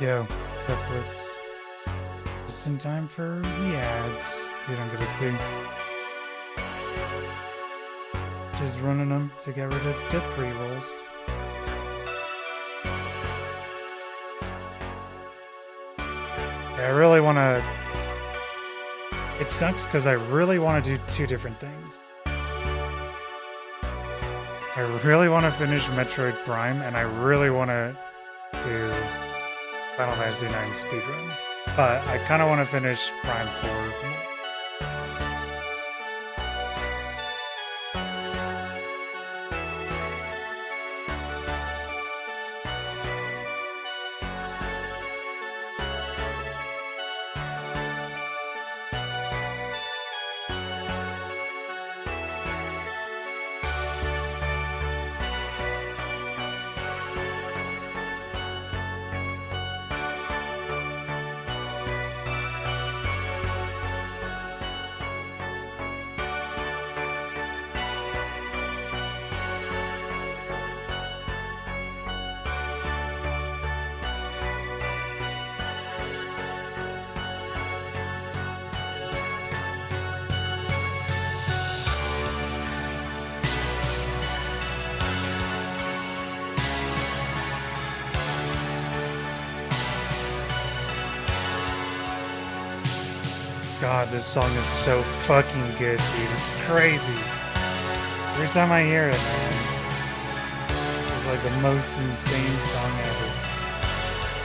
Yo, couplets. Just in time for the ads. You don't get to see. Just running them to get rid of dip pre-rolls. I really want to... It sucks because I really want to do two different things. I really want to finish Metroid Prime, and I really want to do Final Fantasy IX speedrun. But I kind of want to finish Prime 4. God, this song is so fucking good, dude. It's crazy. Every time I hear it, man, it's like the most insane song ever.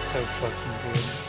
So fucking good.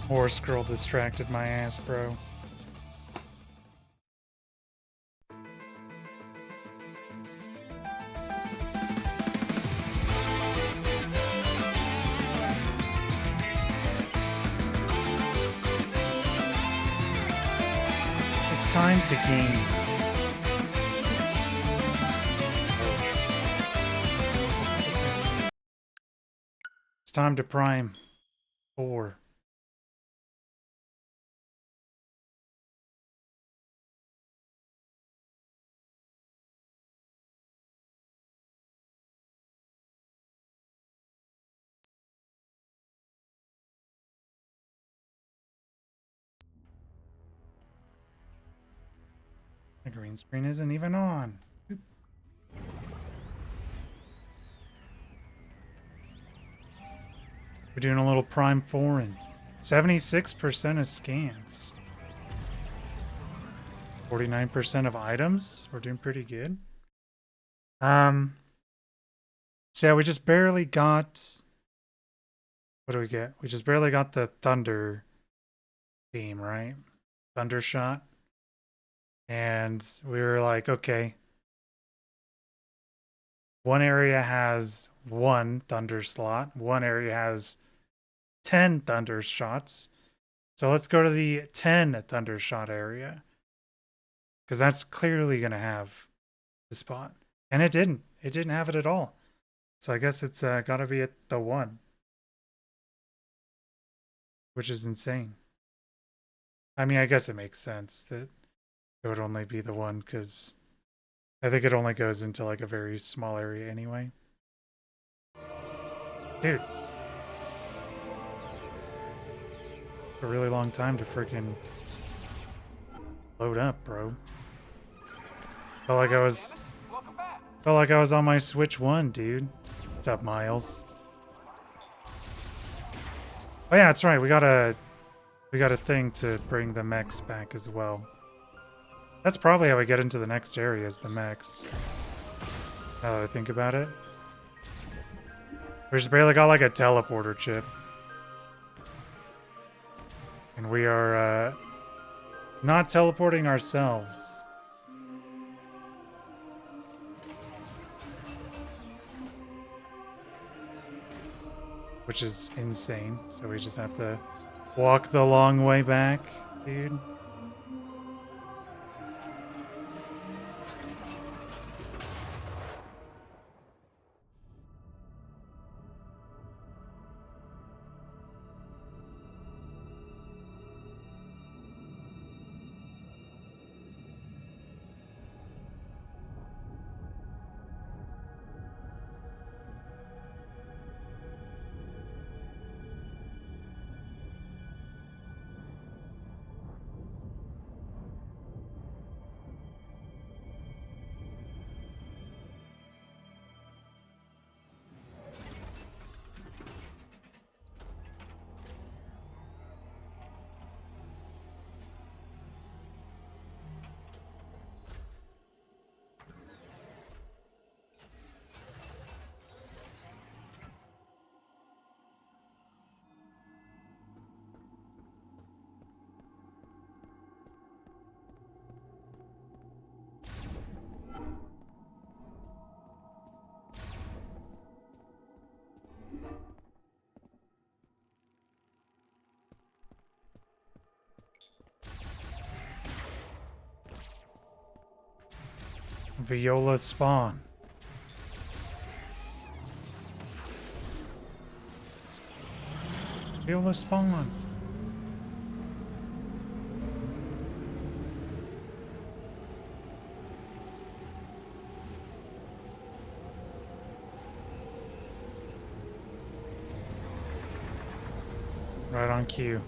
Horse girl distracted my ass, bro. It's time to game. It's time to prime 4. The green screen isn't even on. We're doing a little prime foreign. 76% of scans. 49% of items. We're doing pretty good. So yeah, we just barely got. What do we get? We just barely got the thunder theme, right? Thunder shot. And we were like, okay. One area has 1 thunder slot. One area has 10 thunder shots. So let's go to the 10 thunder shot area. Because that's clearly going to have the spot. And it didn't. It didn't have it at all. So I guess it's got to be at the 1. Which is insane. I mean, I guess it makes sense that it would only be the 1 because I think it only goes into like a very small area anyway. Dude. A really long time to freaking load up, bro. Felt like I was on my Switch 1, dude. What's up, Miles? Oh yeah, that's right. We got a thing to bring the mechs back as well. That's probably how we get into the next area, is the mechs. Now that I think about it. We just barely got like a teleporter chip. And we are not teleporting ourselves. Which is insane. So we just have to walk the long way back, dude. Viola spawn. Viola spawn. Right on cue.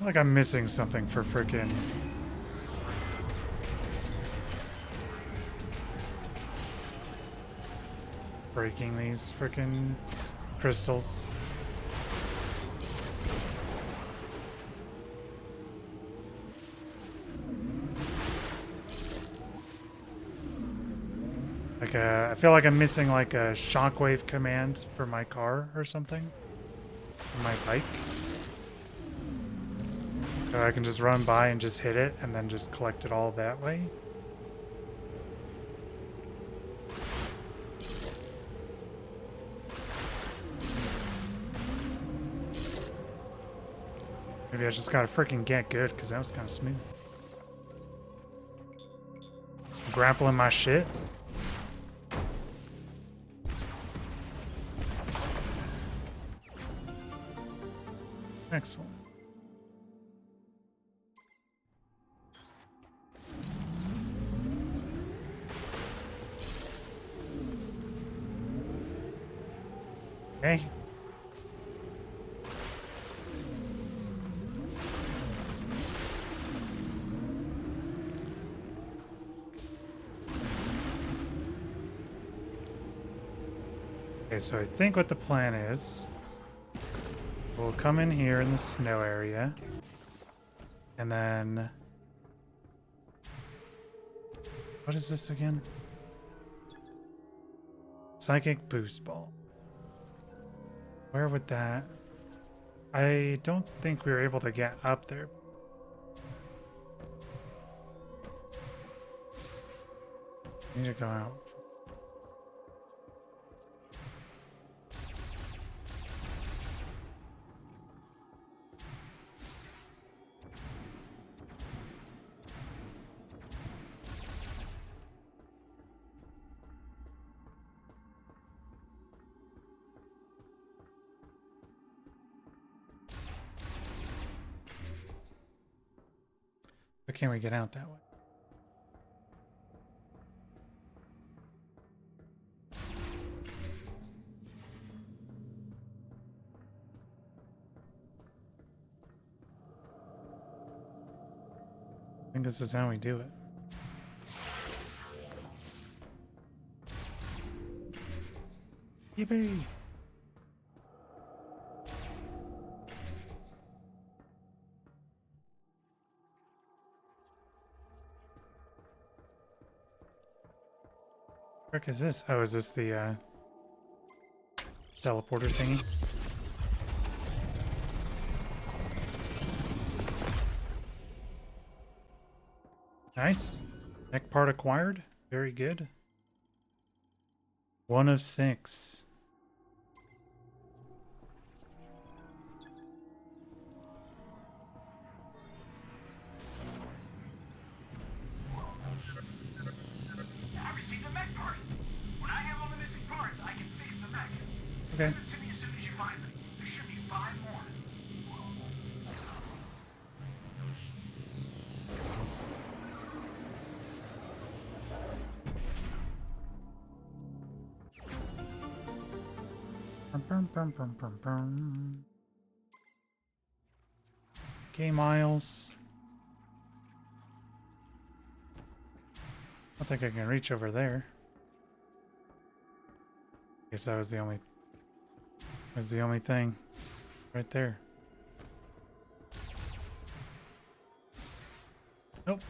Like I'm missing something for frickin' breaking these frickin' crystals. Like I feel like I'm missing like a shockwave command for my car or something. For my bike. So I can just run by and just hit it and then just collect it all that way. Maybe I just gotta freaking get good because that was kind of smooth. Grappling my shit. Excellent. Okay. Okay, so I think what the plan is, we'll come in here in the snow area, and then... What is this again? Psychic Boost Ball. Where would that... I don't think we were able to get up there. I need to go out. But can't we get out that way? I think this is how we do it. Yippee! What is this? Oh, is this the teleporter thingy? Nice. Neck part acquired. Very good. 1 of 6. I received a mech part. When I have all the missing parts, I can fix the mech. Okay. Send them to me as soon as you find them. There should be 5 more. Okay, Miles. I don't think I can reach over there. Guess that was the only thing right there. Nope.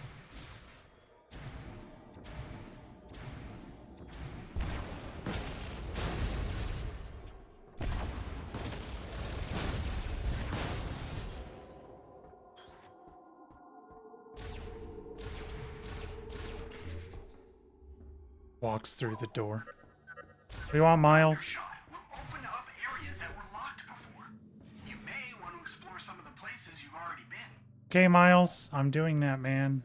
Walks through the door. What do you want, Miles? Will open up areas that were locked before. You may want to explore some of the places you've already been. Okay, Miles. I'm doing that, man.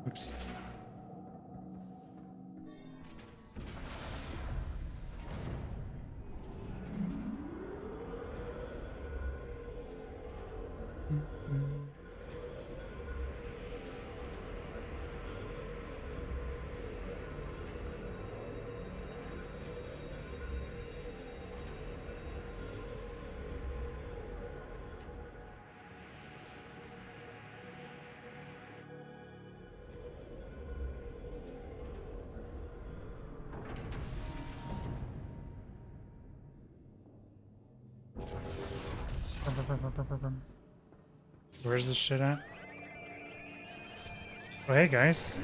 Oops. Where's this shit at? Oh, hey, guys.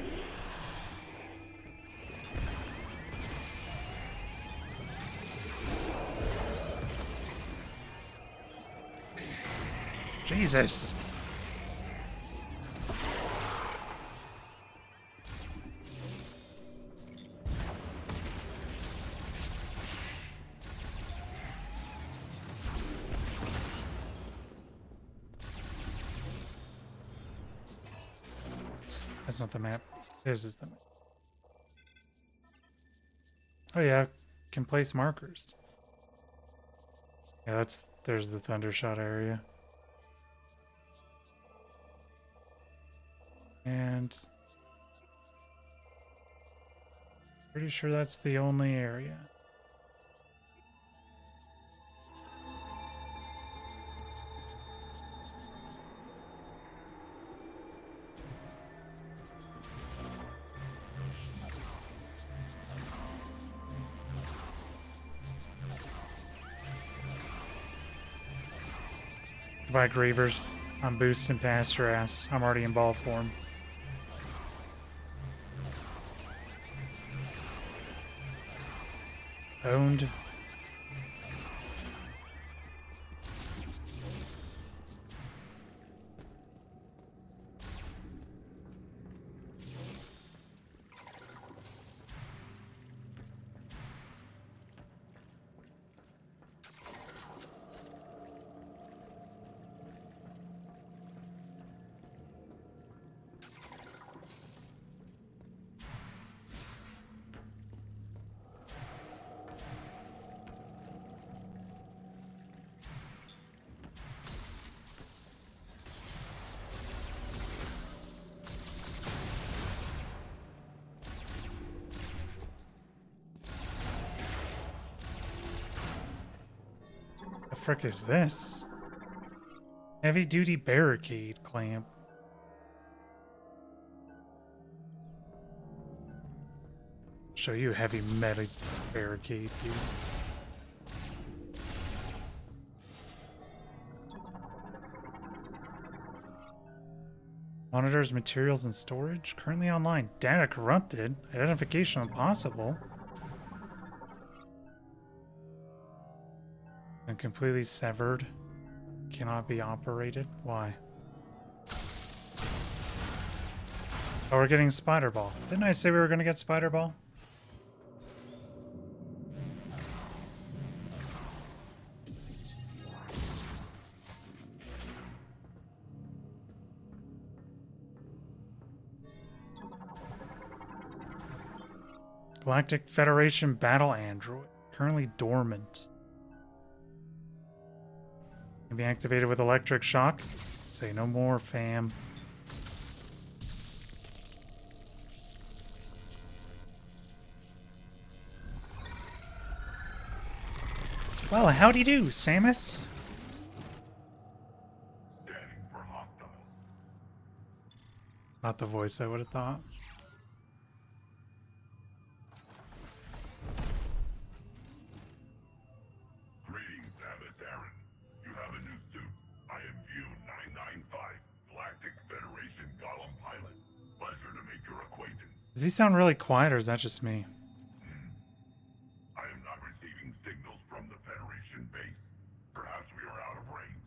Jesus. That's not the map. This is the map. Oh yeah, can place markers. Yeah, there's the Thundershot area. And pretty sure that's the only area. Goodbye, Grievers. I'm boosting past your ass. I'm already in ball form. Owned. The frick is this? Heavy duty barricade clamp. Show you a heavy metal barricade, dude. Monitors, materials, and storage currently online. Data corrupted. Identification impossible. And completely severed. Cannot be operated. Why? Oh, we're getting Spider Ball. Didn't I say we were going to get Spider Ball? Galactic Federation Battle Android. Currently dormant. Can be activated with electric shock. Say no more, fam. Well, howdy do, Samus. Scanning for hostiles. Not the voice I would have thought. Greetings, Samus Aran. You have a new suit. I am View 995, Galactic Federation Golem Pilot. Pleasure to make your acquaintance. Does he sound really quiet, or is that just me? I am not receiving signals from the Federation base. Perhaps we are out of range.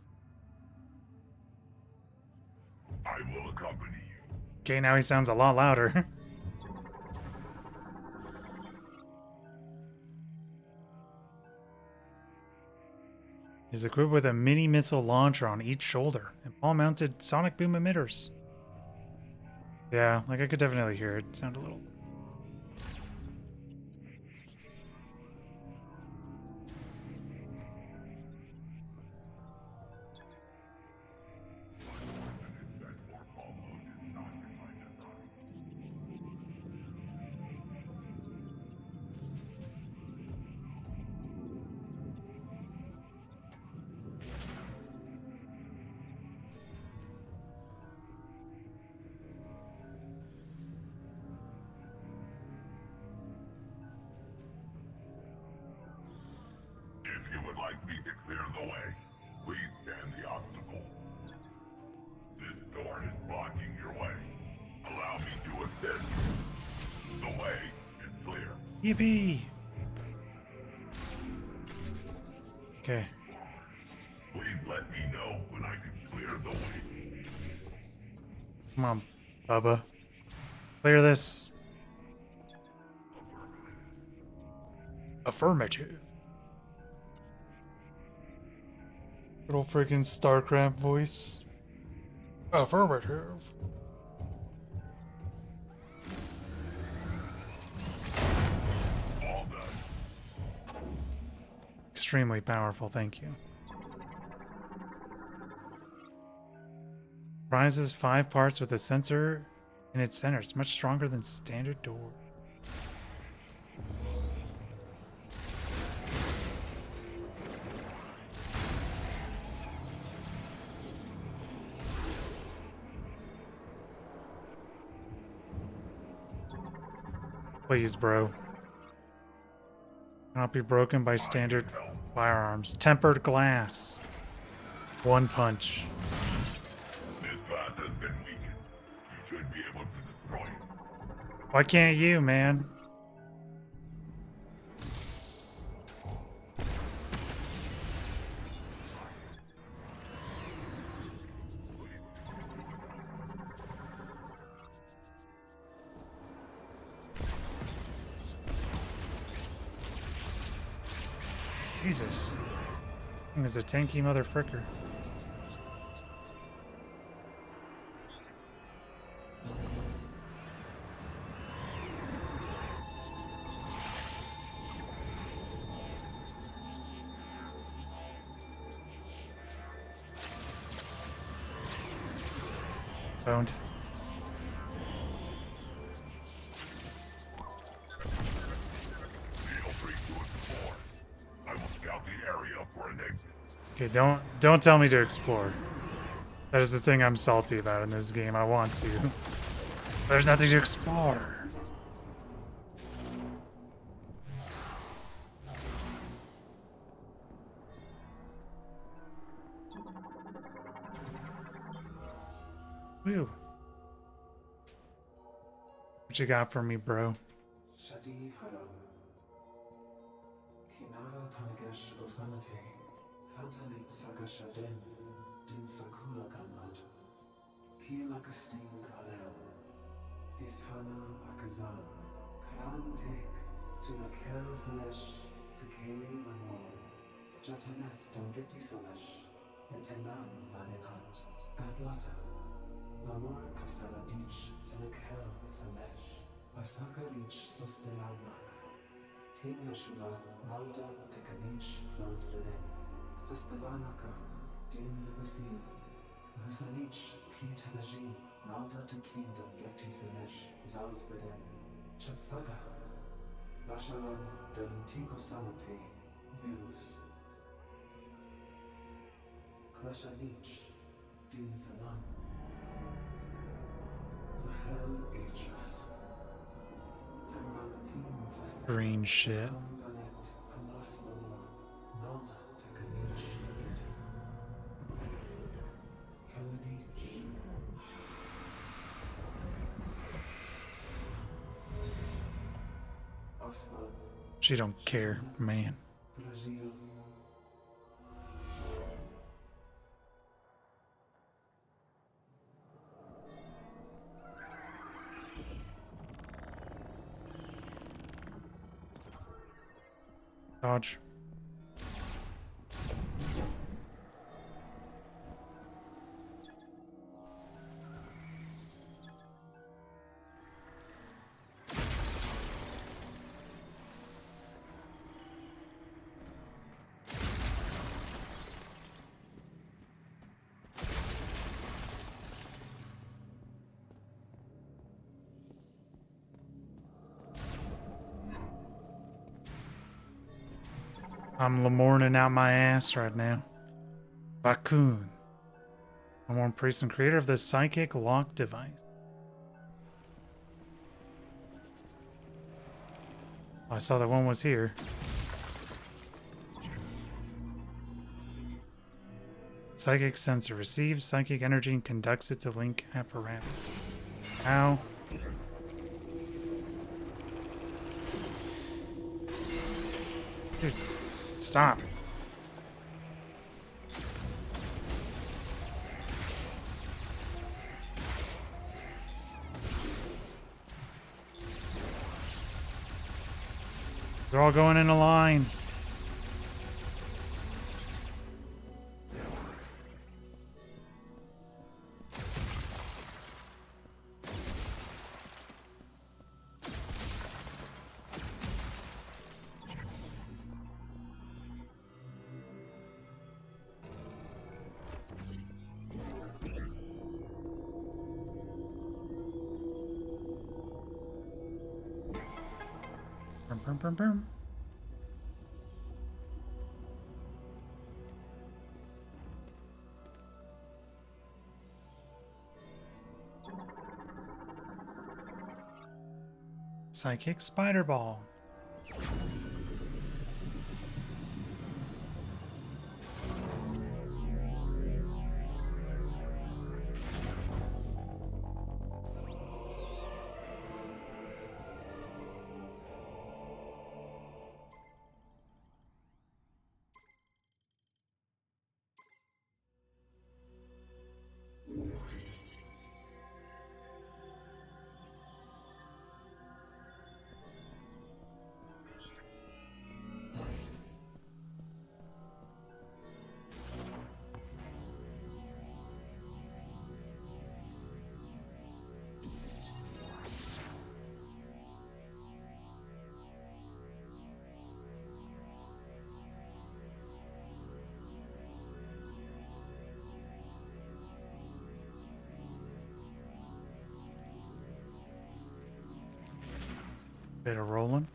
I will accompany you. Okay, now he sounds a lot louder. He's equipped with a mini missile launcher on each shoulder and ball-mounted sonic boom emitters. Yeah, like I could definitely hear it. Sound a little. If you would like me to clear the way, please understand the obstacle. This thorn is blocking your way. Allow me to assist. The way is clear. Yippee! Okay. Please let me know when I can clear the way. Come on, Bubba. Clear this. Affirmative. Good old freaking StarCraft voice. Affirmative. All done. Extremely powerful, thank you. Comprises 5 parts with a sensor in its center. It's much stronger than standard door. Please, bro. Cannot be broken by standard firearms. Tempered glass. 1 punch. This path has been weakened. You should be able to destroy it. Why can't you, man? Jesus. Thing is a tanky motherfricker. Boned. Feel free to explore. I will scout the area for an exit. Okay, don't tell me to explore. That is the thing I'm salty about in this game. I want to. There's nothing to explore. Woo. What you got for me, bro? Shadi Haram. Kinara Panagesh Osamate. Fantalit Sagashaden. Din Sakula Gamad. Kilakastin Karam. Fishana Akazan. Karan Tek. Tunakel Salesh. Sakei Lamor. Jataneth Dongeti Salesh. Entenam Madenat. Gadlata. Lamor Kasaladich. Tunakel Salesh. Pasakarich Sostelamak. Tinyashulath Malda Tekanich Zansleden. Sistelanaka Din Libasil. Musanich Kitanajin Malda Tekindam Geti Selesh Zansleden. Chatsaga. Bashalan Delantiko Salate. Viewros. Klashanich Din Salam. Zahel Atris. Green shit. She don't care, man. Dodge. I'm Lamorning out my ass right now. Bakun. Lamorn Priest and creator of the psychic lock device. I saw that one was here. Psychic sensor receives psychic energy and conducts it to link apparatus. Ow. Dude, stop. They're all going in a line. Brum, brum, brum, brum. Psychic spider ball. Bit of rolling.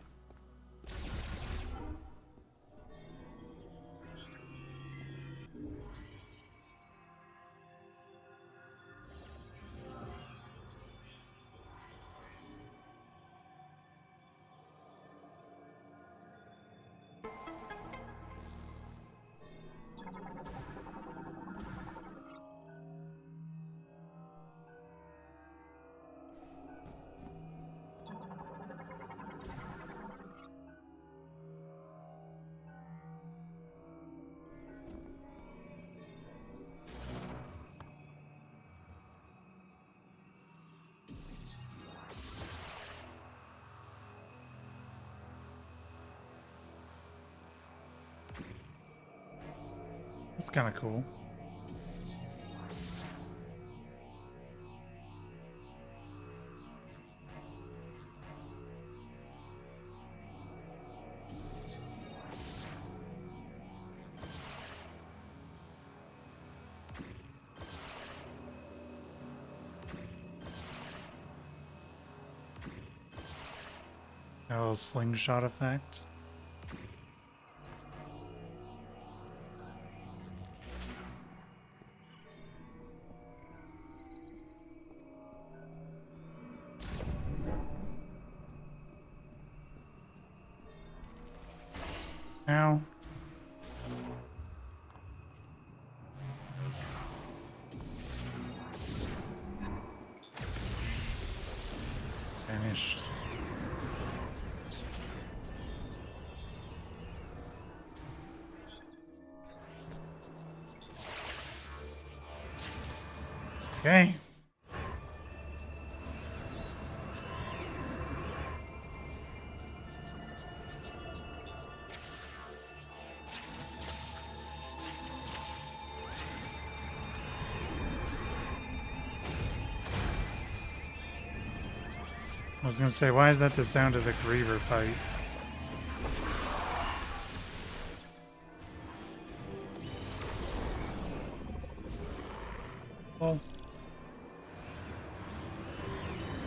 That's kind of cool. A little slingshot effect. Ow. Vanished. Okay. I was gonna say, why is that the sound of the Griever fight? Well,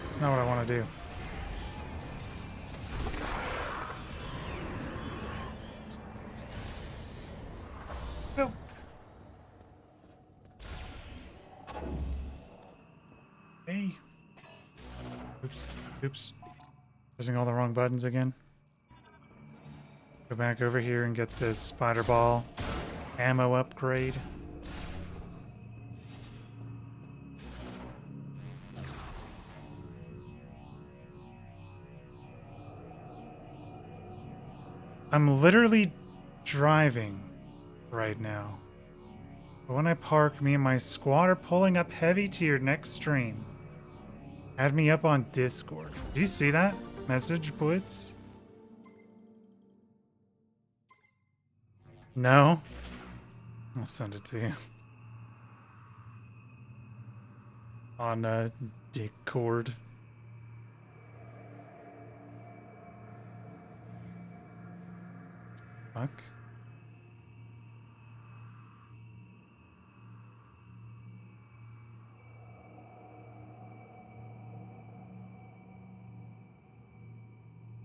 it's not what I want to do. Nope. Hey. Oops. Oops. Pressing all the wrong buttons again. Go back over here and get this spider ball ammo upgrade. I'm literally driving right now. But when I park, me and my squad are pulling up heavy to your next stream. Add me up on Discord. Do you see that message, Blitz? No? I'll send it to you. On Discord. Fuck.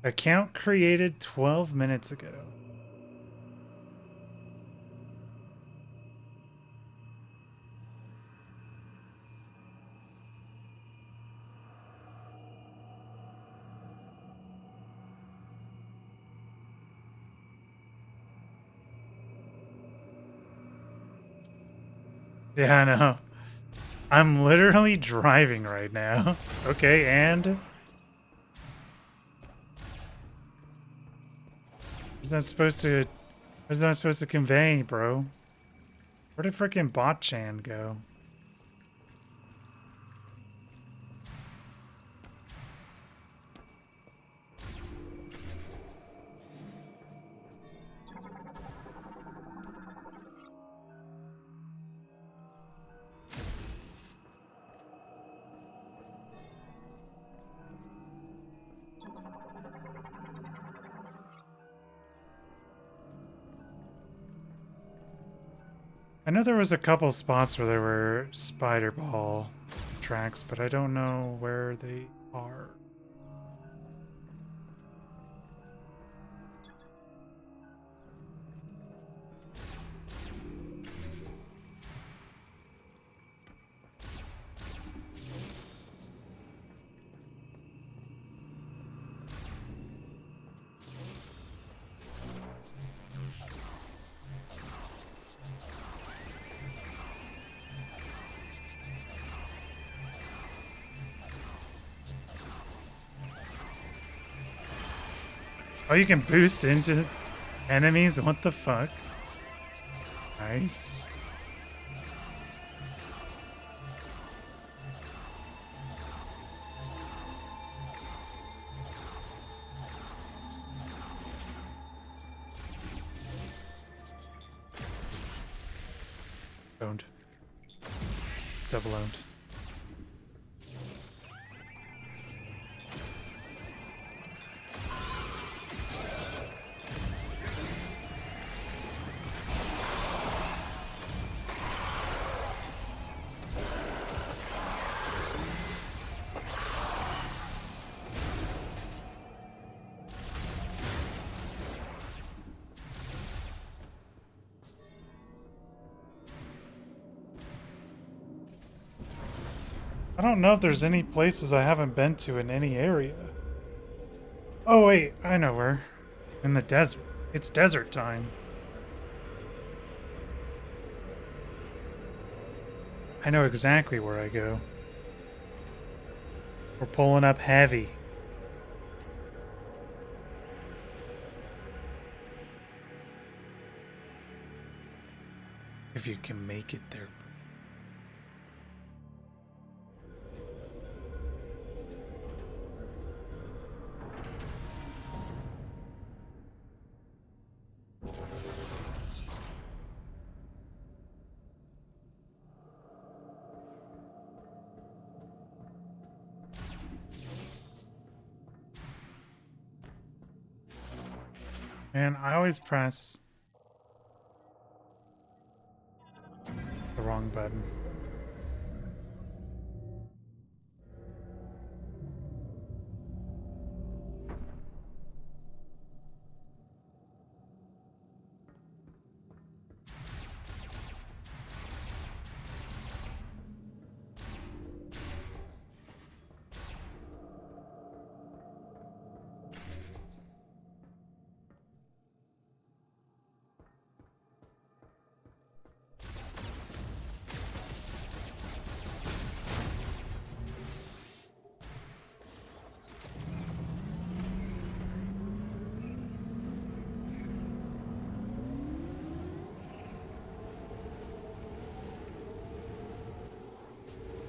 Account created 12 minutes ago. Yeah, I know. I'm literally driving right now. Okay, and what is that supposed to convey, bro? Where did frickin' Botchan go? I know there was a couple spots where there were spider ball tracks, but I don't know where they are. Oh, you can boost into enemies? What the fuck? Nice. Owned. Double owned. I don't know if there's any places I haven't been to in any area. Oh wait, I know where. In the desert. It's desert time. I know exactly where I go. We're pulling up heavy. If you can make it there. Man, I always press the wrong button.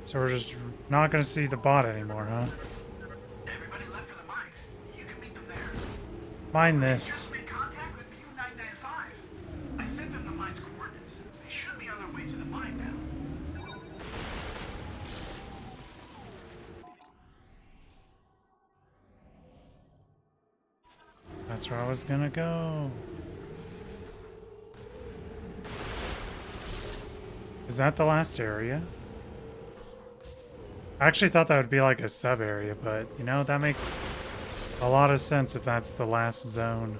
So we're just not gonna see the bot anymore, huh? Everybody left for the mine. You can meet them there. Mind this. Just made contact with View 995. I sent them the mine's coordinates. They should be on their way to the mine now. That's where I was gonna go. Is that the last area? I actually thought that would be like a sub area, but you know, that makes a lot of sense if that's the last zone.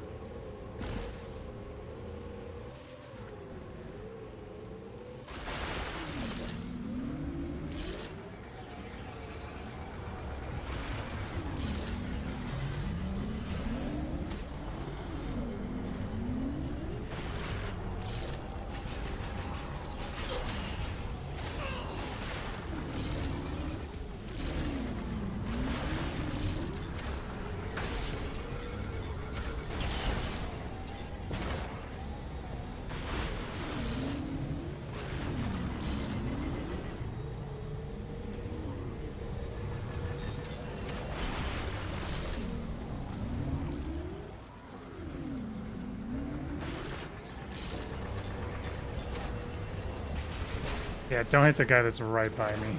Yeah, don't hit the guy that's right by me.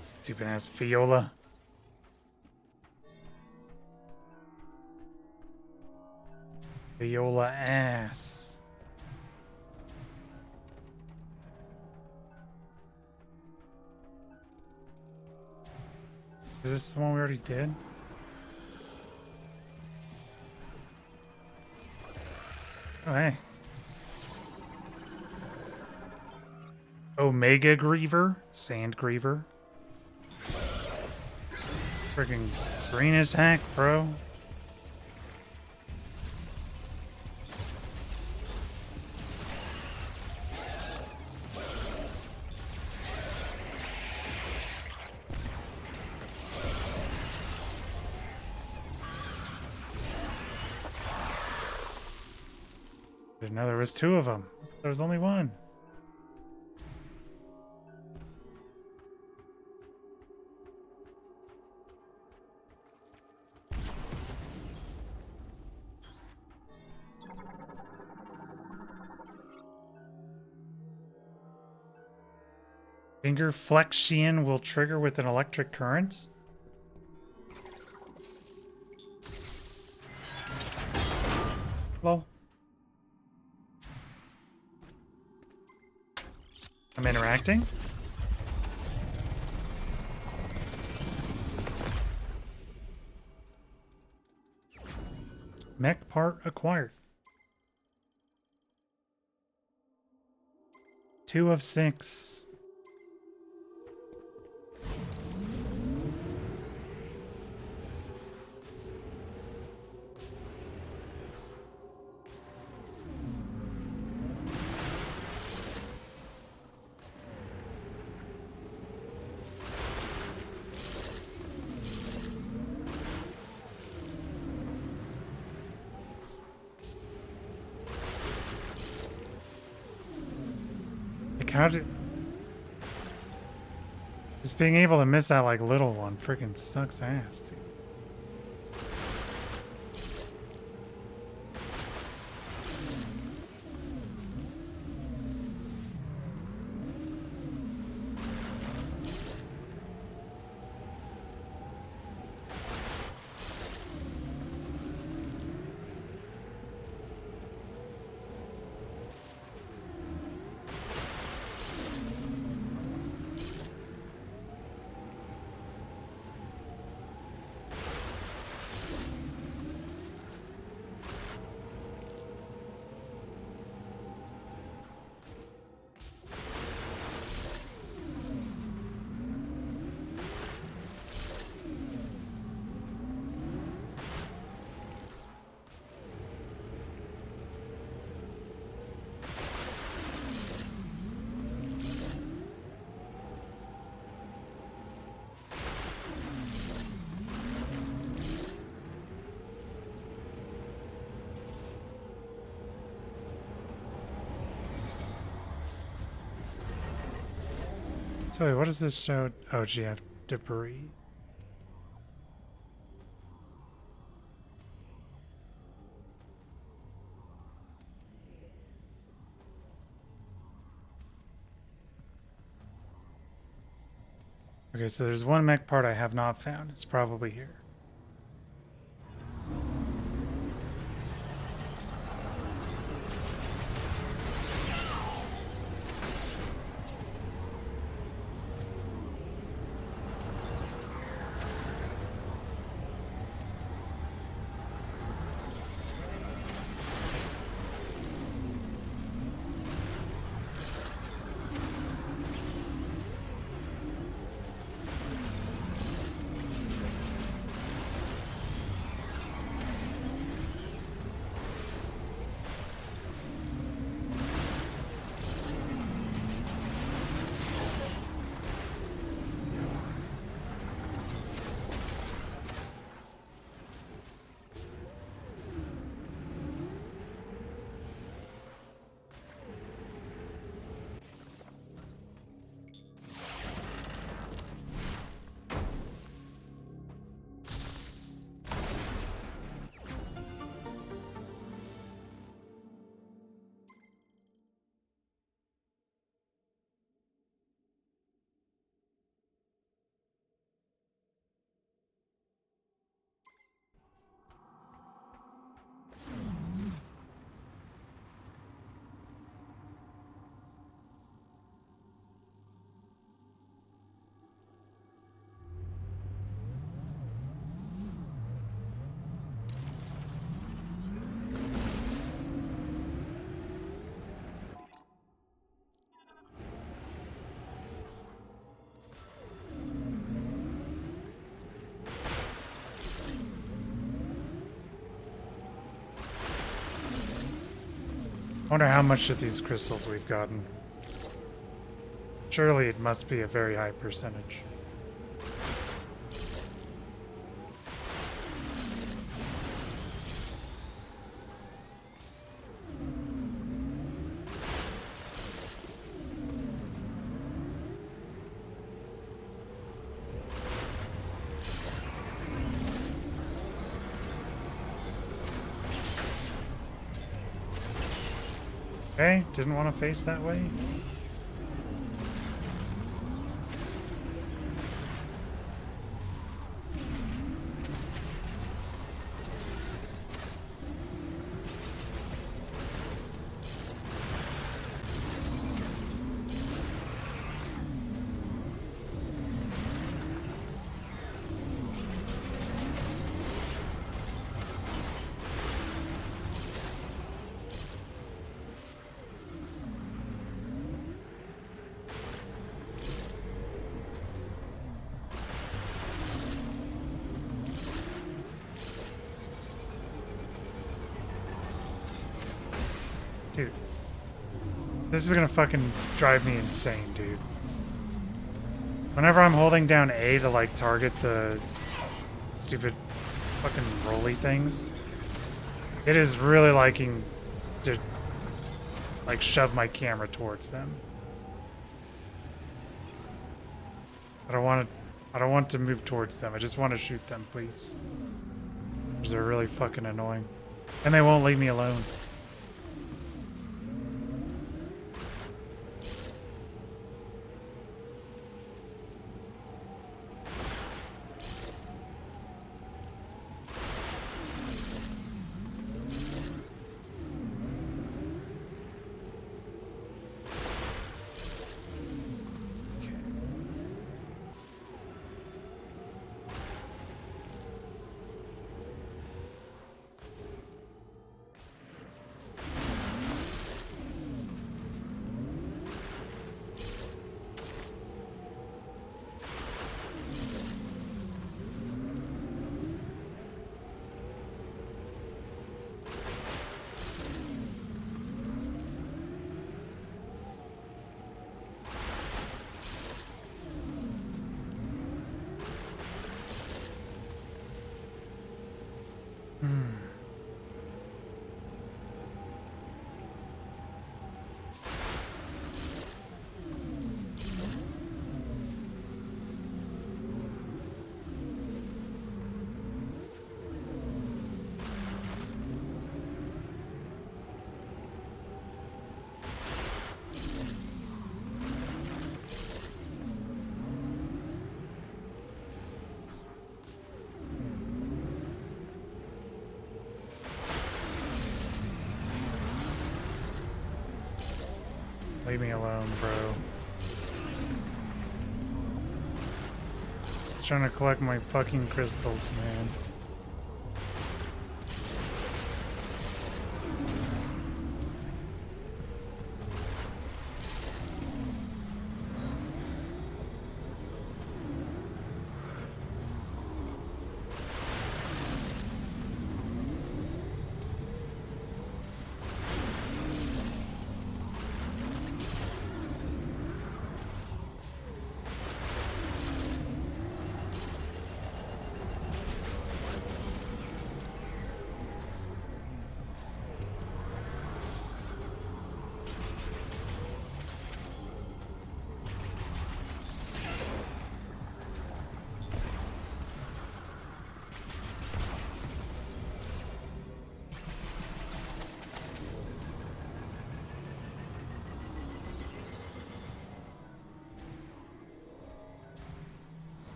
Stupid ass Viola. Viola ass. Is this the one we already did? Oh, hey. Omega Griever? Sand Griever? Freaking green as heck, bro. Didn't know there was two of them. There was only one. Finger flexion will trigger with an electric current. Well, I'm interacting. Mech part acquired. 2 of 6. How did... Just being able to miss that, like, little one freaking sucks ass, dude. So wait, what does this show? Oh, GF debris. Okay, so there's one mech part I have not found. It's probably here. I wonder how much of these crystals we've gotten. Surely it must be a very high percentage. Okay, didn't want to face that way. Dude. This is gonna fucking drive me insane, dude. Whenever I'm holding down A to, like, target the stupid fucking rolly things, it is really liking to, like, shove my camera towards them. I don't want to move towards them. I just want to shoot them, please. Because they're really fucking annoying. And they won't leave me alone. Leave me alone, bro. Trying to collect my fucking crystals, man.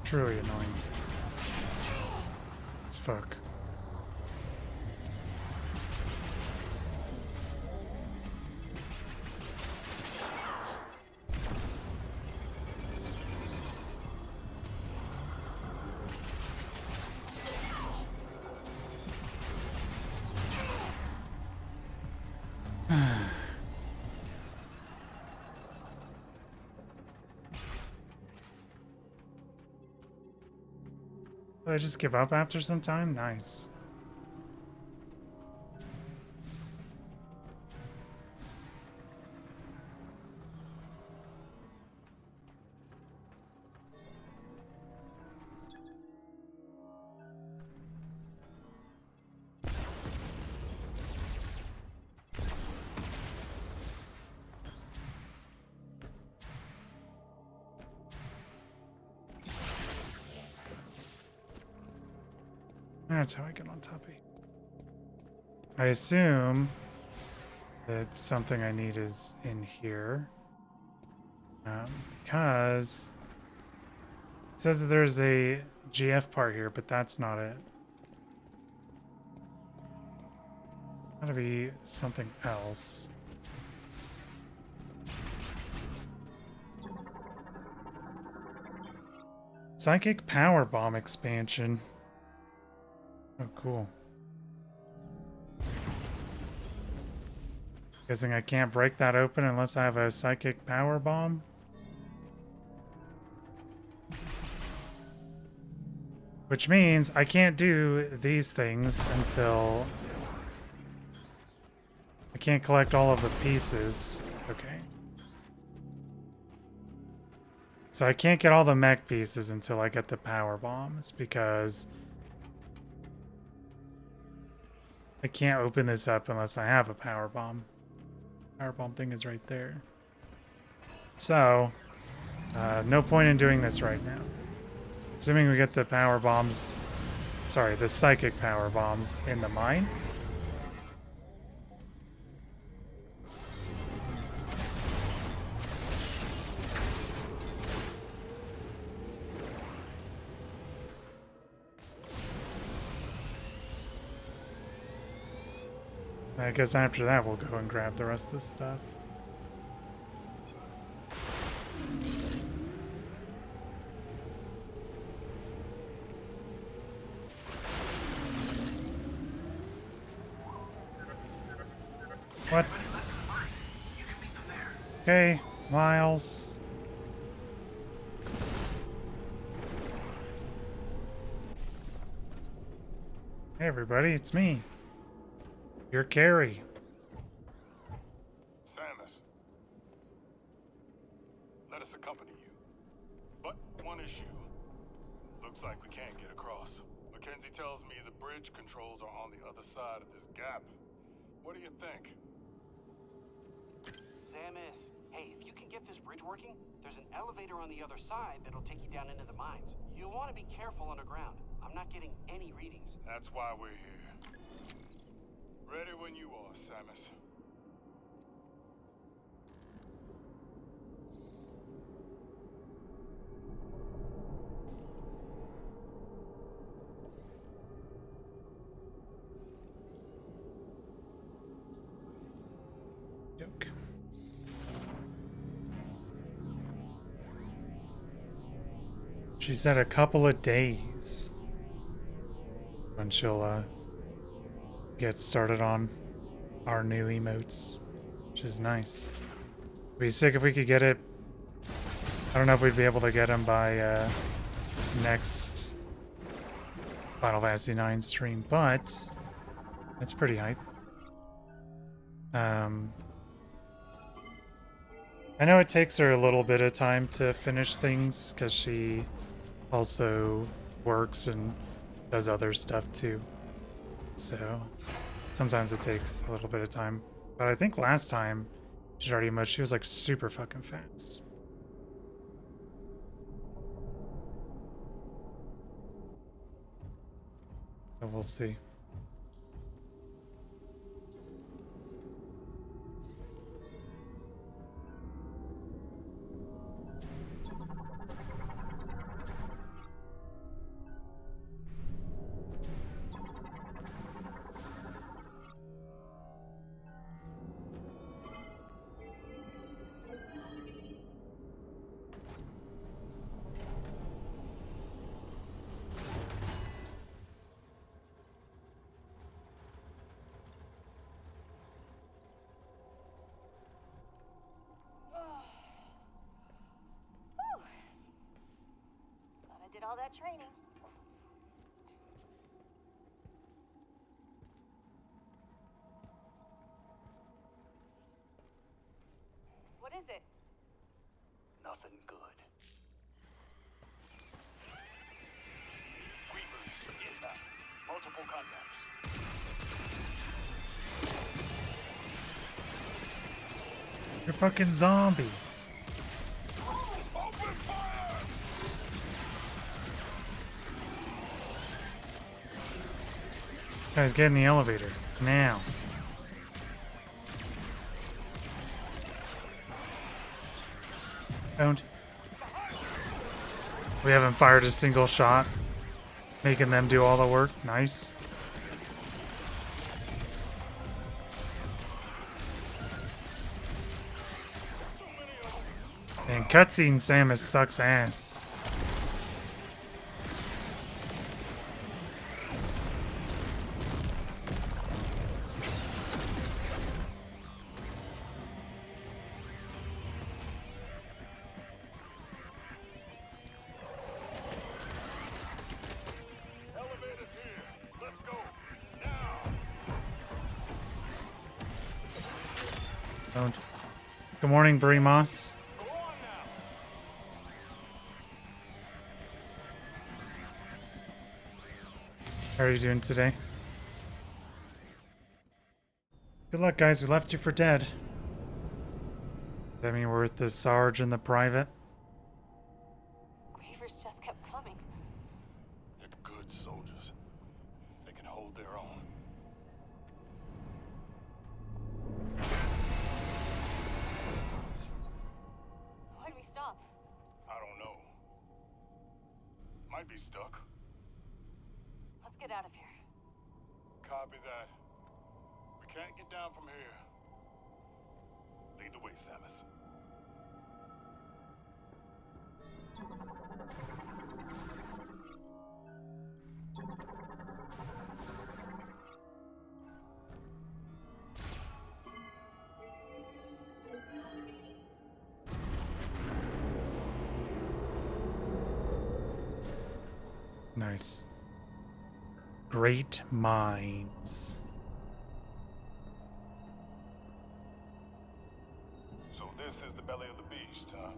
Truly annoying. As fuck. Did I just give up after some time? Nice. That's how I get on top 8. I assume that something I need is in here. Because it says there's a GF part here, but that's not it. Gotta be something else. Psychic Power Bomb expansion. Oh, cool. Guessing I can't break that open unless I have a Psychic Power Bomb. Which means I can't do these things until I can't collect all of the pieces. Okay. So I can't get all the mech pieces until I get the power bombs because I can't open this up unless I have a power bomb. Power bomb thing is right there. So, no point in doing this right now. Assuming we get the power bombs, sorry, the psychic power bombs in the mine. I guess after that we'll go and grab the rest of this stuff. What? Okay, Miles. Hey everybody, it's me. Your Carrie. Samus, let us accompany you. But one issue. Looks like we can't get across. Mackenzie tells me the bridge controls are on the other side of this gap. What do you think? Samus, hey, if you can get this bridge working, there's an elevator on the other side that'll take you down into the mines. You'll want to be careful underground. I'm not getting any readings. That's why we're here. Ready when you are, Samus. She said a couple of days when she'll get started on our new emotes, which is nice. It'd be sick if we could get it. I don't know if we'd be able to get them by next Final Fantasy IX stream, but it's pretty hype. I know it takes her a little bit of time to finish things because she also works and does other stuff too. So sometimes it takes a little bit of time. But I think last time she was like super fucking fast. So we'll see. All that training. What is it? Nothing good. Reapers inbound. Multiple contacts. You're fucking zombies. Guys, get in the elevator now. Don't. We haven't fired a single shot, making them do all the work. Nice. And cutscene Samus sucks ass. Don't. Good morning, Brie Moss. How are you doing today? Good luck, guys. We left you for dead. Does that mean we're with the Sarge and the private? Grievers just kept coming. They're good soldiers. They can hold their own. Why'd we stop? I don't know. Might be stuck. Let's get out of here. Copy that. We can't get down from here. Lead the way, Samus. Nice. Great minds. So this is the belly of the beast, huh?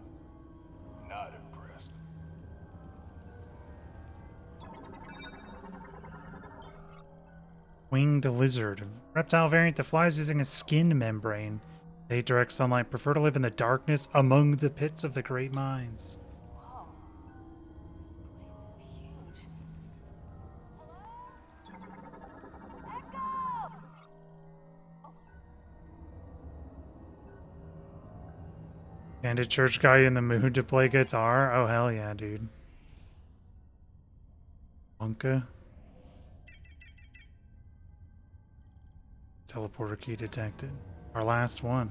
Not impressed. Winged lizard. Reptile variant that flies using a skin membrane. They hate direct sunlight, prefer to live in the darkness among the pits of the great mines. Whoa. This place is huge. Hello? Echo! And a church guy in the mood to play guitar? Oh, hell yeah, dude. Wonka. Teleporter key detected. Our last one.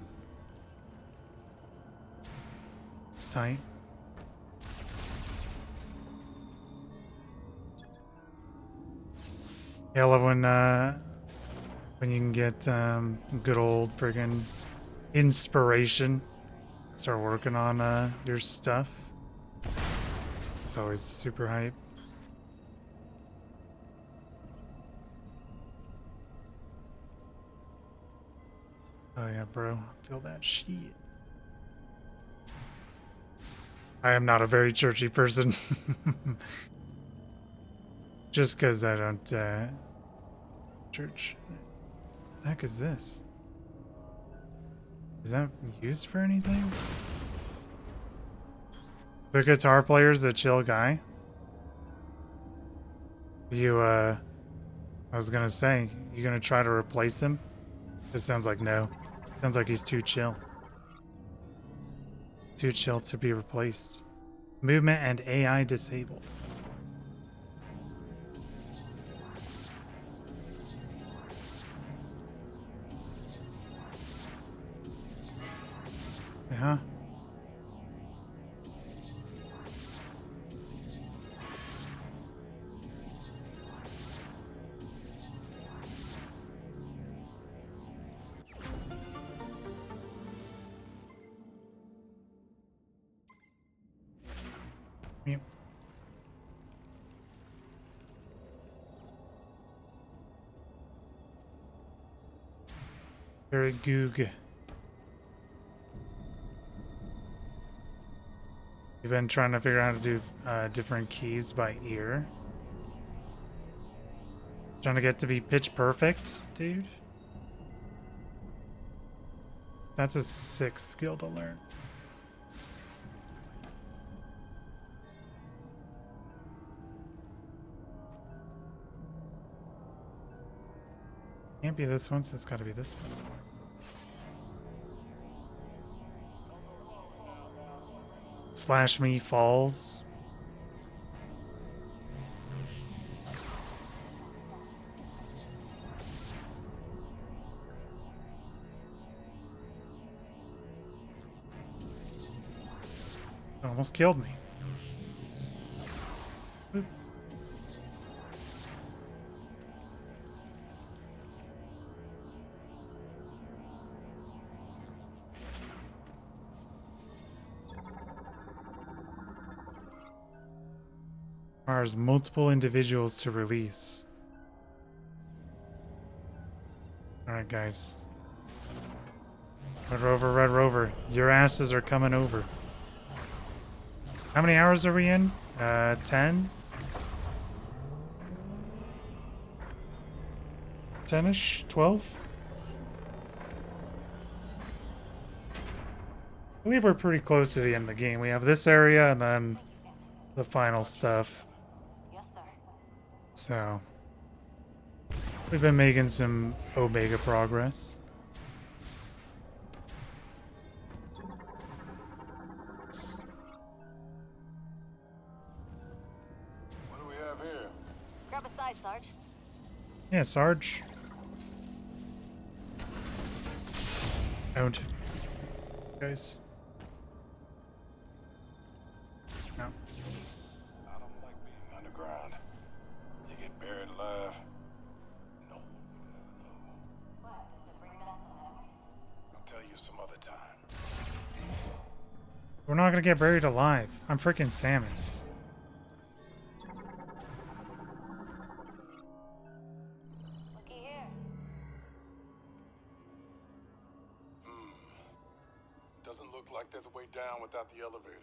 It's tight. Yeah, I love when you can get good old friggin' inspiration. Start working on your stuff. It's always super hype. Oh yeah, bro. Feel that shit. I am not a very churchy person. Just because I don't church. What the heck is this? Is that used for anything? The guitar player's a chill guy. You I was gonna say, you gonna try to replace him? It sounds like no. Sounds like he's too chill. Too chill to be replaced. Movement and AI disabled. Yeah. Yep. Very goog. You've been trying to figure out how to do different keys by ear. Trying to get to be pitch perfect, dude. That's a sick skill to learn. Can't be this one, so it's gotta be this one. Slash me falls. Almost killed me. Boop. Requires multiple individuals to release. Alright, guys. Red Rover, your asses are coming over. How many hours are we in? 10? 10-ish? 12? I believe we're pretty close to the end of the game. We have this area and then the final stuff. Yes, sir. So, we've been making some Omega progress. What do we have here? Grab a side, Sarge. Yeah, Sarge. Owned. Guys. No. I don't like being underground. You get buried alive. No. What? Does it bring back some memories? I'll tell you some other time. We're not gonna get buried alive. I'm freaking Samus. Looky here. Doesn't look like there's a way down without the elevator.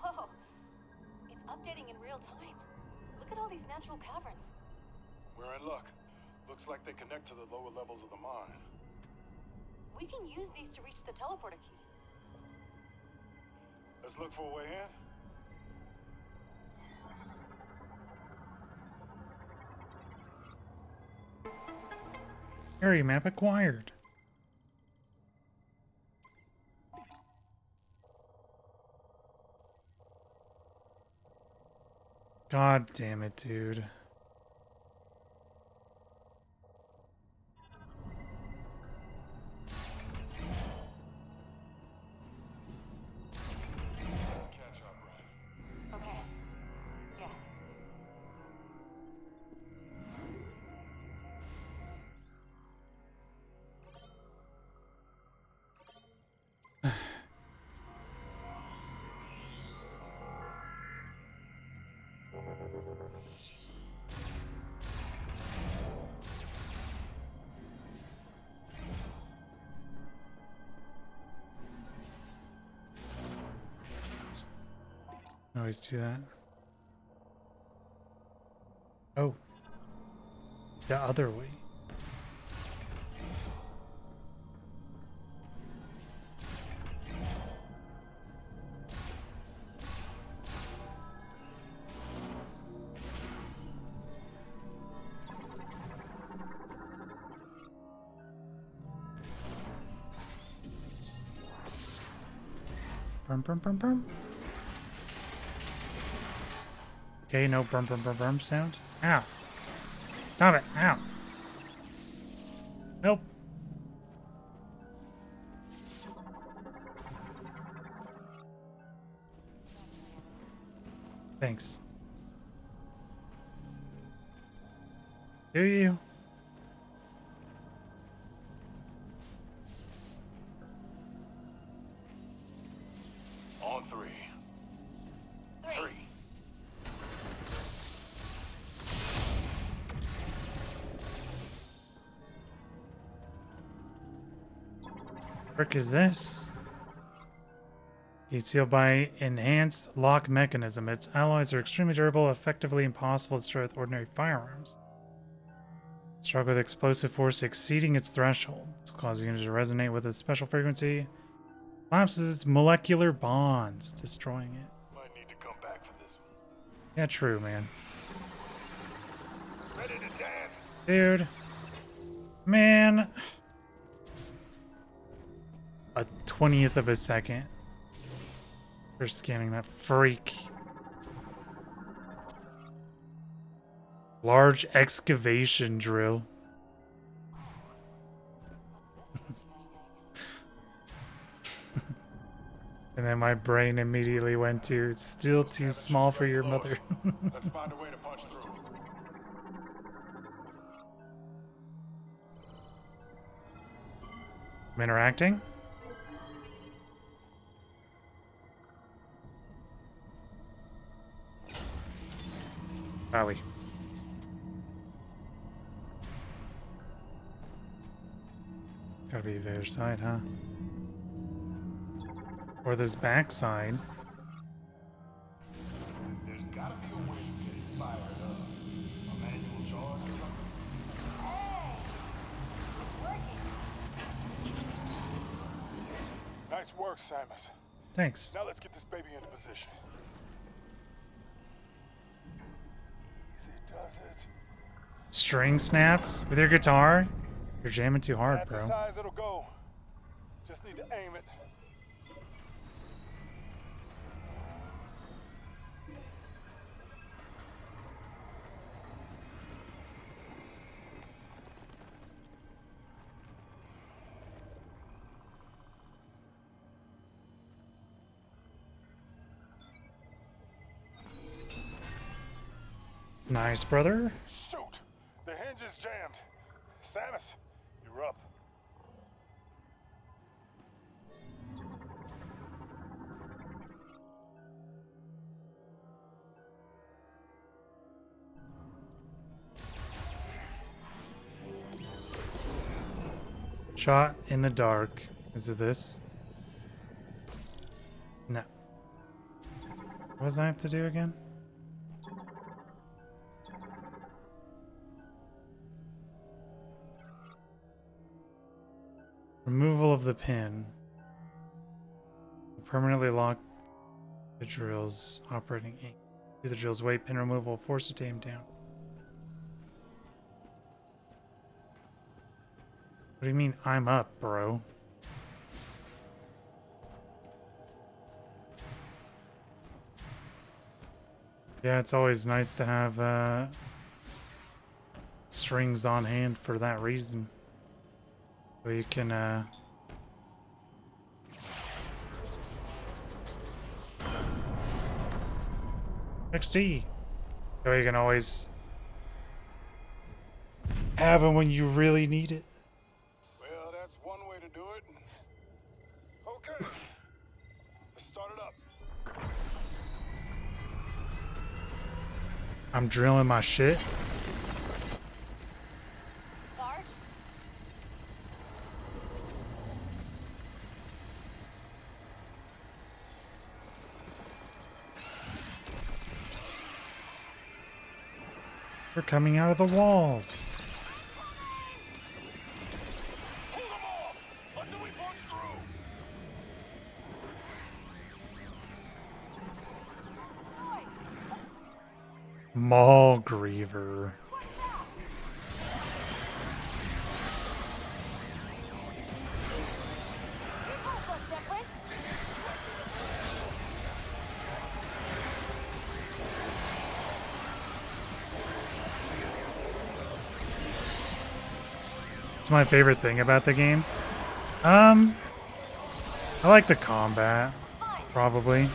Whoa. It's updating in real time. Look at all these natural caverns. We're in luck. Looks like they connect to the lower levels of the mine. We can use these to reach the teleporter key. Let's look for a way in. Area map acquired. God damn it, dude. Let's catch up. Always do that. Oh. The other way. Brum, brum, brum, brum. Okay, no brum, brum, brum, brum sound. Ow. Stop it. Ow. Nope. Thanks. Do you? On three. Three. Frick is this? It's sealed by enhanced lock mechanism. Its alloys are extremely durable, effectively impossible to destroy with ordinary firearms. Struggle with explosive force exceeding its threshold, causing it to resonate with a special frequency. Collapses its molecular bonds, destroying it. Might need to come back for this one. Yeah, true, man. Ready to dance? Dude. Man. A 20th of a second for scanning that freak. Large excavation drill. And then my brain immediately went to, it's still too small for your mother. Let's find a way to punch through. I'm interacting. Wowie. Gotta be the other side, huh? Or this back side. There's gotta be a way to get it fired up. A manual charge or something? Hey! It's working. Nice work, Samus. Thanks. Now let's get this baby into position. Easy does it. String snaps with your guitar? You're jamming too hard, That's as bro. high as it'll go. Just need to aim it. Nice, brother. Shoot! The hinge is jammed. Samus, you're up. Shot in the dark. Is it this? No. What does I have to do again? Removal of the pin. Permanently lock the drill's operating ink. Do the drill's weight, pin removal, force it to aim down. What do you mean I'm up, bro? Yeah, it's always nice to have strings on hand for that reason. So you can XD. So you can always have them when you really need it. Well, that's one way to do it. Okay. Let's start it up. I'm drilling my shit. Sarge? They're coming out of the walls. Hold them off until we punch through. Maul Griever. It's my favorite thing about the game. I like the combat, probably.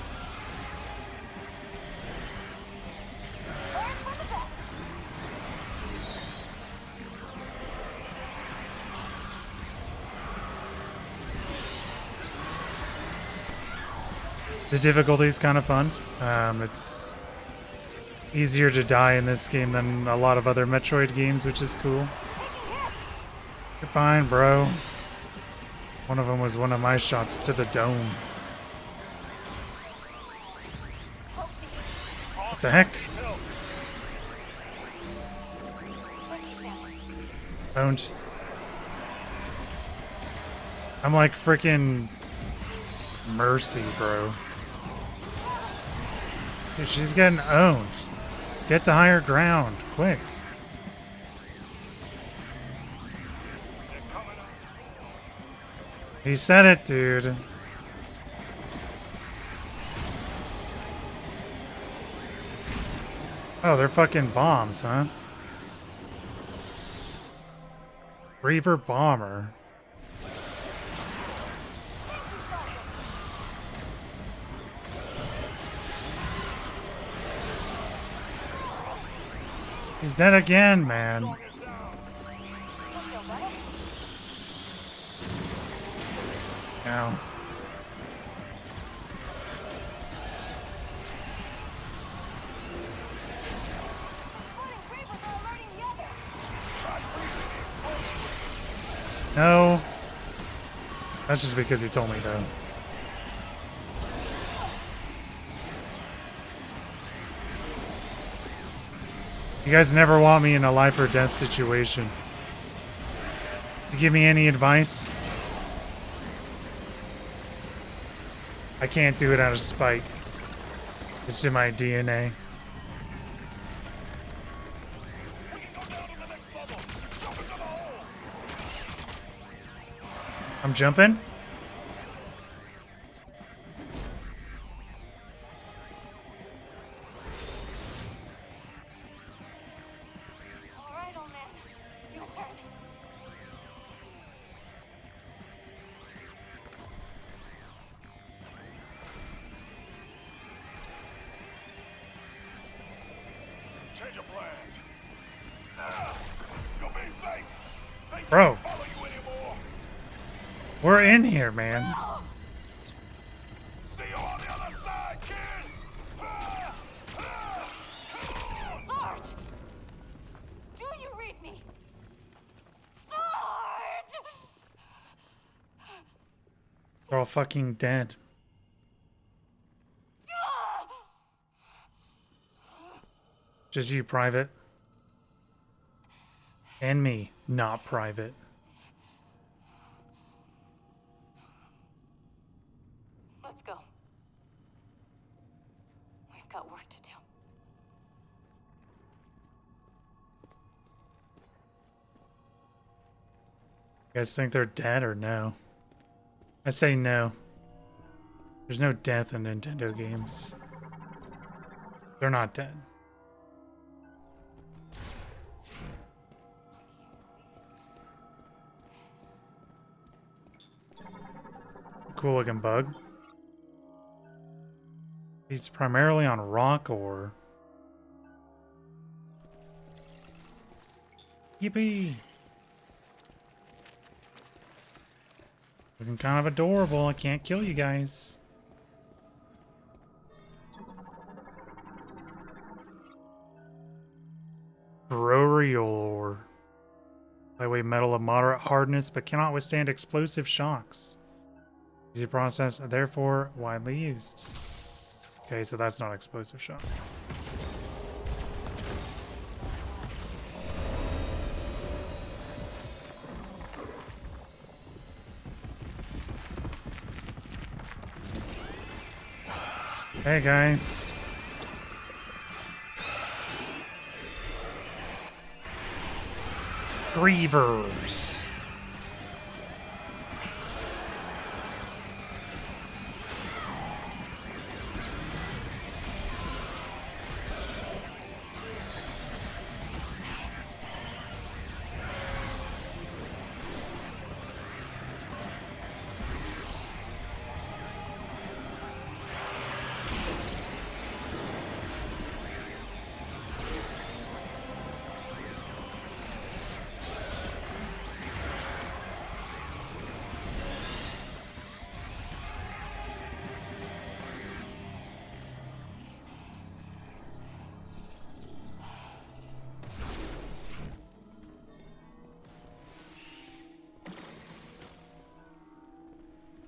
The difficulty is kind of fun. It's easier to die in this game than a lot of other Metroid games, which is cool. You're fine, bro. One of them was one of my shots to the dome. What the heck? Don't. I'm like freaking Mercy, bro. Dude, she's getting owned. Get to higher ground, quick. He said it, dude. Oh, they're fucking bombs, huh? Reaver Bomber. He's dead again, man. Ow. No. That's just because he told me to. You guys never want me in a life or death situation. You give me any advice? I can't do it out of spite. It's in my DNA. I'm jumping? Alright, old man. Your turn. Change of plans. You'll be safe. They can't Bro. follow you anymore. We're in here, man. See you on the other side, kid. Sarge! Do you read me? Sarge! They're all fucking dead. Just you, Private. And me, not Private. Let's go. We've got work to do. You guys think they're dead or no? I say no. There's no death in Nintendo games. They're not dead. Cool looking bug. Feeds primarily on rock ore. Yippee! Looking kind of adorable. I can't kill you guys. Boreal ore. Lightweight metal of moderate hardness, but cannot withstand explosive shocks. Easy process, therefore widely used. Okay, so that's not explosive shock. Hey guys. Grievers.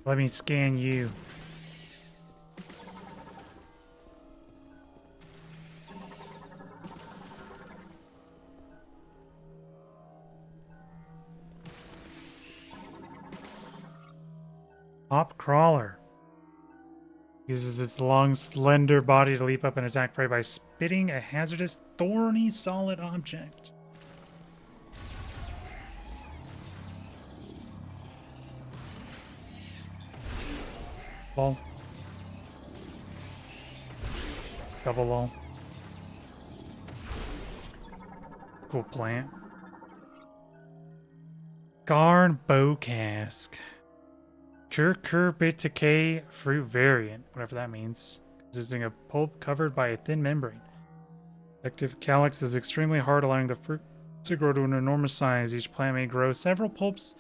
Let me scan you. Hop crawler. Uses its long, slender body to leap up and attack prey by spitting a hazardous, thorny, solid object. Lol. Double lol. Cool plant. Garn bow cask. Cucurbitaceae fruit variant, whatever that means. Consisting of pulp covered by a thin membrane. Active calyx is extremely hard, allowing the fruit to grow to an enormous size. Each plant may grow several pulps,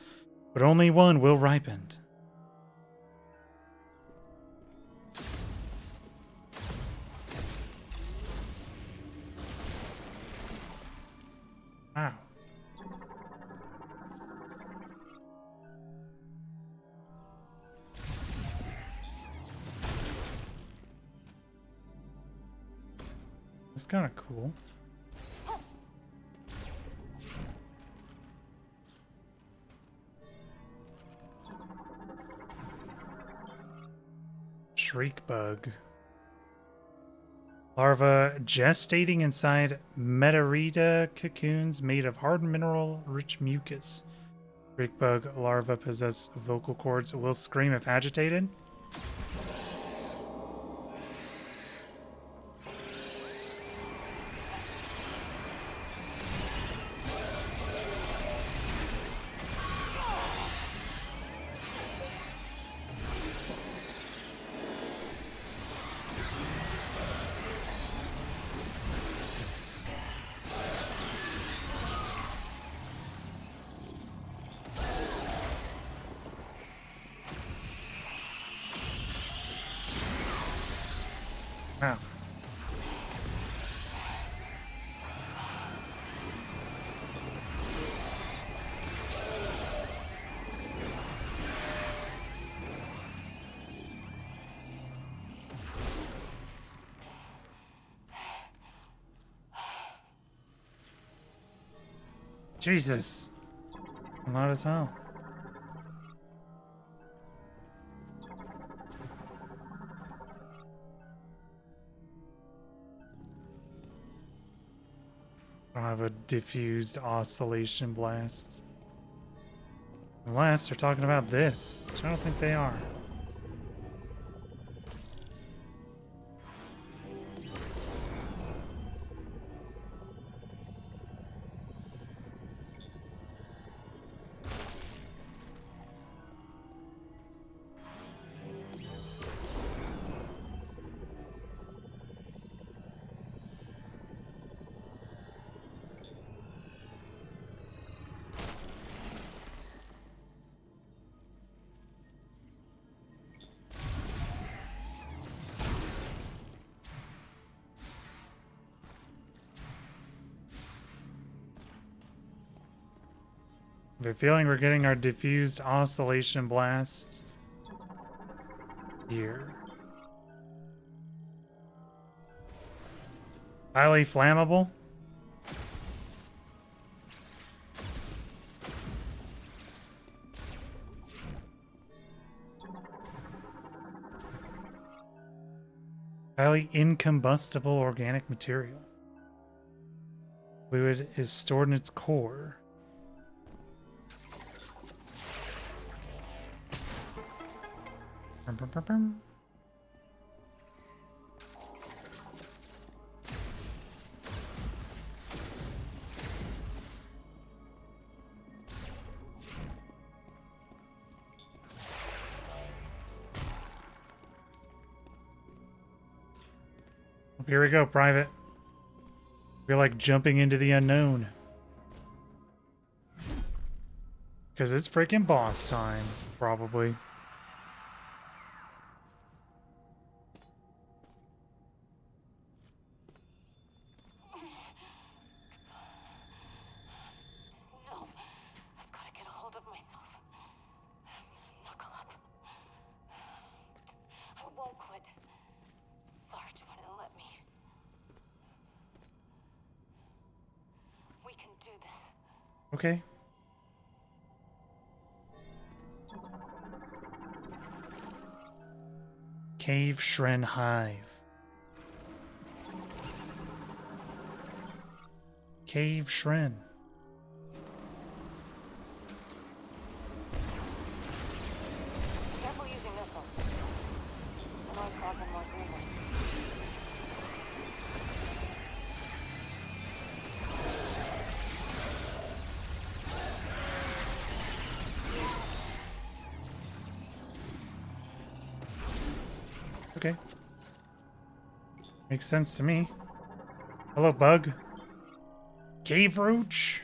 but only one will ripen. Wow. It's kind of cool. Shriek bug. Larva gestating inside Meteorita cocoons made of hard mineral-rich mucus. Shriek bug larvae possess vocal cords, will scream if agitated. Wow. Jesus. A lot as hell. I don't have a diffused oscillation blast. Unless they're talking about this, which I don't think they are. have a feeling we're getting our diffused oscillation blast here. Highly flammable. Highly incombustible organic material. Fluid is stored in its core. Brum, brum, brum, brum. Here we go, Private. You're like jumping into the unknown. Because it's freaking boss time, probably. No, I've got to get a hold of myself. Knuckle up. I won't quit. Sarge wouldn't let me. We can do this. Okay. Cave Shren Hive. Cave Shren. Careful using missiles. The noise causing more grievers. Okay. Makes sense to me. Hello, bug. Cave roach?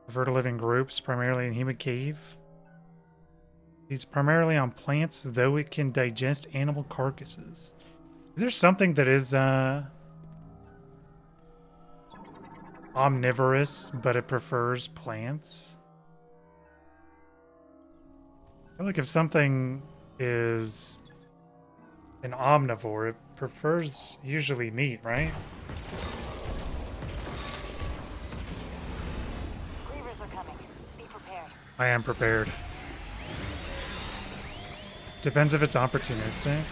Prefer to live in groups, primarily in humid cave. Feeds primarily on plants, though it can digest animal carcasses. Is there something that is omnivorous, but it prefers plants? I feel like if something is an omnivore, it prefers usually meat, right? Grievers are coming. Be prepared. I am prepared. Depends if it's opportunistic.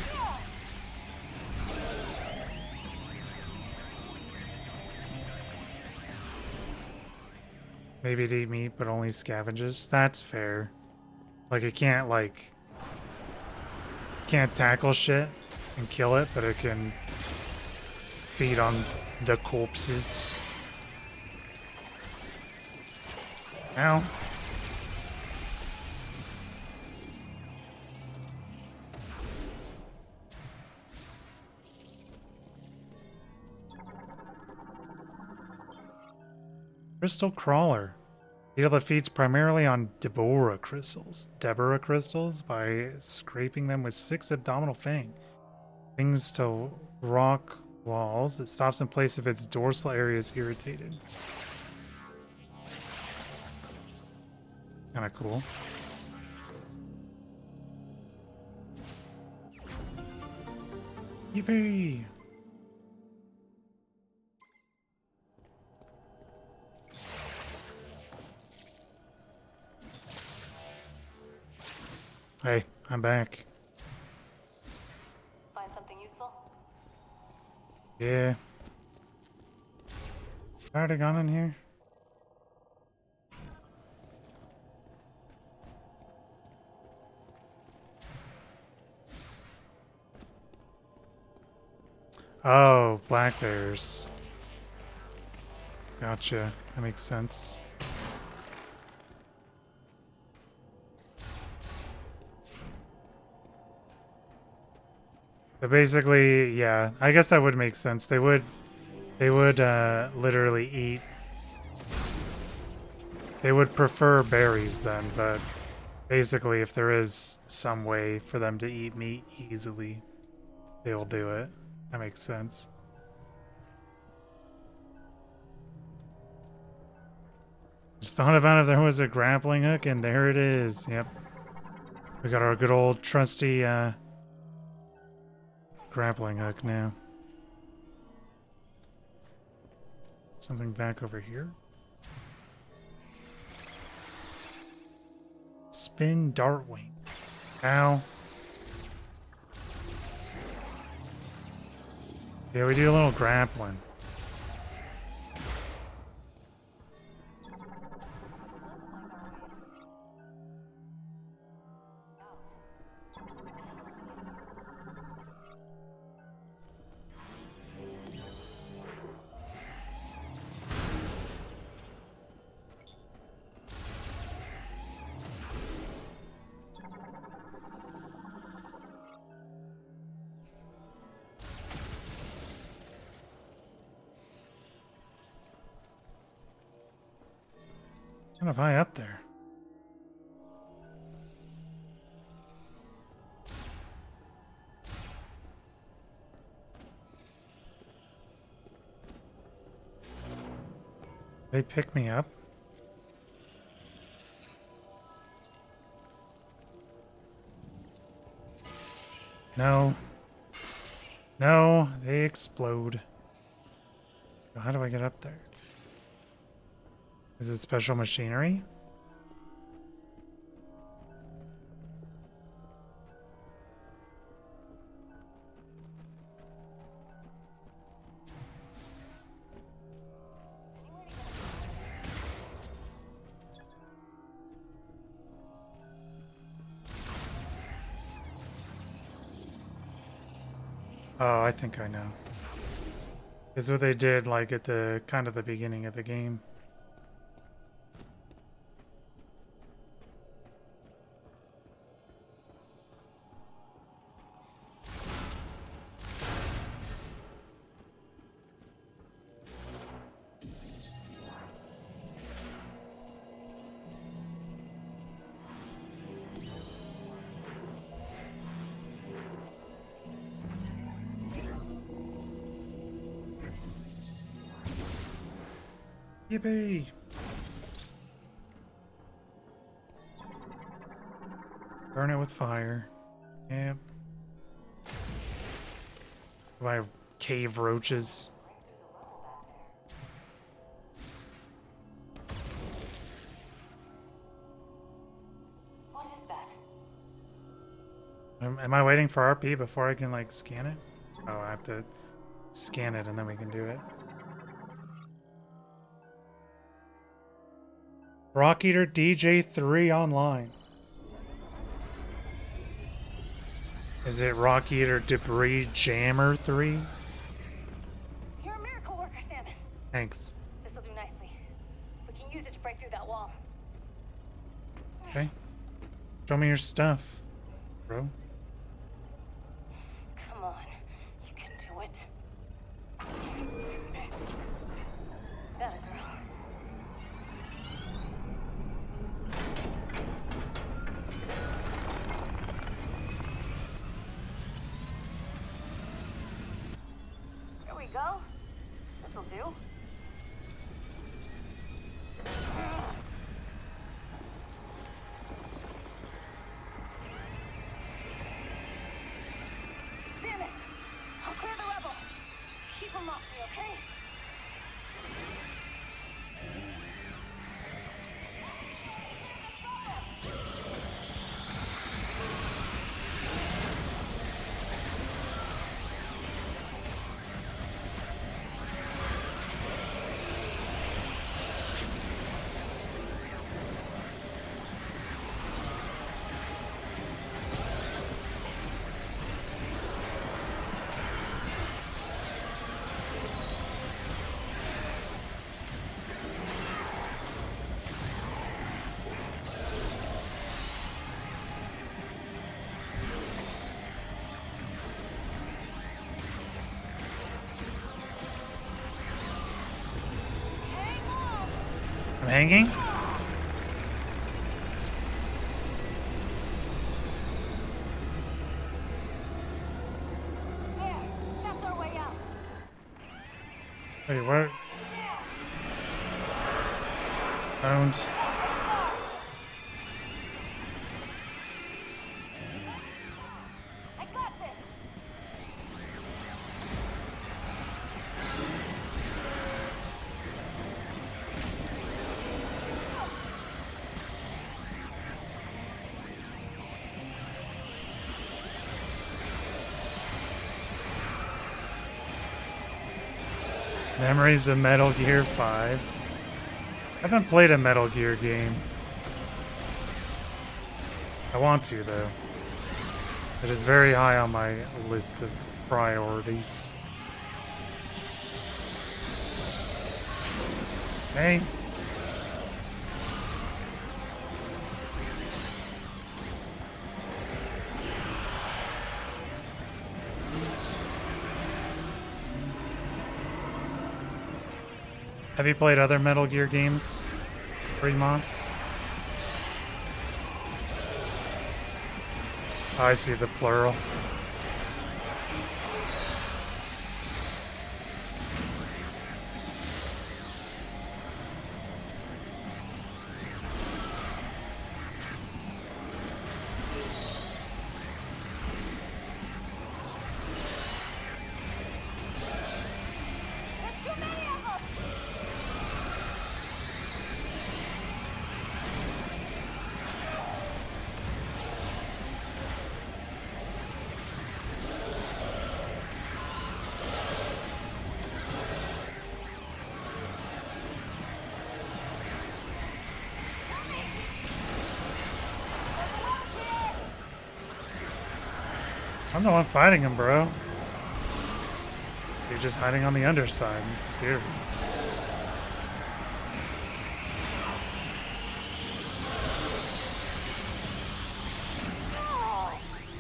Maybe it eat meat, but only scavenges. That's fair. Like, it can't, like... Can't tackle shit and kill it, but it can feed on the corpses. Ow. Crystal Crawler. Beetle that feeds primarily on Deborah crystals. Deborah crystals by scraping them with 6 abdominal fang. Things to rock walls. It stops in place if its dorsal area is irritated. Kinda cool. Yippee! Hey, I'm back. Find something useful? Yeah. Already gone in here? Oh, black bears. Gotcha. That makes sense. But basically, yeah, I guess that would make sense. They would literally eat. They would prefer berries then, but basically if there is some way for them to eat meat easily, they will do it. That makes sense. Just thought about if there was a grappling hook, and there it is. Yep. We got our good old trusty grappling hook now. Something back over here. Spin dart wing. Ow. Yeah, we do a little grappling. Kind of high up there. They pick me up. No. No, they explode. How do I get up there? Is it special machinery? Oh, I think I know. Is what they did like at the kind of the beginning of the game. Yippee! Burn it with fire. Yep. My cave roaches. What is that? Am I waiting for RP before I can like scan it? Oh, I have to scan it and then we can do it. Rock Eater DJ3 online. Is it Rock Eater Debris Jammer 3? You're a miracle worker, Samus. Thanks. This'll do nicely. We can use it to break through that wall. Okay. Show me your stuff, bro. Come on. You can do it. Got it, girl. Here we go. This'll do. Samus, I'll clear the rebel. Just keep him off me, okay? I'm hanging? There, that's our way out. Wait, what? Owned. I got this. Memories of Metal Gear 5. I haven't played a Metal Gear game. I want to, though. It is very high on my list of priorities. Hey. Have you played other Metal Gear games, Remus? Oh, I see the plural. There's too many of them. I'm the one fighting him, bro. You're just hiding on the underside. It's scary.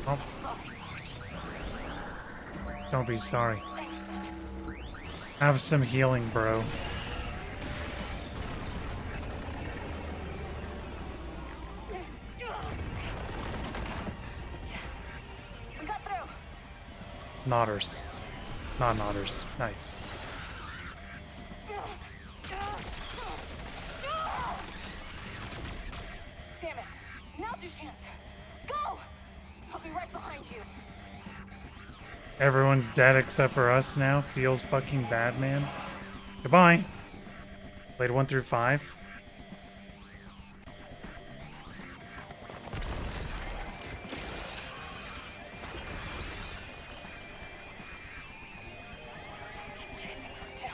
Oh, don't be sorry. Have some healing, bro. We got through. Nodders. Not nodders. Nice. Samus, now's your chance. Go! I'll be right behind you. Everyone's dead except for us now. Feels fucking bad, man. Goodbye. Played 1 through 5. Just keep chasing us down.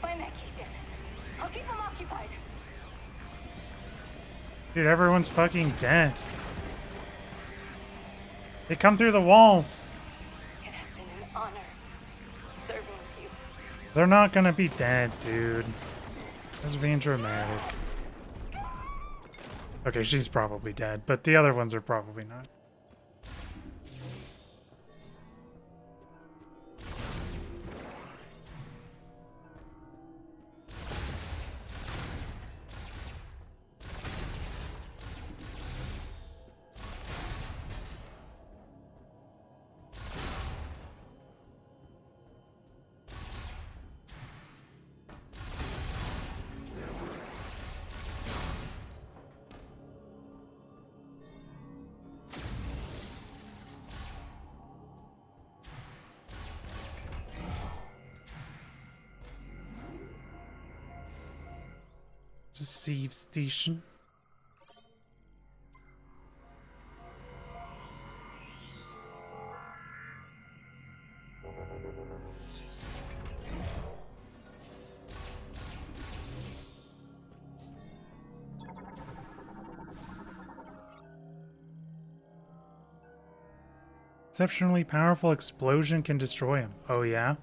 Find that key, Samus. I'll keep them occupied. Dude, everyone's fucking dead. They come through the walls. It has been an honor serving with you. They're not gonna be dead, dude. This is being dramatic. Okay, she's probably dead, but the other ones are probably not. It's a save station. Exceptionally powerful explosion can destroy him. Oh yeah?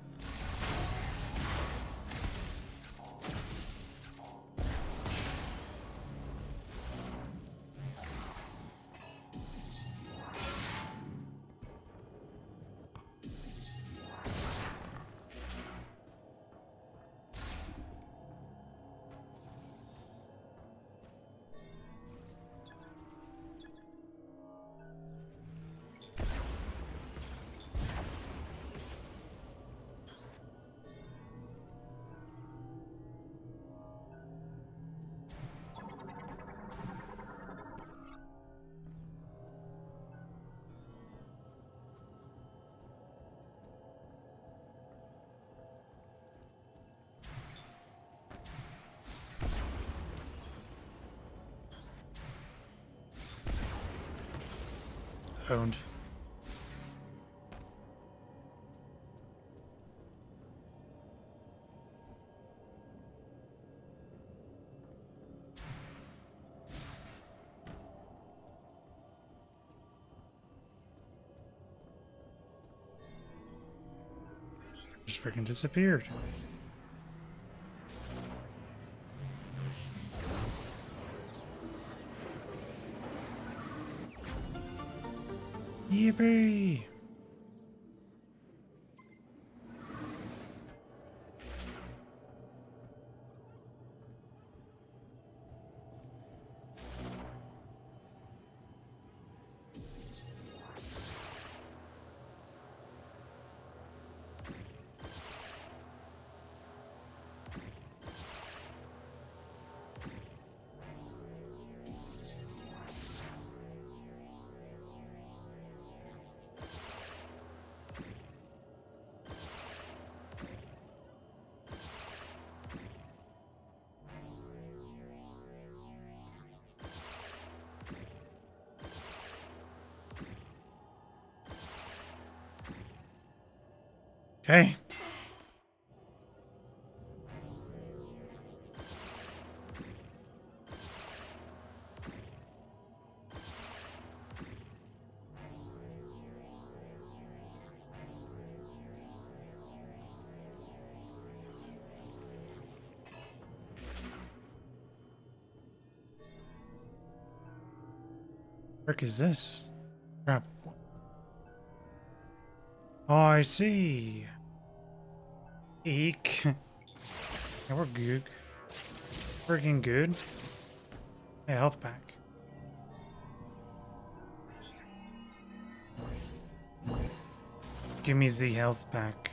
owned. Just freaking disappeared. Yippee! Okay. Frick is this? Crap. Oh, I see. Eek. Yeah, we're good. Freaking good. Hey, health pack. Give me the health pack.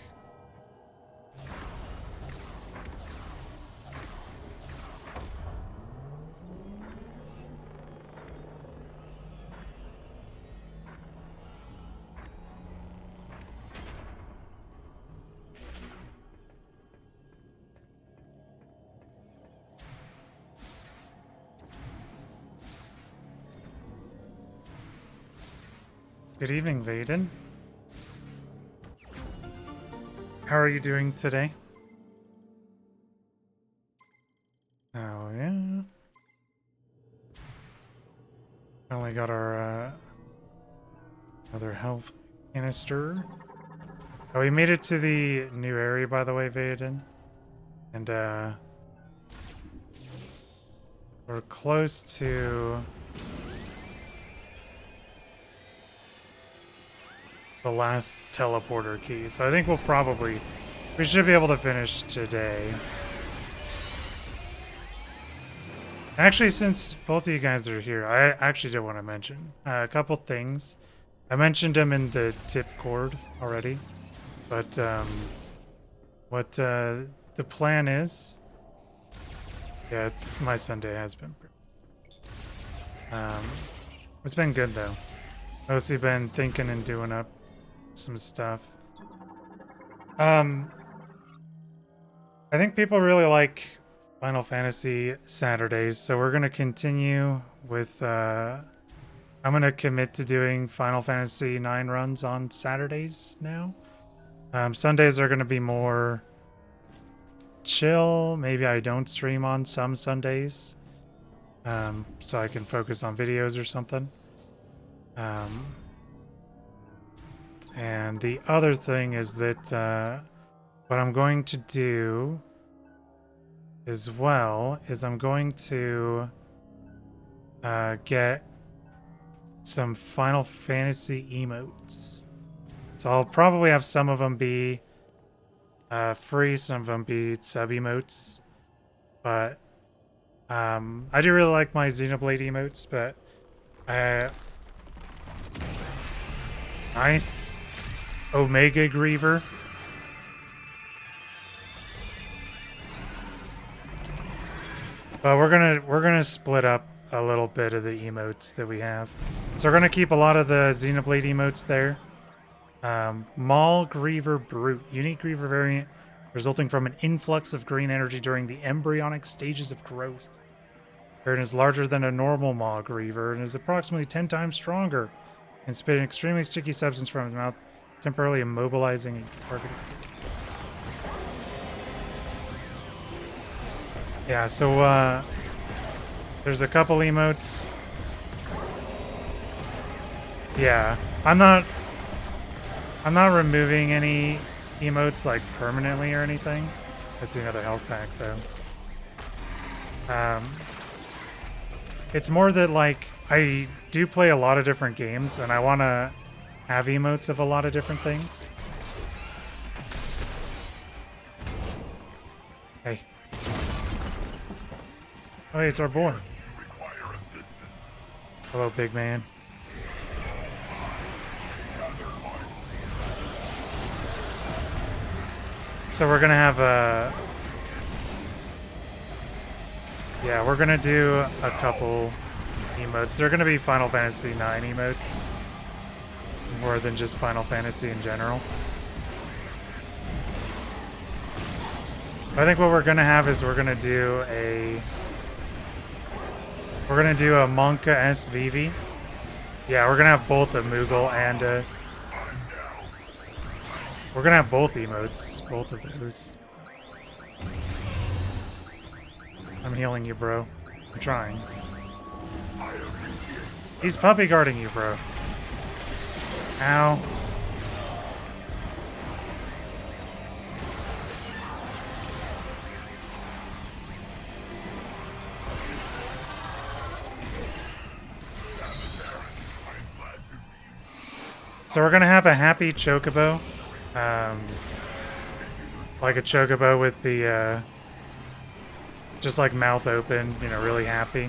Good evening, Vaden. How are you doing today? Oh, yeah. Finally got our other health canister. Oh, we made it to the new area, by the way, Vaden. And, we're close to the last teleporter key. So I think we should be able to finish today. Actually, since both of you guys are here, I actually did want to mention a couple things. I mentioned them in the tip cord already, but what the plan is, yeah, my Sunday has been it's been good though. Mostly been thinking and doing up some stuff. I think people really like Final Fantasy Saturdays, so we're gonna continue with I'm gonna commit to doing Final Fantasy IX runs on Saturdays now. Sundays are gonna be more chill. Maybe I don't stream on some Sundays, so I can focus on videos or something. And the other thing is that what I'm going to do as well is I'm going to get some Final Fantasy emotes. So I'll probably have some of them be free, some of them be sub emotes. But I do really like my Xenoblade emotes, but nice. Omega Griever. But we're gonna split up a little bit of the emotes that we have. So we're gonna keep a lot of the Xenoblade emotes there. Maul Griever Brute, unique Griever variant resulting from an influx of green energy during the embryonic stages of growth. It is larger than a normal Maul Griever and is approximately 10 times stronger and spit an extremely sticky substance from his mouth, temporarily immobilizing a target. Yeah, so there's a couple emotes. Yeah, I'm not removing any emotes like permanently or anything. That's another health pack though. It's more that like I do play a lot of different games and I want to have emotes of a lot of different things. Hey. Oh, hey, it's our boy. Hello, big man. So we're gonna have a... Yeah, we're gonna do a couple emotes. They're gonna be Final Fantasy IX emotes. More than just Final Fantasy in general. I think what we're gonna have is we're gonna do a Monka SVV. Yeah, we're gonna have both a Moogle and a... We're gonna have both emotes, both of those. I'm healing you, bro. I'm trying. He's puppy guarding you, bro. Ow. So we're gonna have a happy chocobo. Like a chocobo with the, just like mouth open, you know, really happy.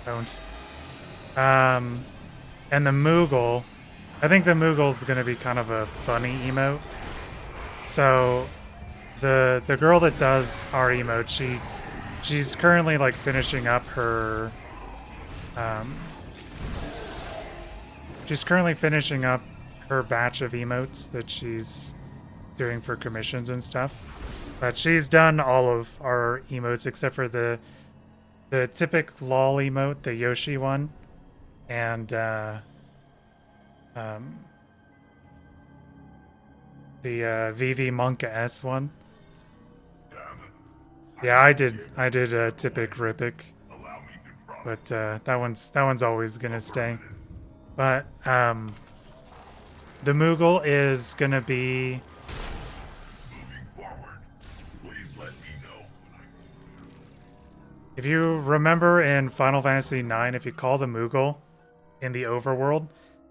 Don't. And the Moogle, I think the Moogle's gonna be kind of a funny emote. So, the girl that does our emote, she's currently like finishing up her, she's currently finishing up her batch of emotes that she's doing for commissions and stuff. But she's done all of our emotes except for the typic lol emote, the Yoshi one, and the VV Monka S one. Yeah, I did typic Rippic, but that one's always gonna stay. But the Moogle is gonna be... If you remember in Final Fantasy IX, if you call the Moogle in the overworld,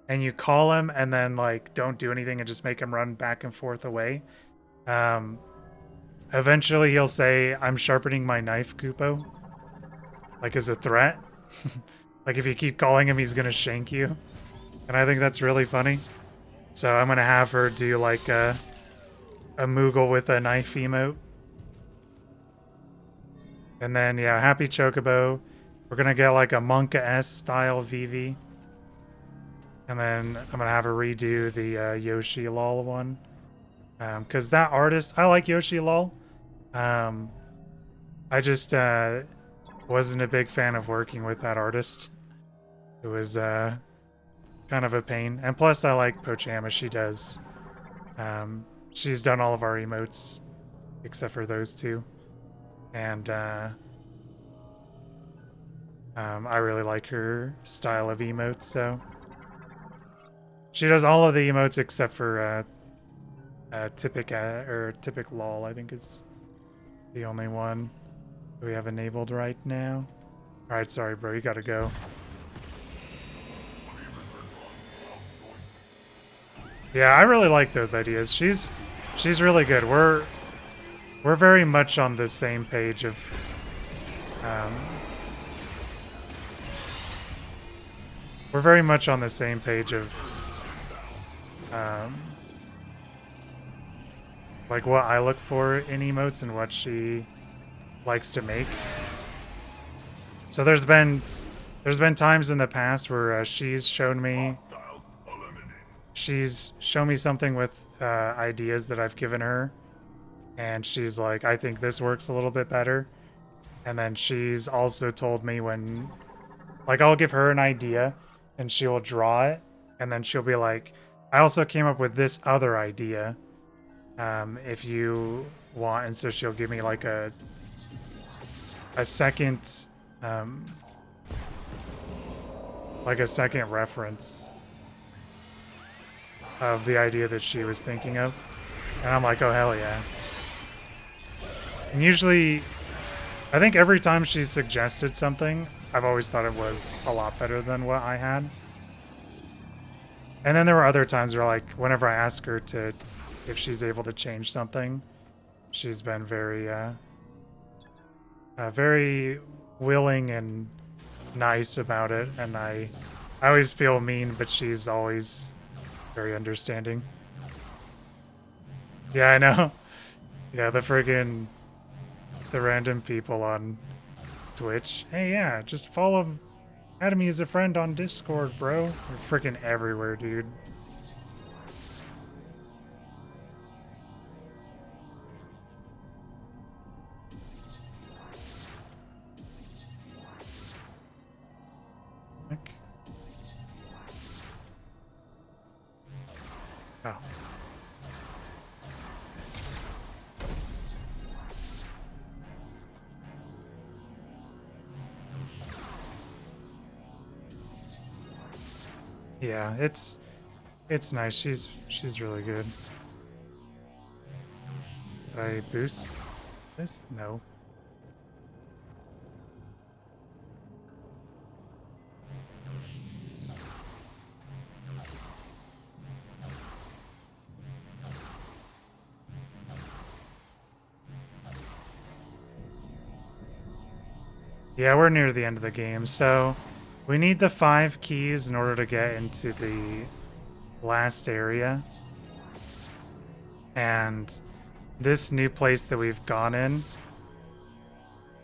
and you call him and then like don't do anything and just make him run back and forth away, eventually he'll say, "I'm sharpening my knife, Kupo," like as a threat. Like if you keep calling him, he's gonna shank you. And I think that's really funny. So I'm gonna have her do like a Moogle with a knife emote. And then, yeah, Happy Chocobo. We're gonna get like a Monka S style VV. And then I'm gonna have her redo the Yoshi Lol one. Because that artist, I like Yoshi Lol. I just wasn't a big fan of working with that artist. It was kind of a pain. And plus, I like Pochama. She does. She's done all of our emotes, except for those two. And I really like her style of emotes, so she does all of the emotes except for typic lol, I think is the only one that we have enabled right now. All right, sorry, bro, you gotta go. Yeah, I really like those ideas. She's really good. We're very much on the same page of we're very much on the same page of like what I look for in emotes and what she likes to make. So there's been times in the past where she's shown me something with ideas that I've given her. And she's like, I think this works a little bit better. And then she's also told me when, like, I'll give her an idea and she'll draw it, and then she'll be like, I also came up with this other idea, if you want. And so she'll give me like a second, like a second reference of the idea that she was thinking of. And I'm like, oh, hell yeah. And usually, I think every time she suggested something, I've always thought it was a lot better than what I had. And then there were other times where, like, whenever I ask her to, if she's able to change something, she's been very, very willing and nice about it. And I always feel mean, but she's always very understanding. Yeah, I know. Yeah, the random people on Twitch. Hey, yeah, just follow Academy as a friend on Discord, bro. We're freaking everywhere, dude. Oh. Yeah, it's nice. She's really good. Did I boost this? No. Yeah, we're near the end of the game, so we need the 5 keys in order to get into the last area. And this new place that we've gone in...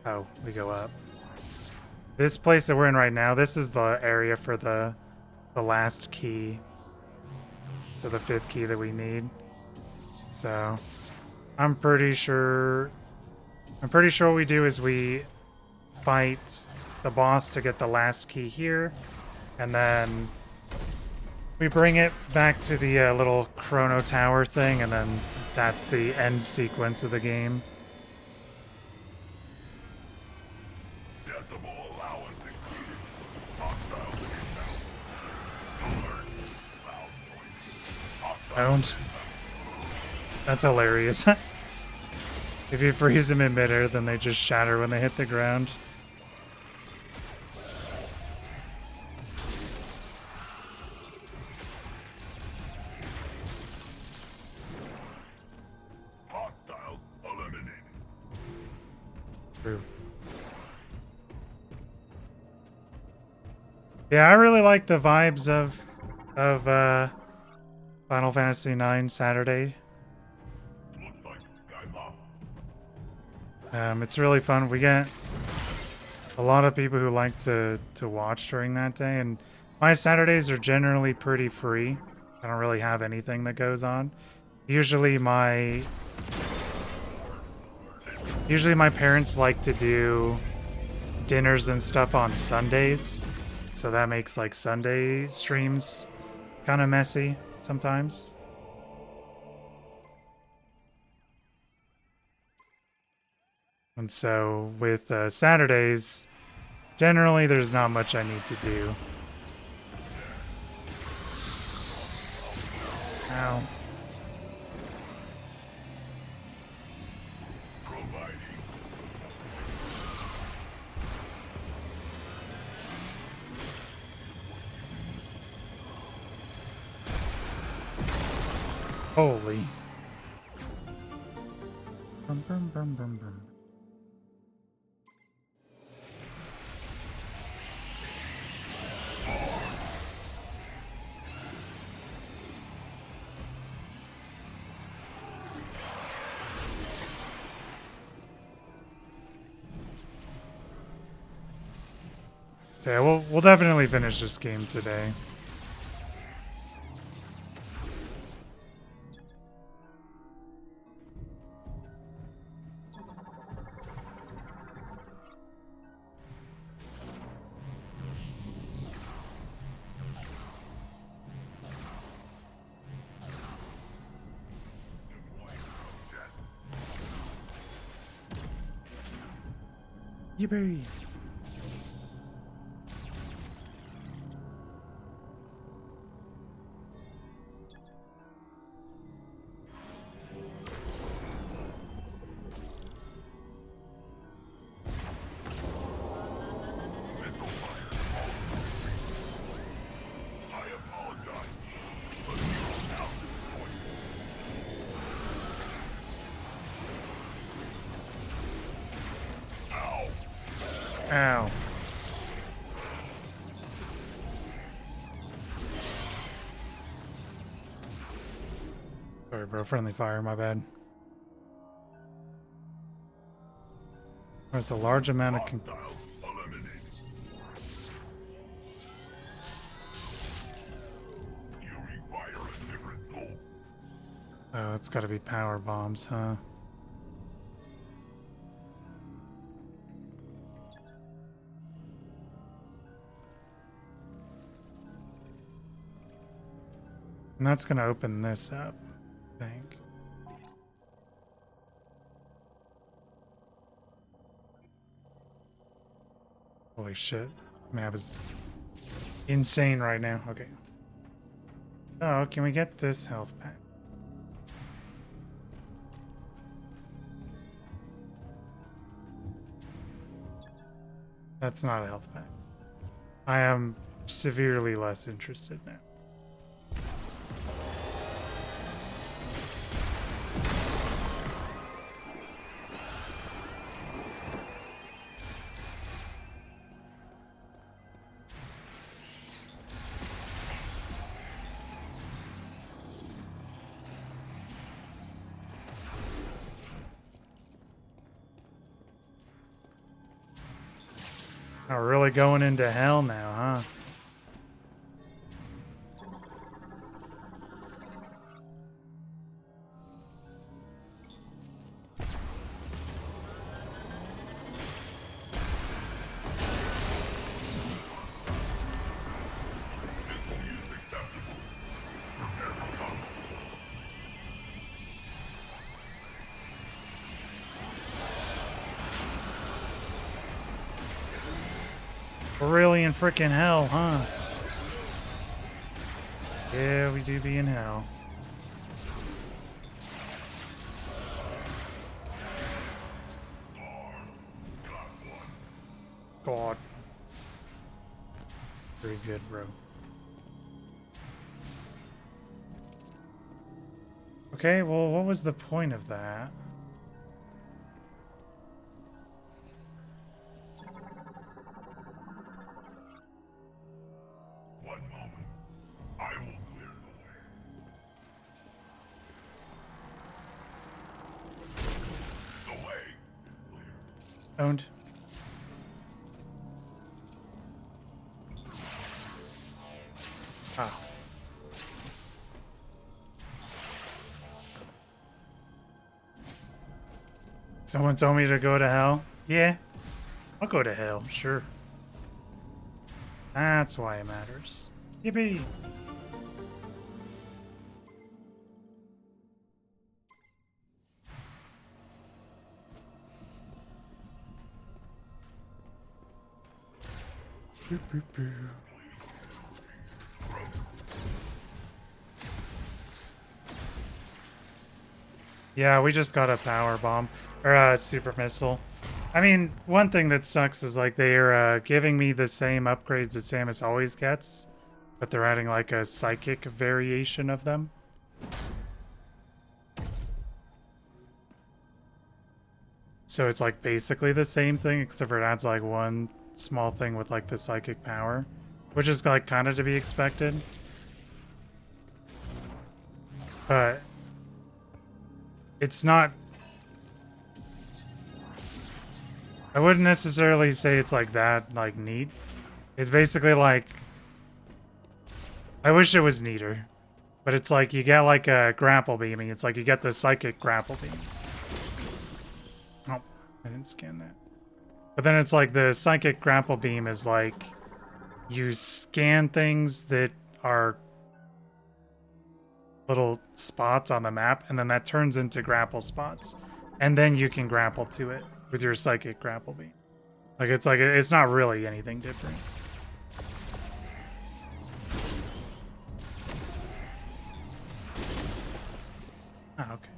Oh, we go up. This place that we're in right now, this is the area for the last key. So the 5th key that we need. So I'm pretty sure what we do is we fight the boss to get the last key here, and then we bring it back to the little chrono tower thing, and then that's the end sequence of the game. Owned. That's hilarious. If you freeze them in midair, then they just shatter when they hit the ground. True. Yeah, I really like the vibes of Final Fantasy IX Saturday. It's really fun. We get a lot of people who like to watch during that day, and my Saturdays are generally pretty free. I don't really have anything that goes on. Usually my parents like to do dinners and stuff on Sundays, so that makes like Sunday streams kind of messy sometimes. And so with Saturdays, generally there's not much I need to do. Ow. Holy. Brum, brum, brum, brum, brum. So yeah, we'll definitely finish this game today. Yippee! Ow. Sorry, bro. Friendly fire, my bad. There's a large amount of... Oh, it's gotta be power bombs, huh? And that's gonna open this up, I think. Holy shit. Map is insane right now. Okay. Oh, can we get this health pack? That's not a health pack. I am severely less interested now. We're really going into hell now, huh? We're really in frickin' hell, huh? Yeah, we do be in hell. God. Very good, bro. Okay, well, what was the point of that? Owned. Ah. Someone told me to go to hell? Yeah. I'll go to hell, sure. That's why it matters. Yippee! Boop, boop, boop. Yeah, we just got a power bomb or a super missile. I mean, one thing that sucks is like they're giving me the same upgrades that Samus always gets, but they're adding like a psychic variation of them. So it's like basically the same thing, except for it adds like one small thing with like the psychic power, which is like kind of to be expected. But it's not... I wouldn't necessarily say it's like that, like neat. It's basically like... I wish it was neater. But it's like you get like a grapple beaming. It's like you get the psychic grapple beam. Oh, I didn't scan that. But then it's like the psychic grapple beam is like you scan things that are little spots on the map, and then that turns into grapple spots. And then you can grapple to it with your psychic grapple beam. Like it's not really anything different. Oh, okay.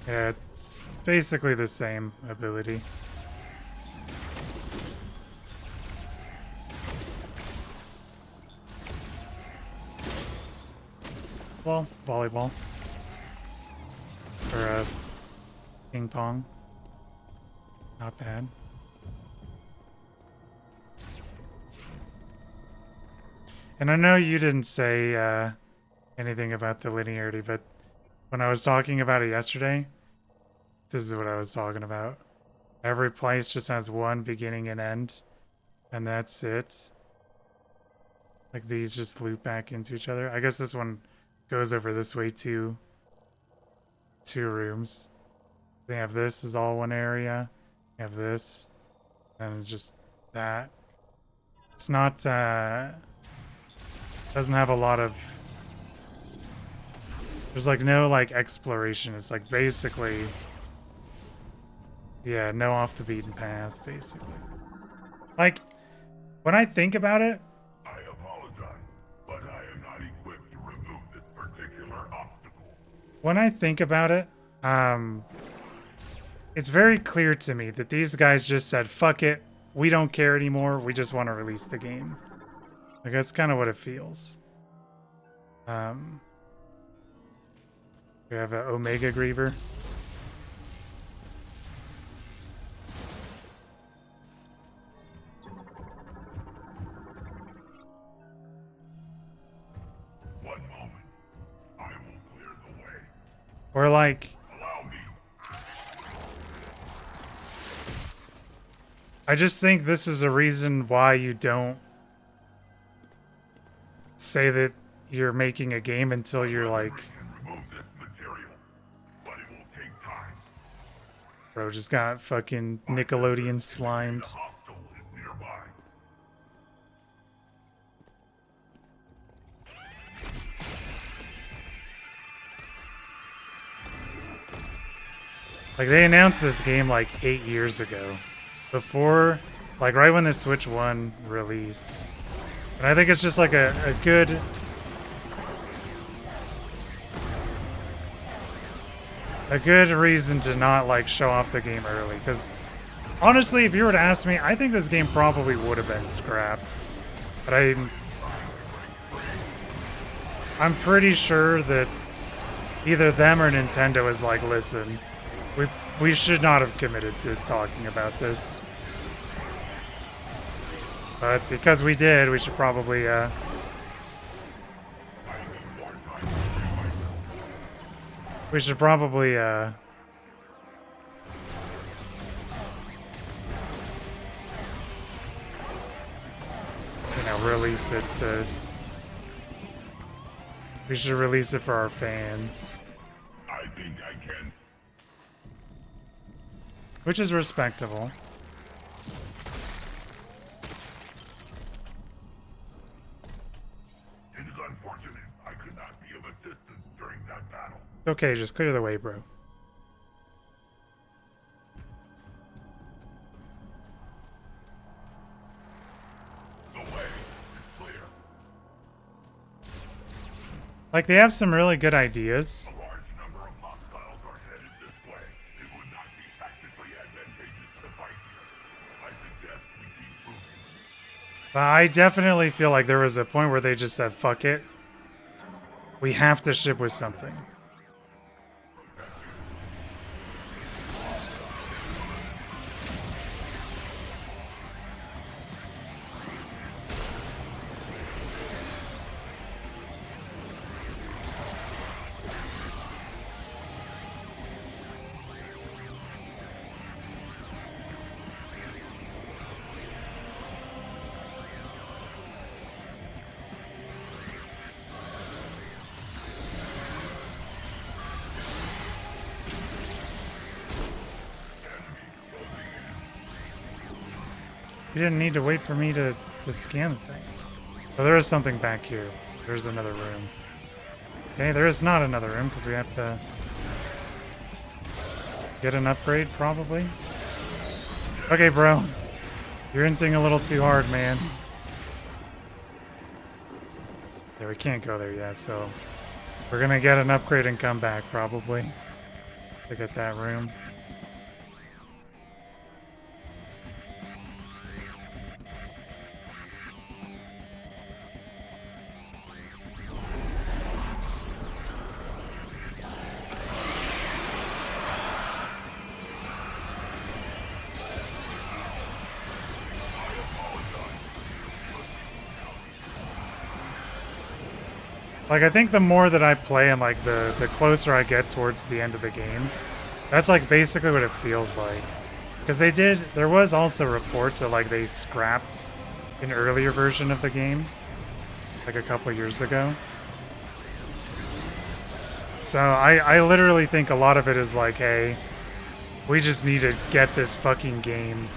Yeah, it's basically the same ability. Well, volleyball. Or ping pong. Not bad. And I know you didn't say anything about the linearity, but when I was talking about it yesterday, this is what I was talking about. Every place just has one beginning and end, and that's it. Like these just loop back into each other. I guess this one goes over this way too. 2 rooms. They have this is all one area. They have this, and it's just that. It's not doesn't have a lot of, there's like no like exploration. It's like basically, yeah, no off the beaten path basically. Like when I think about it, I apologize, but I am not equipped to remove this particular obstacle. when I think about it, it's very clear to me that these guys just said, fuck it, we don't care anymore, we just want to release the game. Like that's kind of what it feels. We have an Omega Griever. One moment. I will clear the way. Or like, Allow me. I just think this is a reason why you don't say that you're making a game until you're like, Remove this material, but it will take time. bro, just got fucking Nickelodeon slimed. The hostile is nearby. Like they announced this game like 8 years ago. Before, like right when the Switch 1 released. And I think it's just like a good, reason to not like show off the game early. Because honestly, if you were to ask me, I think this game probably would have been scrapped. But I'm pretty sure that either them or Nintendo is like, listen, we should not have committed to talking about this. But because we did, we should probably release it to, we should release it for our fans. I think I can. Which is respectable. It is unfortunate I could not be of assistance during that battle. Okay, just clear the way, bro. The way is clear. Like, they have some really good ideas. A large number of hostiles are headed this way. It would not be tactically advantageous to fight here. I suggest we keep moving. But I definitely feel like there was a point where they just said, fuck it. We have to ship with something. You didn't need to wait for me to scan the thing. Oh, there is something back here. There's another room. Okay, there is not another room because we have to get an upgrade, probably. Okay, bro. You're inting a little too hard, man. Yeah, we can't go there yet, so we're gonna get an upgrade and come back probably to get that room. Like, I think the more that I play and, like, the closer I get towards the end of the game, that's, like, basically what it feels like. Because there was also reports that, like, they scrapped an earlier version of the game, like, a couple years ago. So, I literally think a lot of it is like, hey, we just need to get this fucking game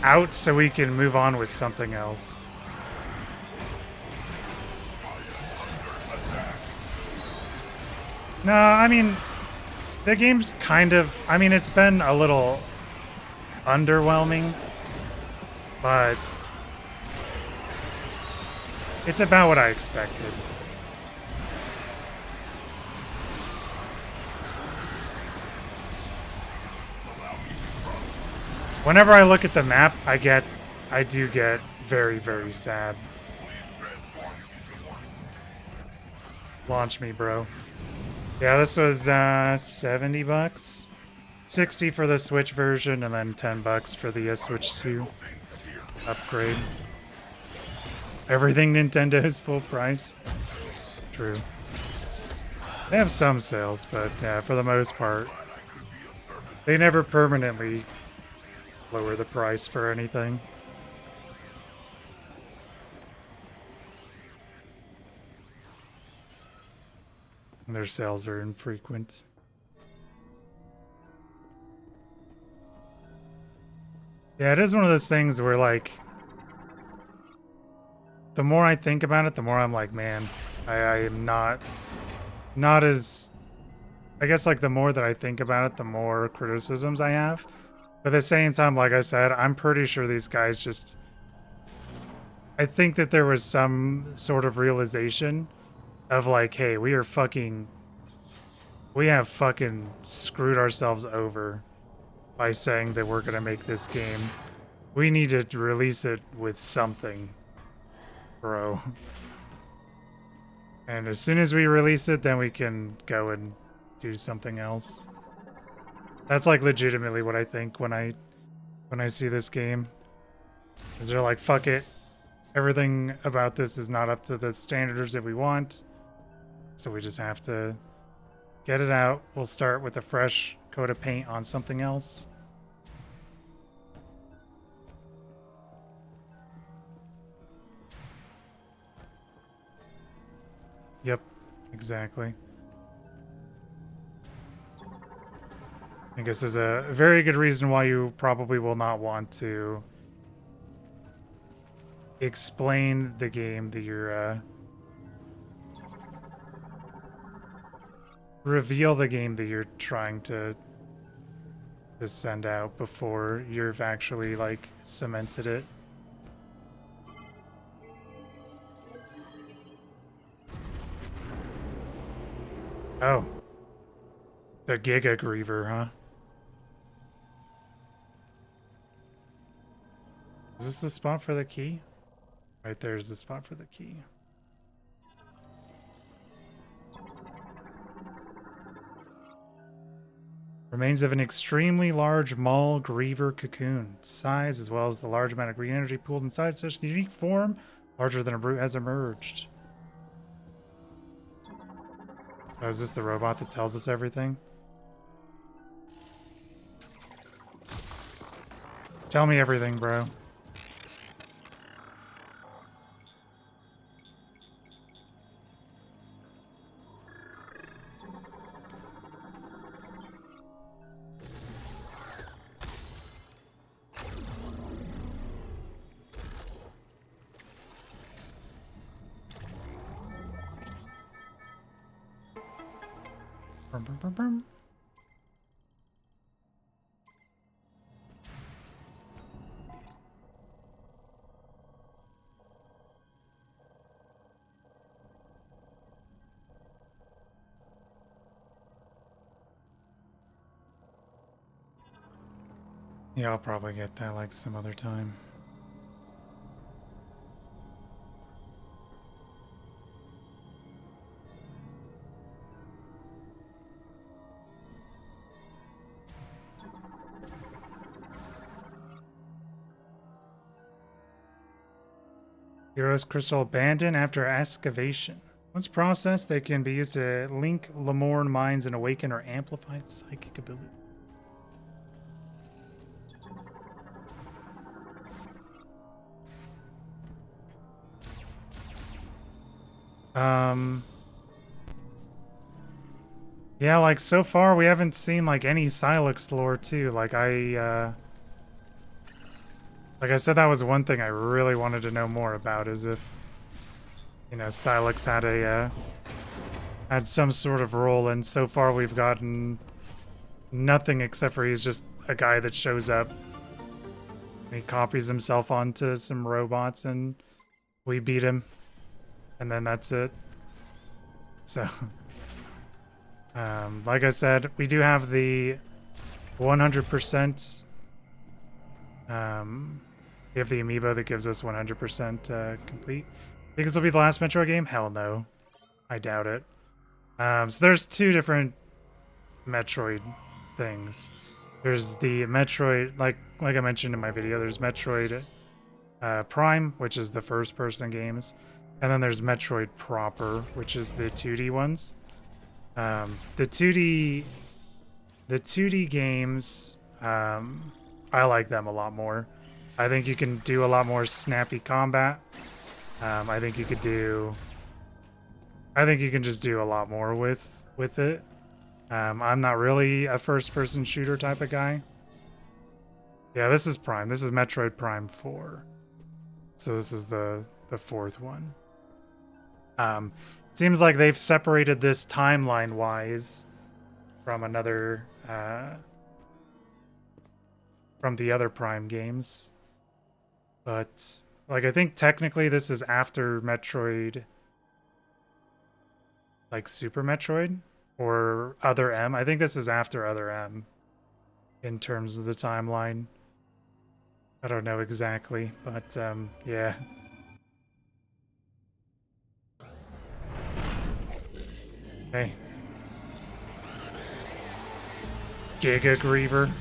out so we can move on with something else. No, I mean, the game's kind of... I mean, it's been a little underwhelming, but it's about what I expected. Whenever I look at the map, I do get very, very sad. Launch me, bro. Yeah, this was 70 bucks. 60 for the Switch version, and then 10 bucks for the Switch 2 upgrade. Everything Nintendo is full price. True. They have some sales, but yeah, for the most part, they never permanently lower the price for anything. And their sales are infrequent. Yeah, it is one of those things where, like, the more I think about it, the more I'm like, man, I am not as... I guess, like, the more that I think about it, the more criticisms I have. But at the same time, like I said, I'm pretty sure these guys just... I think that there was some sort of realization of like, hey, we have fucking screwed ourselves over by saying that we're gonna make this game. We need to release it with something, bro. And as soon as we release it, then we can go and do something else. That's like legitimately what I think when I see this game. Is they're like, fuck it. Everything about this is not up to the standards that we want. So we just have to get it out. We'll start with a fresh coat of paint on something else. Yep, exactly. I guess there's a very good reason why you probably will not want to explain the game that you're reveal the game that you're trying to send out before you've actually, like, cemented it. Oh. The Giga Griever, huh? Is this the spot for the key? Right there's the spot for the key. Remains of an extremely large Maul Griever cocoon. Size, as well as the large amount of green energy pooled inside such a unique form, larger than a brute, has emerged. Oh, is this the robot that tells us everything? Tell me everything, bro. Brum, brum, brum, brum. Yeah, I'll probably get that like some other time. Viewros crystal abandoned after excavation. Once processed, they can be used to link Lemorn minds and awaken or amplify psychic ability. Yeah, like so far we haven't seen like any Silex lore too. Like I said, that was one thing I really wanted to know more about, is if, you know, Silex had a had some sort of role, and so far we've gotten nothing except for he's just a guy that shows up. He copies himself onto some robots and we beat him. And then that's it. So, like I said, we do have the 100%. We have the amiibo that gives us 100% complete. Think this will be the last Metroid game? Hell no. I doubt it. So there's two different Metroid things. There's the Metroid, like I mentioned in my video, there's Metroid Prime, which is the first-person games. And then there's Metroid proper, which is the 2D ones. The 2D games, I like them a lot more. I think you can do a lot more snappy combat. I think you can just do a lot more with it. I'm not really a first-person shooter type of guy. Yeah, this is Prime. This is Metroid Prime 4. So this is the fourth one. Seems like they've separated this timeline-wise from another, from the other Prime games. But, like, I think technically this is after Metroid, like Super Metroid or Other M. I think this is after Other M in terms of the timeline. I don't know exactly, but, yeah. Hey. Giga Griever.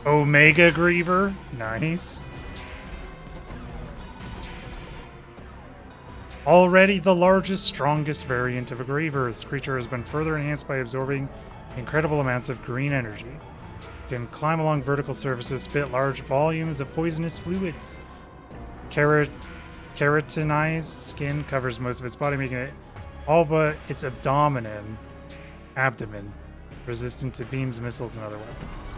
Omega Griever. Nice. Already the largest, strongest variant of a Griever, this creature has been further enhanced by absorbing incredible amounts of green energy. It can climb along vertical surfaces, spit large volumes of poisonous fluids. Keratinized skin covers most of its body, making it all but its abdomen resistant to beams, missiles, and other weapons.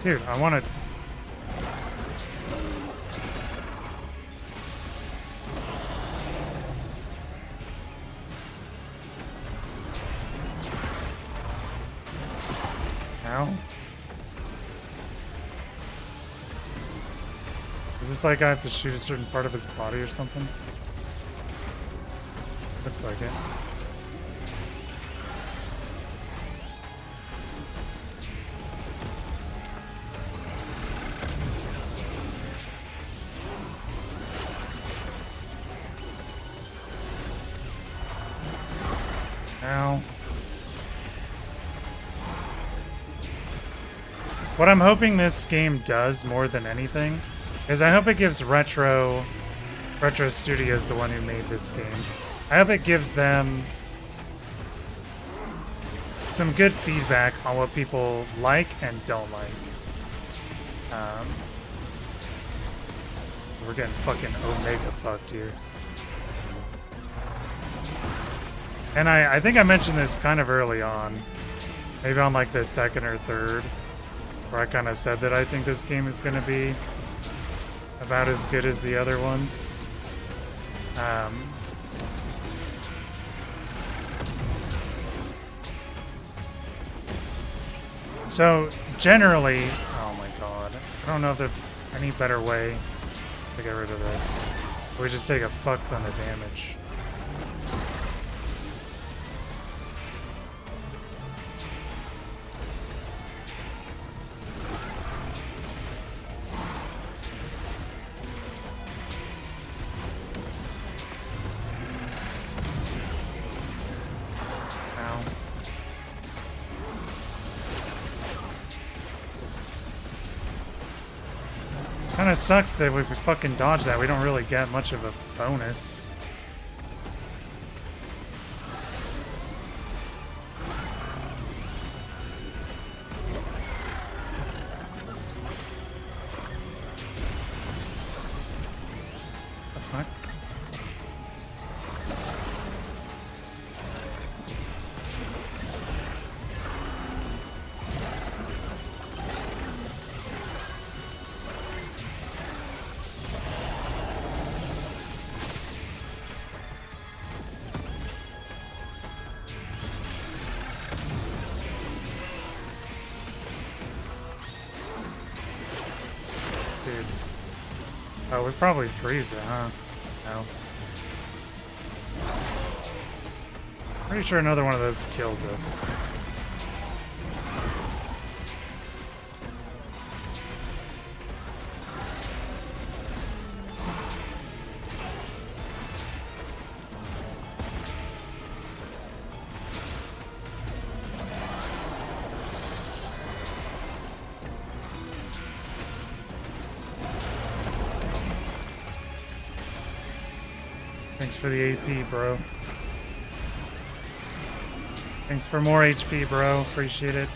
Dude, I want to... Ow. Is this like I have to shoot a certain part of his body or something? Looks like it. Ow. What I'm hoping this game does more than anything is I hope it gives Retro Studios, the one who made this game, I hope it gives them some good feedback on what people like and don't like. We're getting fucking Omega fucked here. And I think I mentioned this kind of early on, maybe on like the second or third, where I kind of said that I think this game is going to be about as good as the other ones. So generally, oh my god, I don't know if there's any better way to get rid of this. We just take a fuck ton of damage. Ow. Kind of sucks that if we fucking dodge that, we don't really get much of a bonus. The fuck? Dude. Oh, we probably freeze it, huh? No. Pretty sure another one of those kills us. Thanks for the AP, bro. Thanks for more HP, bro. Appreciate it.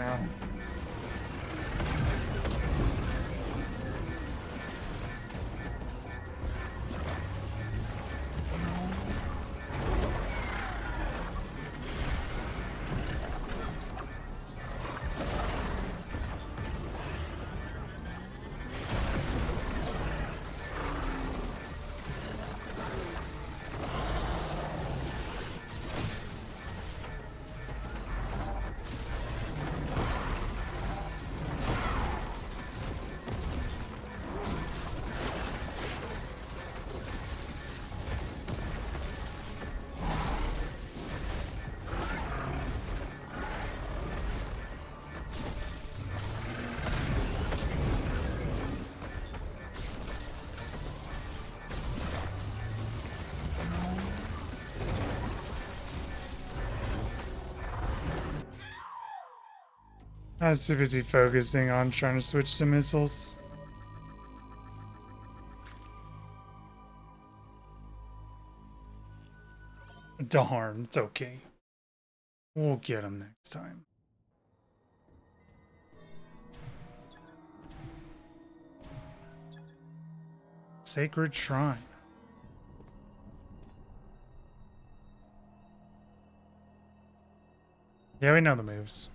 Ow. I was too busy focusing on trying to switch to missiles. Darn, it's okay. We'll get him next time. Sacred Shrine. Yeah, we know the moves.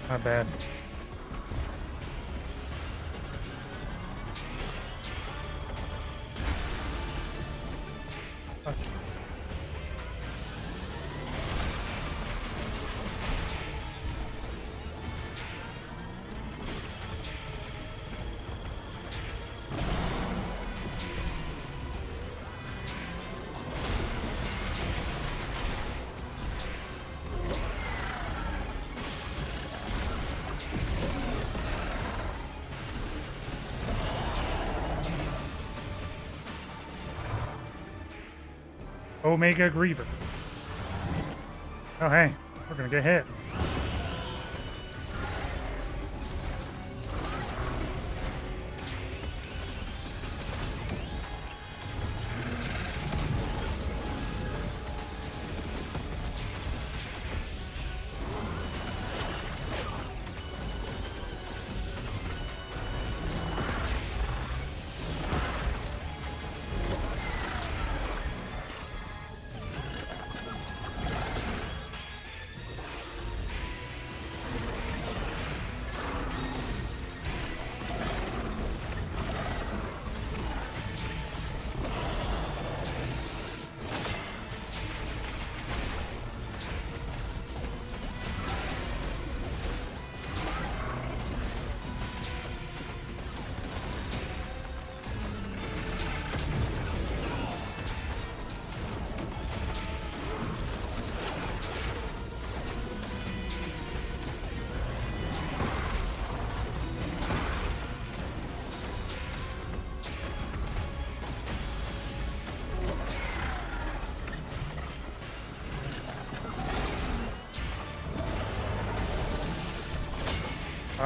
Not bad. Fuck. Omega Griever. Oh, hey, we're gonna get hit.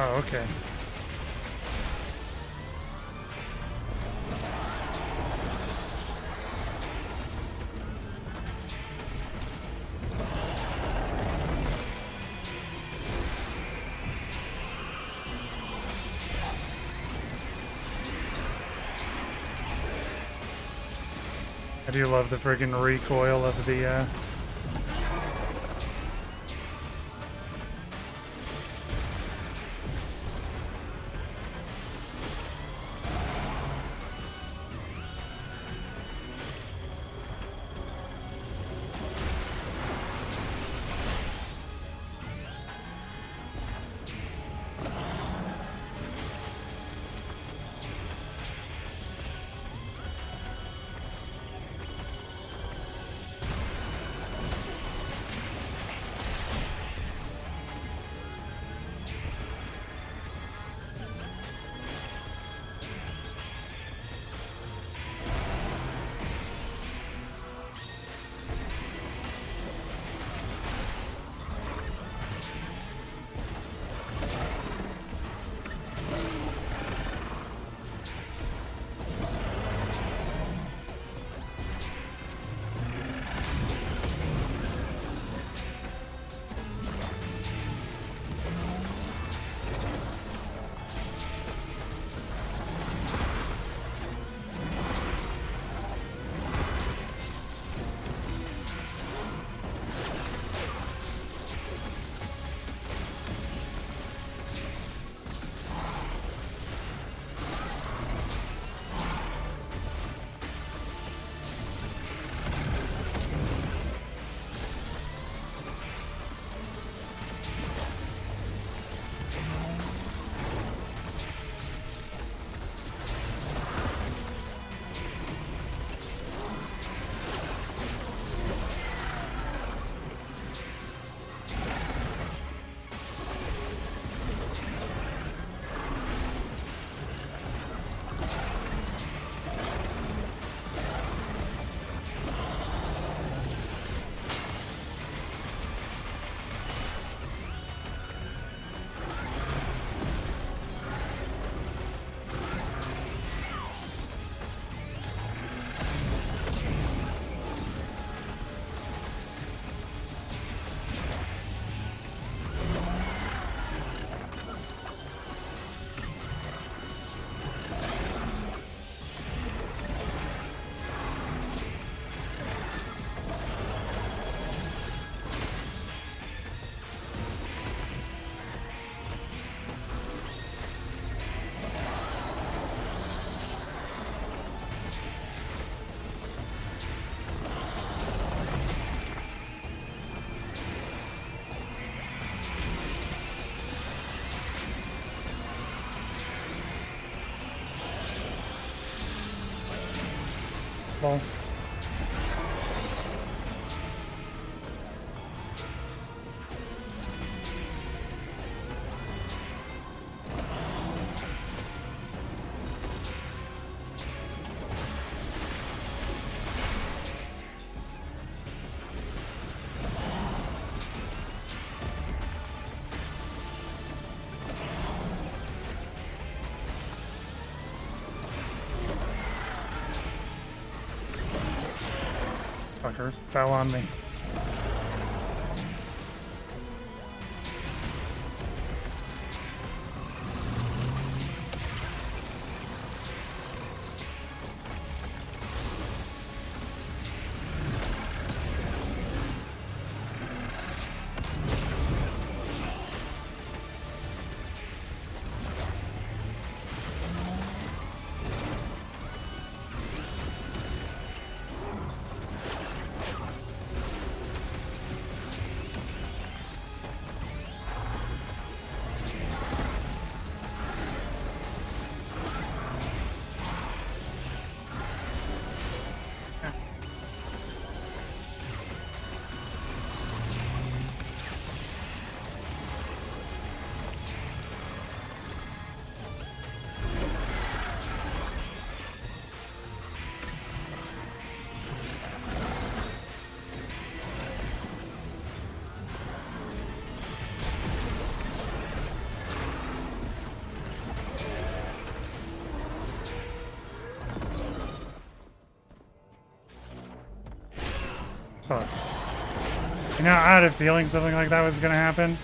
Oh, okay. I do love the friggin' recoil of the Lol. Fucker fell on me. Fuck. You know, I had a feeling something like that was gonna happen.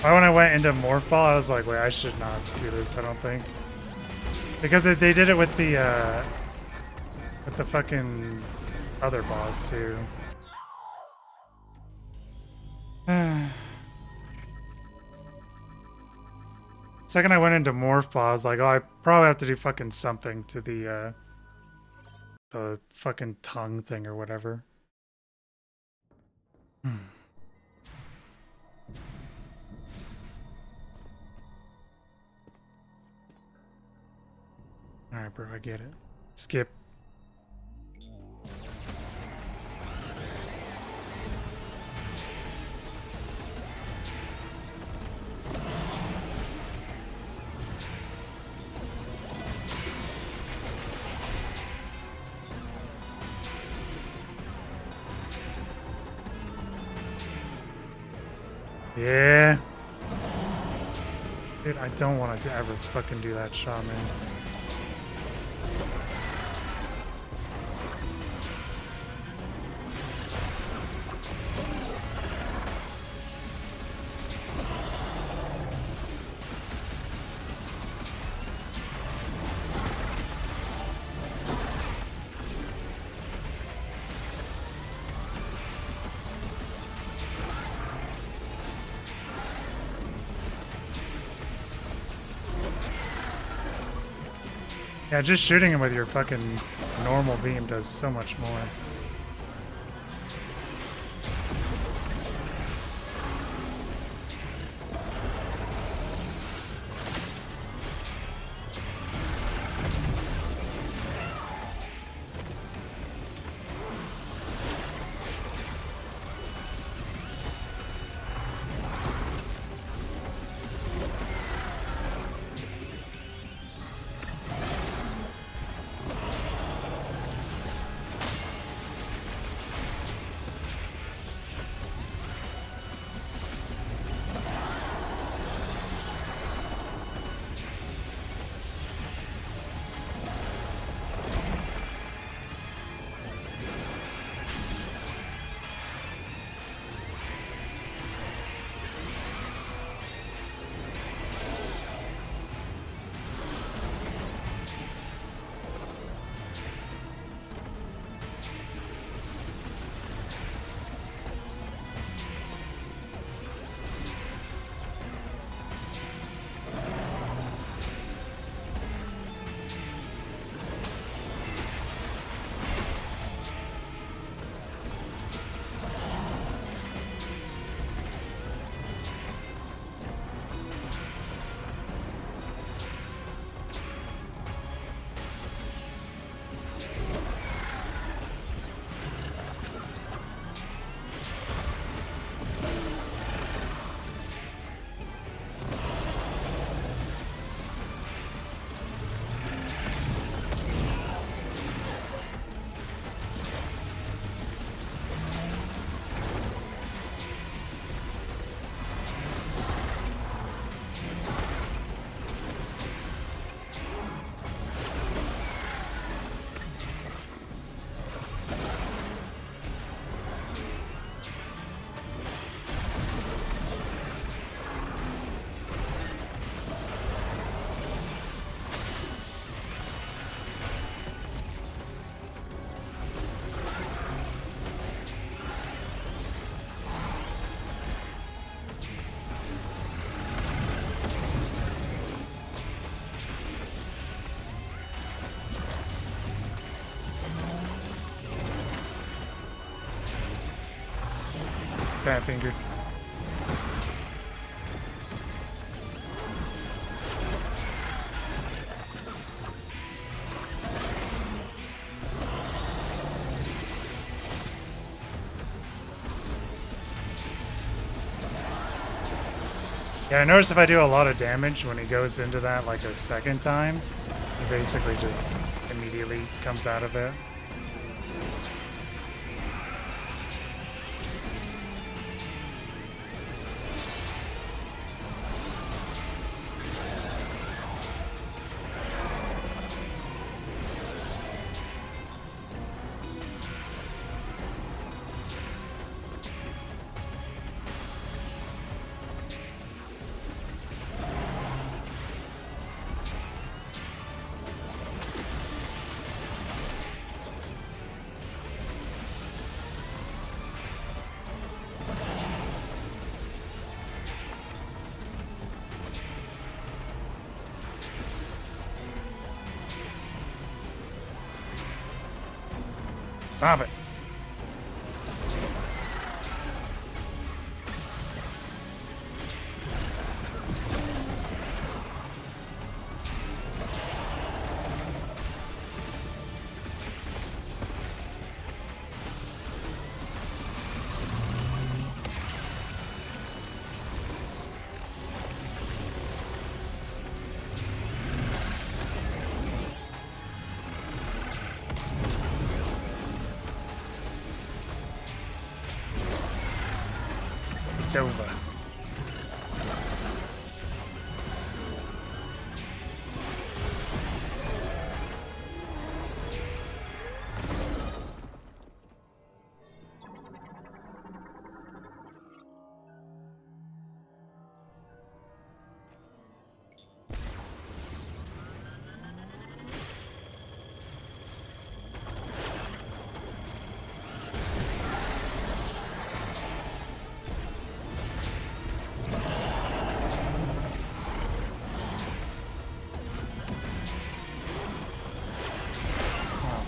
When I went into Morph Ball, I was like, wait, I should not do this, I don't think. Because they did it with the fucking other boss, too. Second I went into Morph Ball, I was like, oh, I probably have to do fucking something to the fucking tongue thing or whatever. Alright, bro, I get it. Skip. Yeah. Dude, I don't want to ever fucking do that shot, man. Yeah, just shooting him with your fucking normal beam does so much more. fat fingered. Yeah, I notice if I do a lot of damage when he goes into that like a second time, he basically just immediately comes out of it. Stop it. It's over.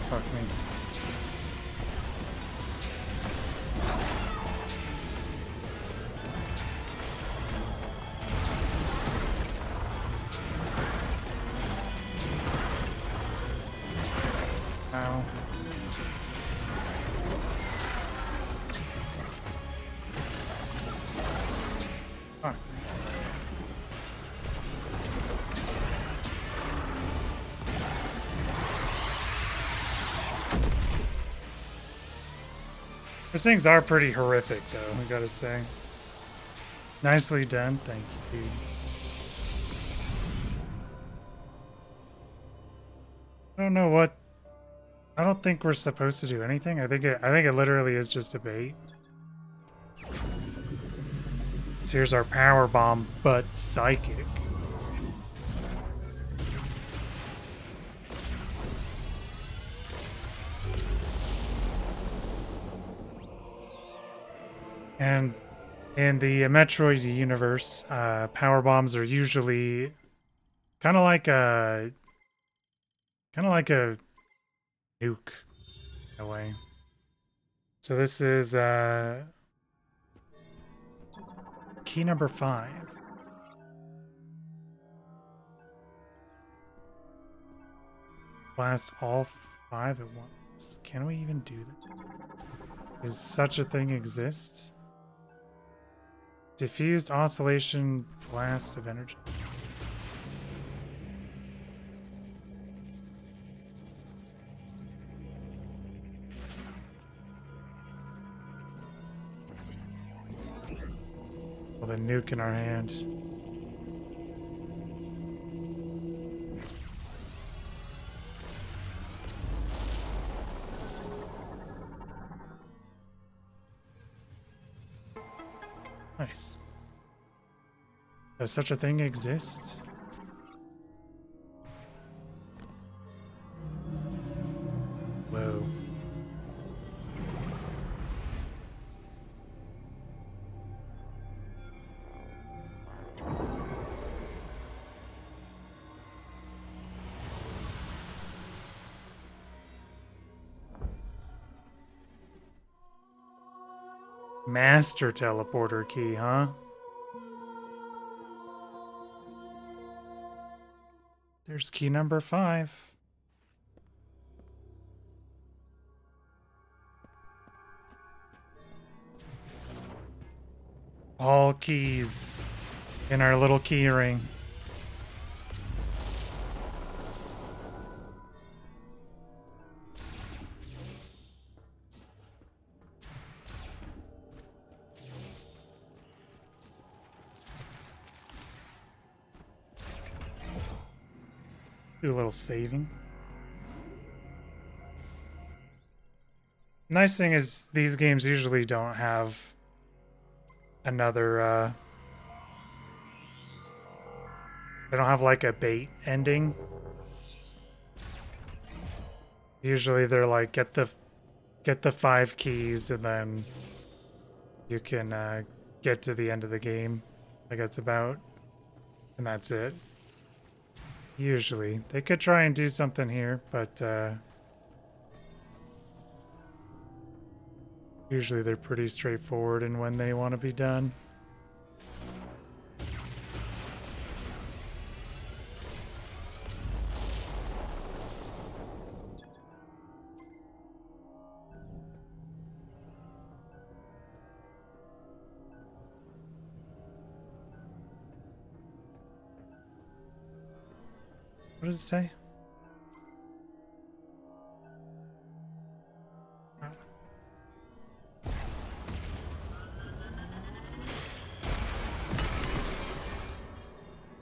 Fuck me. Ow. Fuck. These things are pretty horrific, though, I gotta say. Nicely done, thank you, dude. I don't know what. I don't think we're supposed to do anything. I think it literally is just a bait. So here's our power bomb, but psychic. And in the Metroid universe, power bombs are usually kind of like a nuke in a way. So this is key number 5. Blast all 5 at once. Can we even do that? Does such a thing exist? Diffused oscillation blast of energy. With a nuke in our hand. Nice. Does such a thing exist? Whoa. Master teleporter key, huh? There's key number 5. All keys in our little key ring. Do a little saving. Nice thing is these games usually don't have another they don't have like a bait ending. Usually they're like get the 5 keys and then you can get to the end of the game. Like that's about, and that's it. Usually. They could try and do something here, but usually they're pretty straightforward in when they want to be done. What did it say?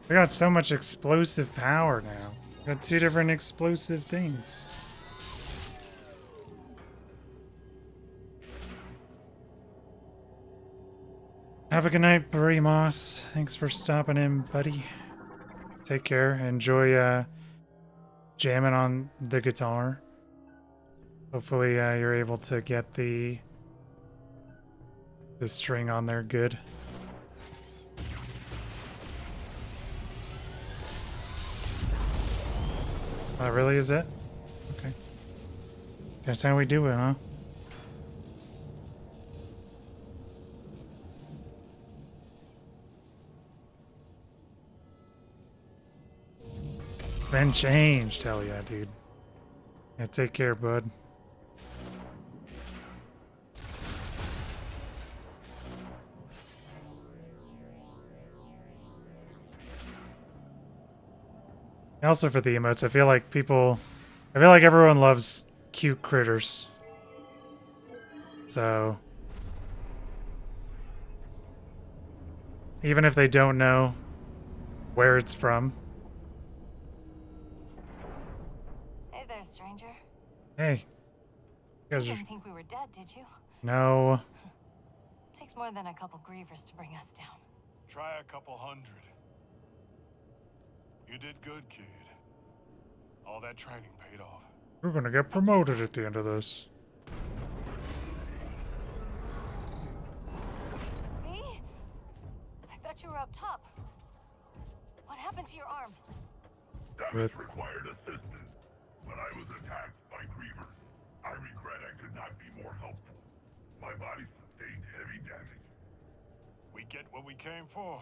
We got so much explosive power now. We got 2 different explosive things. Have a good night, Burry Moss. Thanks for stopping in, buddy. Take care. Enjoy jamming on the guitar. Hopefully you're able to get the string on there good. That really is it? Okay. That's how we do it, huh? Been changed, hell yeah, dude. Yeah, take care, bud. Also for the emotes, I feel like everyone loves cute critters. So even if they don't know where it's from. Hey there, stranger. Hey. You guys You are... didn't think we were dead, did you? No. Takes more than a couple grievers to bring us down. Try a couple hundred. You did good, kid. All that training paid off. We're gonna get promoted at the end of this. Me? I thought you were up top. What happened to your arm? Stamets required assistance, but I was attacked by grievers. I regret I could not be more helpful. My body sustained heavy damage. We get what we came for.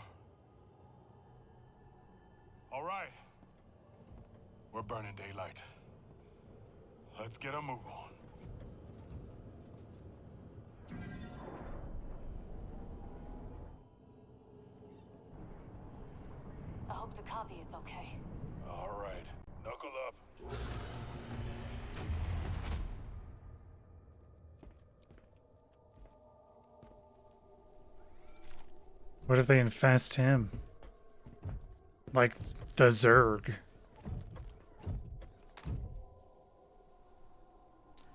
All right. We're burning daylight. Let's get a move on. I hope the copy is okay. All right. Knuckle up. What if they infest him? Like the Zerg.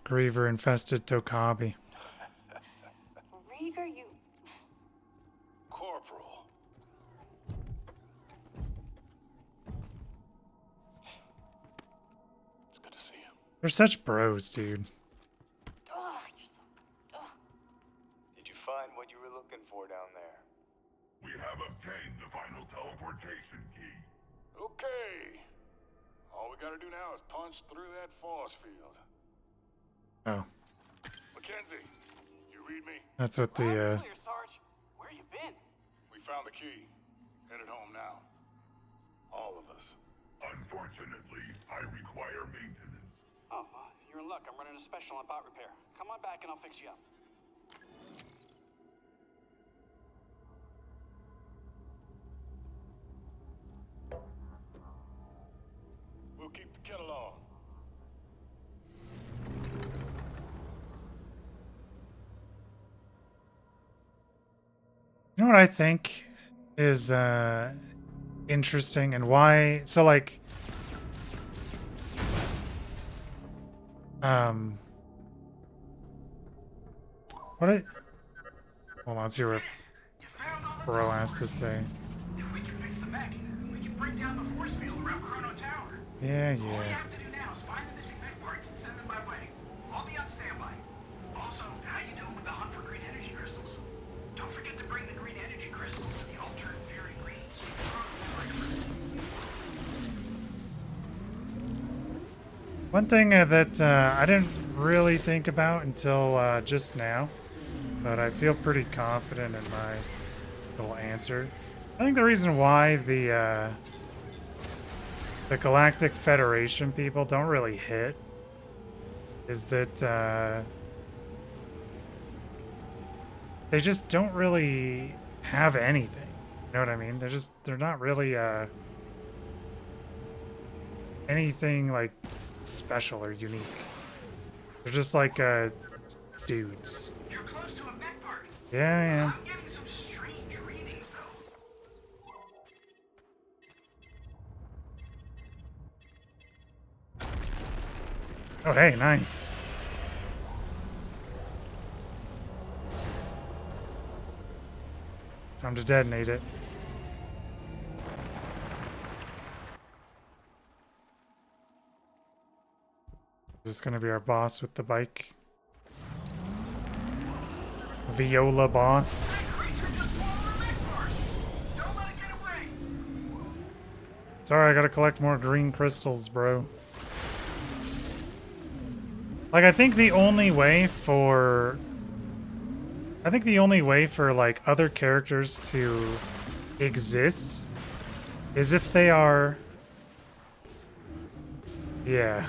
Griever infested Tokabi. Rieger, you... Corporal. It's good to see you. They're such bros, dude. Ugh, you're so... Ugh. Did you find what you were looking for down there? We have obtained the final teleportation key. Okay. All we gotta do now is punch through that force field. Oh. Mackenzie, you read read me? That's what Loud and the clear, Sarge. Where you been? We found the key. Headed home now. All of us. Unfortunately, I require maintenance. Oh, you're in luck. I'm running a special on bot repair. Come on back and I'll fix you up. We'll keep the kettle on. You know what I think is interesting and why? So like, what I hold on, let's hear what You found all the Bro has to say. If we can fix the mech, we can break down the force field around Chrono Tower. Yeah, All you yeah. have to do now is find the missing mech parts and send them my way. I'll be on standby. Also, how you doing with the hunt for green energy crystals? Don't forget to bring the green energy crystals to the altered Fury Green so you can run them. One thing that I didn't really think about until just now, but I feel pretty confident in my little answer. I think the reason why the Galactic Federation people don't really hit is that they just don't really have anything. You know what I mean? They're not really anything like special or unique. They're just like dudes. You're close to a mech part. Yeah, I am. I'm getting some strange readings though. Oh, hey, nice. Time to detonate it. Is this gonna be our boss with the bike? Viola boss. Sorry, I gotta collect more green crystals, bro. Like, I think the only way for like other characters to exist is if they are, yeah.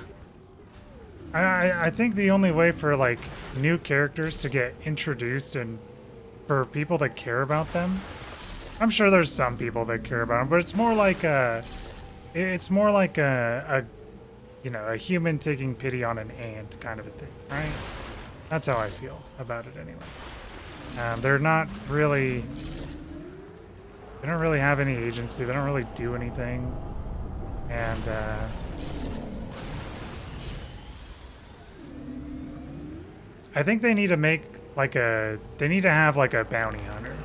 I think the only way for like new characters to get introduced and for people to care about them, I'm sure there's some people that care about them, but it's more like a you know, a human taking pity on an ant kind of a thing, right? That's how I feel about it anyway. They're not really, they don't really have any agency. They don't really do anything, and I think they need to make like they need to have like a bounty hunter.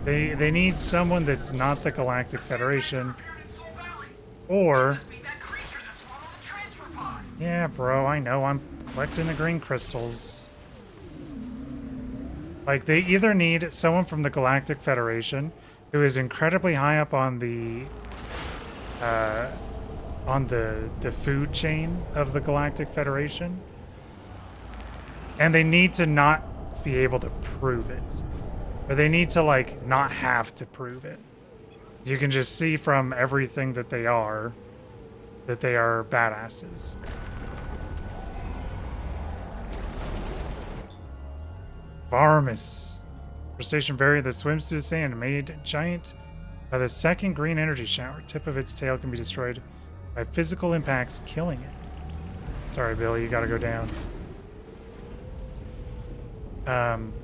They need someone that's not the Galactic Federation, or yeah, bro, I know, I'm collecting the green crystals. Like, they either need someone from the Galactic Federation who is incredibly high up on the food chain of the Galactic Federation, and they need to not be able to prove it, or they need to like not have to prove it. You can just see from everything that they are badasses. Varmus, crustacean variant that swims through the sand, made giant by the second green energy shower. Tip of its tail can be destroyed by physical impacts, killing it. Sorry, Billy, you gotta go down.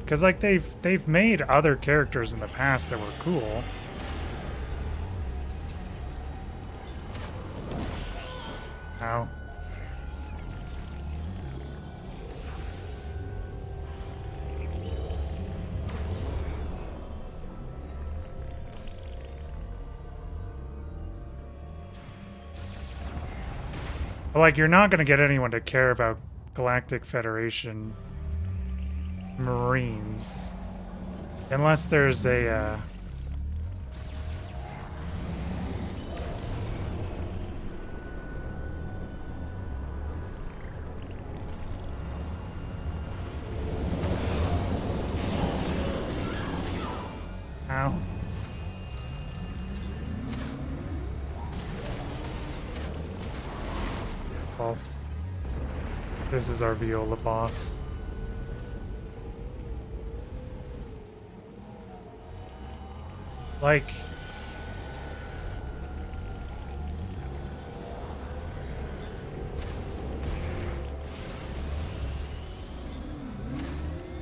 Because like they've made other characters in the past that were cool. Ow. But like, you're not gonna get anyone to care about Galactic Federation Marines unless there's a This is our Viola boss. Like,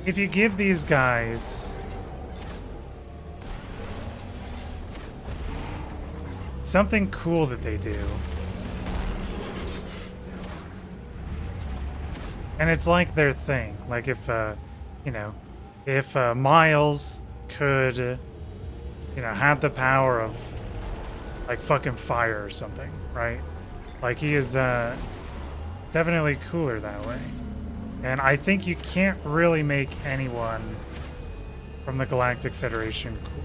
if you give these guys something cool that they do, and it's like their thing, like if you know, if Miles could, you know, had the power of like fucking fire or something, right? Like he is definitely cooler that way. And I think you can't really make anyone from the Galactic Federation cool.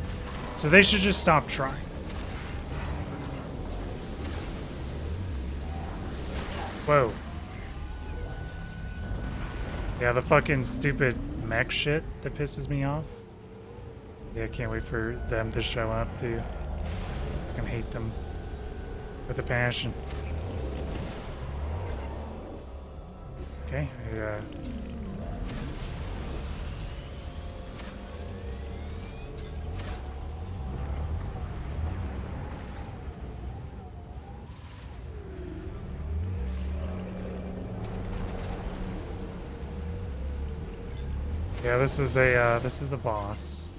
So they should just stop trying. Whoa. Yeah, the fucking stupid mech shit that pisses me off. Yeah, I can't wait for them to show up too. I can hate them with a passion. Okay, yeah. Yeah, this is a boss.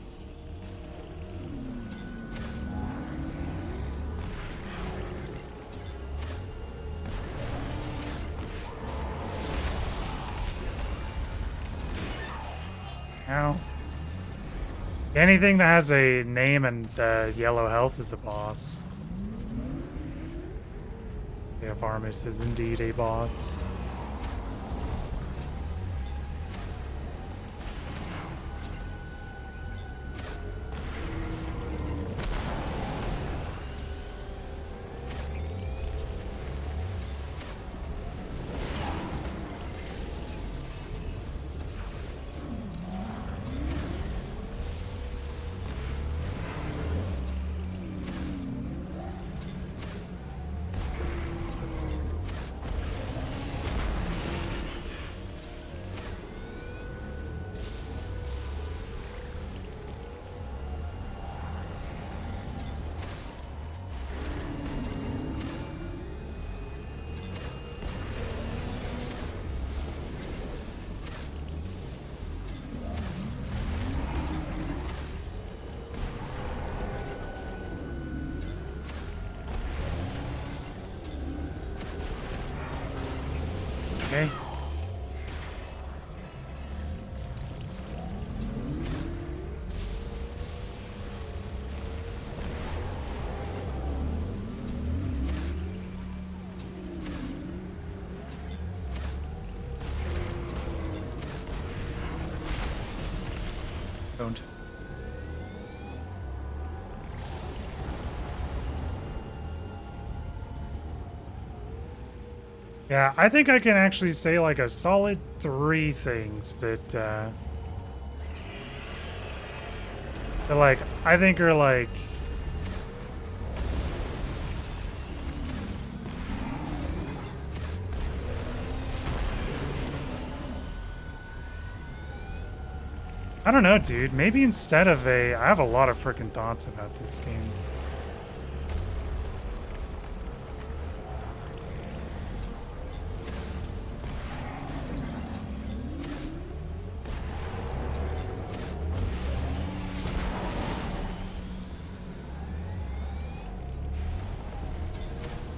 Ow. Anything that has a name and yellow health is a boss. Yeah, Varmus is indeed a boss. Okay. Don't. Yeah, I think I can actually say like a solid 3 things that like I think are like I don't know, dude. Maybe instead of I have a lot of freaking thoughts about this game.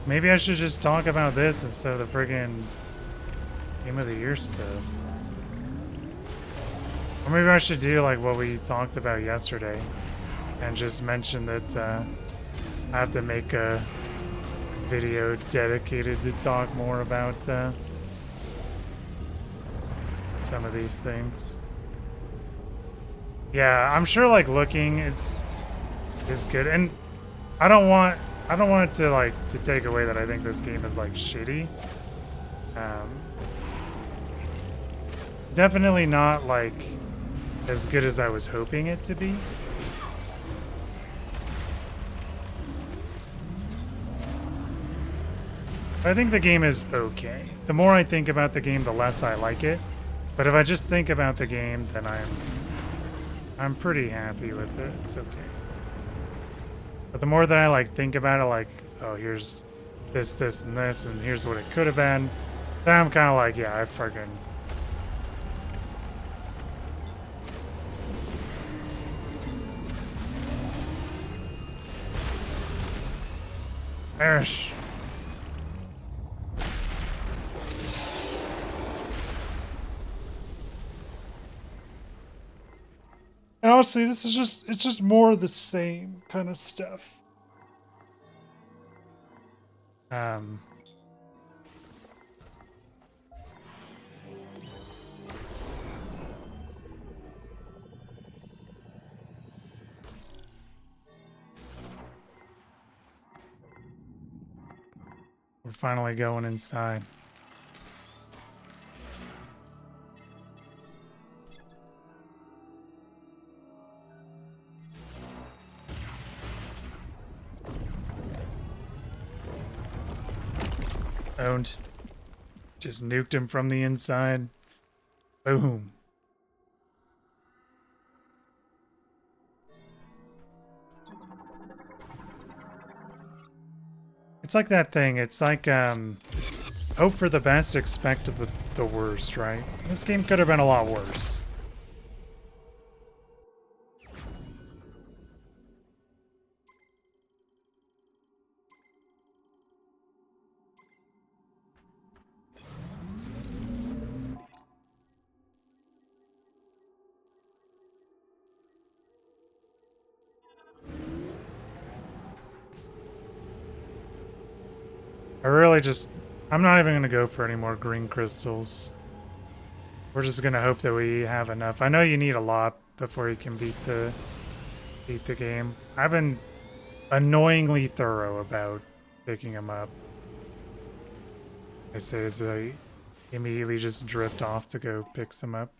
Maybe I should just talk about this instead of the friggin' Game of the Year stuff. Or maybe I should do like what we talked about yesterday and just mention that I have to make a video dedicated to talk more about some of these things. Yeah, I'm sure like looking is good, and I don't want it to like to take away that I think this game is like shitty. Definitely not like as good as I was hoping it to be. I think the game is okay. The more I think about the game, the less I like it. But if I just think about the game, then I'm pretty happy with it. It's okay. But the more that I like think about it, like, oh, here's this, this, and this, and here's what it could have been, then I'm kind of like, yeah, I fucking. Perish. And honestly, this is it's just more of the same kind of stuff. We're finally going inside. Owned. Just nuked him from the inside. Boom. It's like that thing. It's like, hope for the best, expect the worst, right? This game could have been a lot worse. I'm not even going to go for any more green crystals. We're just going to hope that we have enough. I know you need a lot before you can beat the game. I've been annoyingly thorough about picking them up. I say as I immediately just drift off to go pick some up.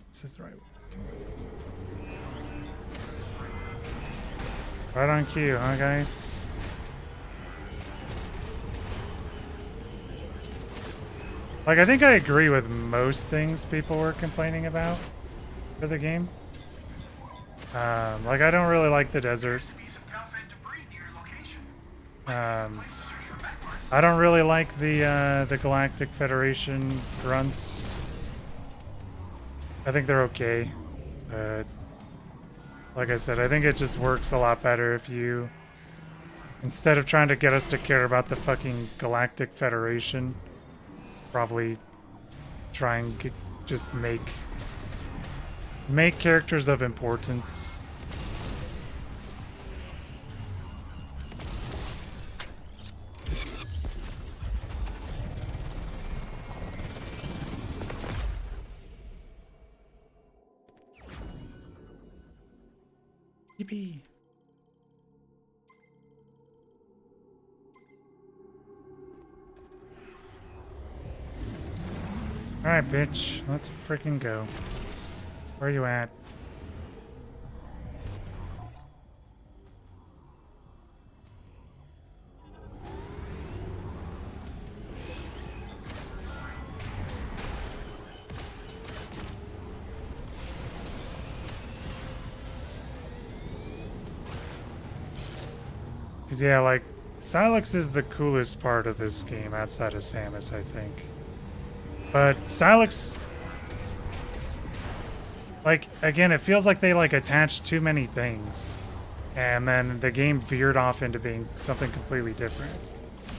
This is the right way. Right on cue, huh, guys? Like, I think I agree with most things people were complaining about for the game. Like, I don't really like the desert. I don't really like the Galactic Federation grunts. I think they're okay. Like I said, I think it just works a lot better if you, instead of trying to get us to care about the fucking Galactic Federation, probably try and just make characters of importance. Yippee. Alright, bitch. Let's freaking go. Where are you at? Because, yeah, like, Silex is the coolest part of this game outside of Samus, I think. But Silex, like, again, it feels like they, like, attached too many things. And then the game veered off into being something completely different.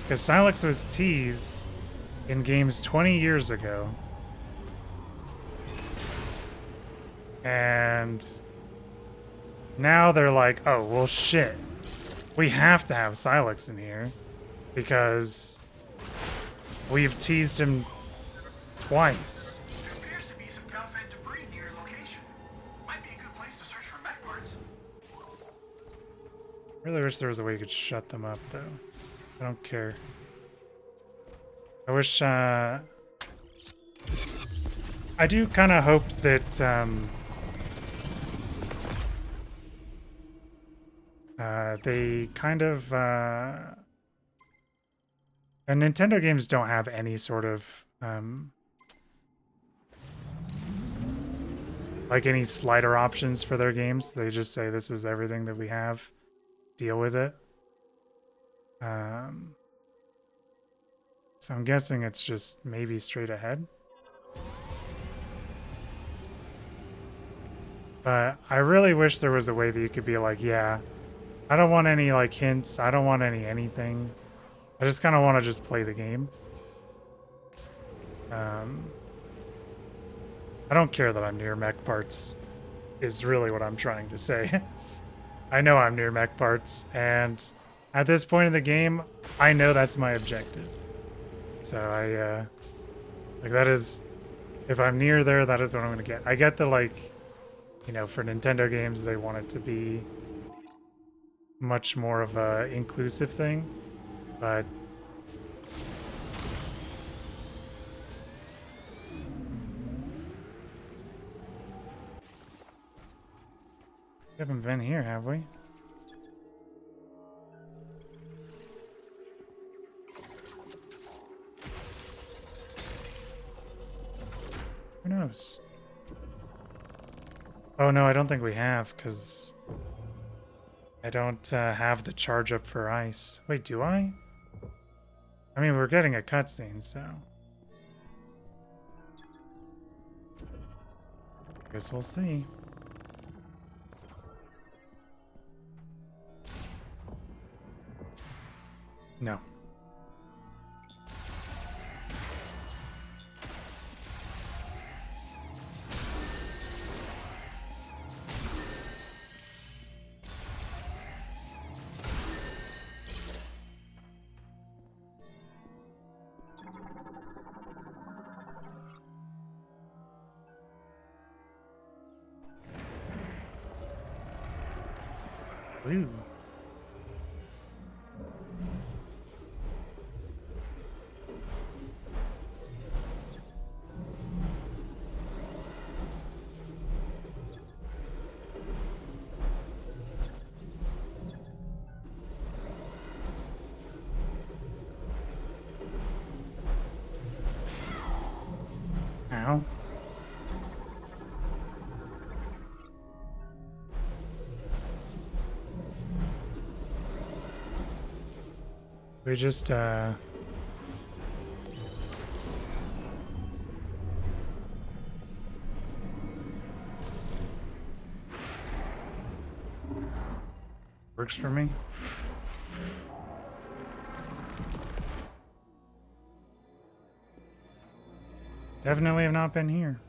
Because Silex was teased in games 20 years ago. And now they're like, oh, well, shit. We have to have Silex in here because we've teased him twice. There appears to be some Calfed debris near your location. Might be a good place to search for mech parts. Really wish there was a way you could shut them up, though. I don't care. I wish, I do kind of hope that, They kind of and Nintendo games don't have any sort of like any slider options for their games. They just say this is everything that we have. Deal with it. So I'm guessing it's just maybe straight ahead. But I really wish there was a way that you could be like, yeah, I don't want any like hints. I don't want anything. I just kind of want to just play the game. I don't care that I'm near mech parts is really what I'm trying to say. I know I'm near mech parts, and at this point in the game, I know that's my objective. So I, like that is, if I'm near there, that is what I'm gonna get. I get the like, you know, for Nintendo games, they want it to be much more of a inclusive thing, but we haven't been here, have we? Who knows? Oh no, I don't think we have, because I don't have the charge up for ice. Wait, do I? I mean, we're getting a cutscene, so guess we'll see. No. Ooh. Ow. We just, works for me. Definitely have not been here.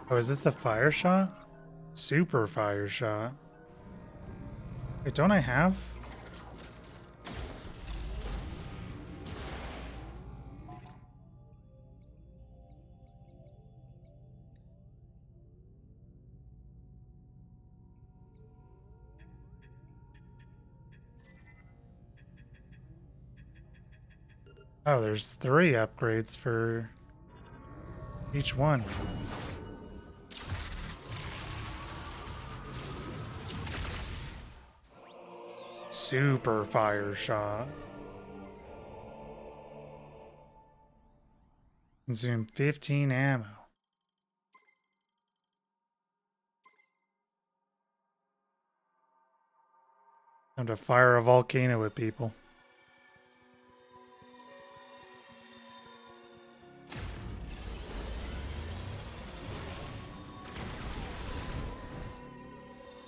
Oh, is this the fire shot? Super fire shot. Wait, don't I have? Oh, there's 3 upgrades for each one. Super fire shot. Consume 15 ammo. Time to fire a volcano at people.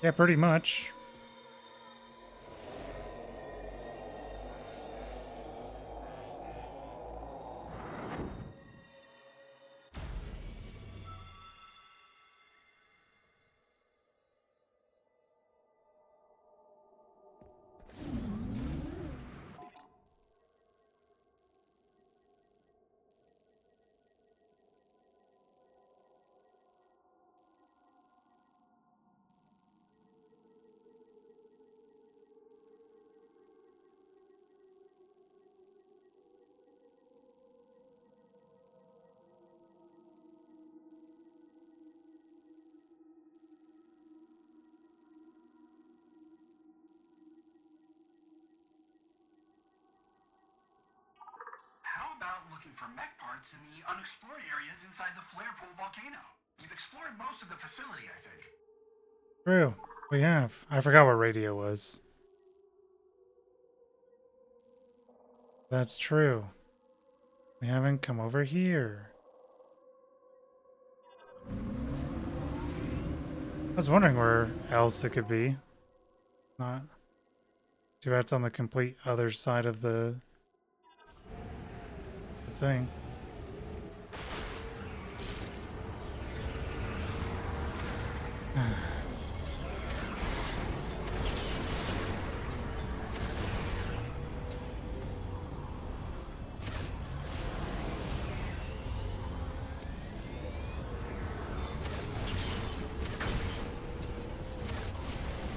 Yeah, pretty much. looking for mech parts in the unexplored areas inside the Flare Pool volcano. You've explored most of the facility, I think. True. We have. I forgot what radio was. That's true. We haven't come over here. I was wondering where else it could be. Not. Too bad it's on the complete other side of the thing.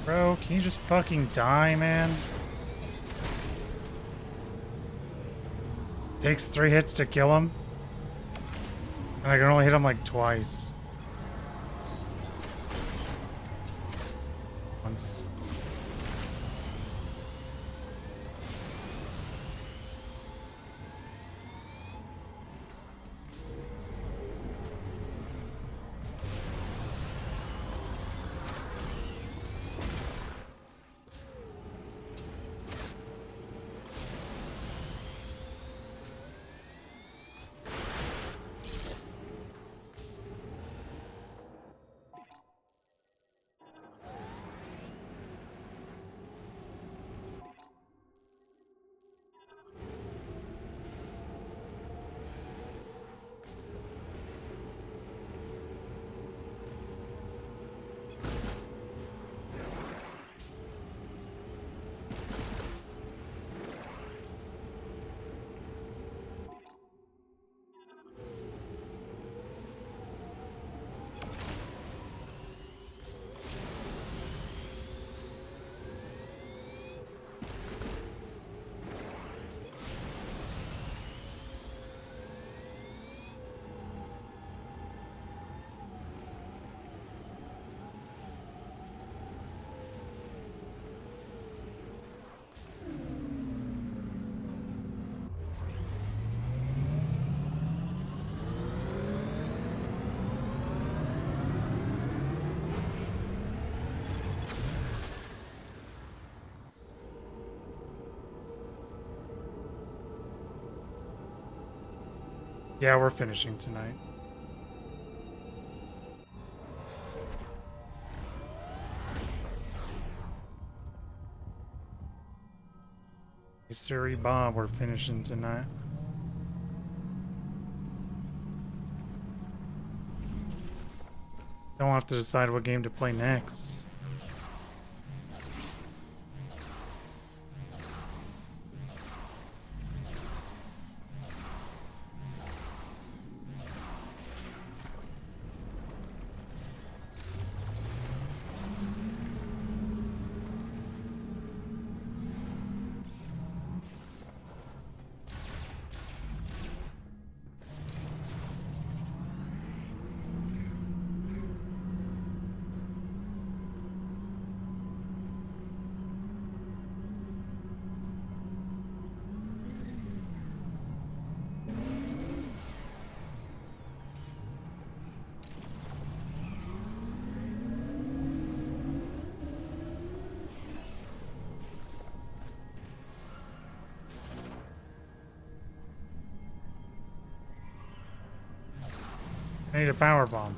Bro, can you just fucking die, man? Takes 3 hits to kill him. And I can only hit him like twice. Once. Yeah, we're finishing tonight. Siri Bob, we're finishing tonight. Don't have to decide what game to play next. I need a power bomb.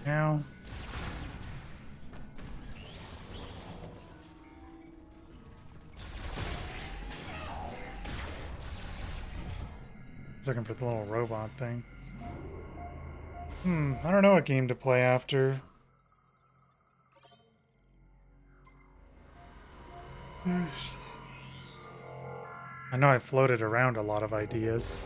Now. Looking for the little robot thing. I don't know what game to play after. I know I floated around a lot of ideas.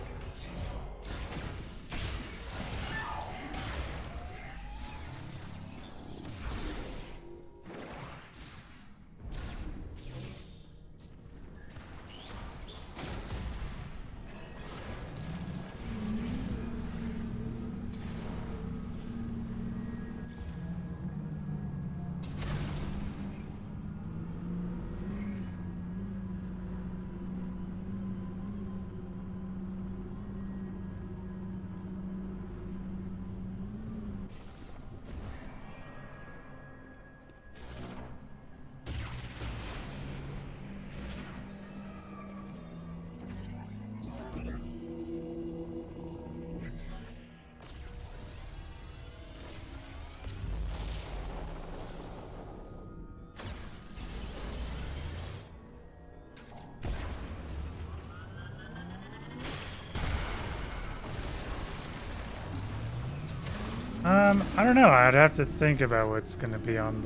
I don't know. I'd have to think about what's gonna be on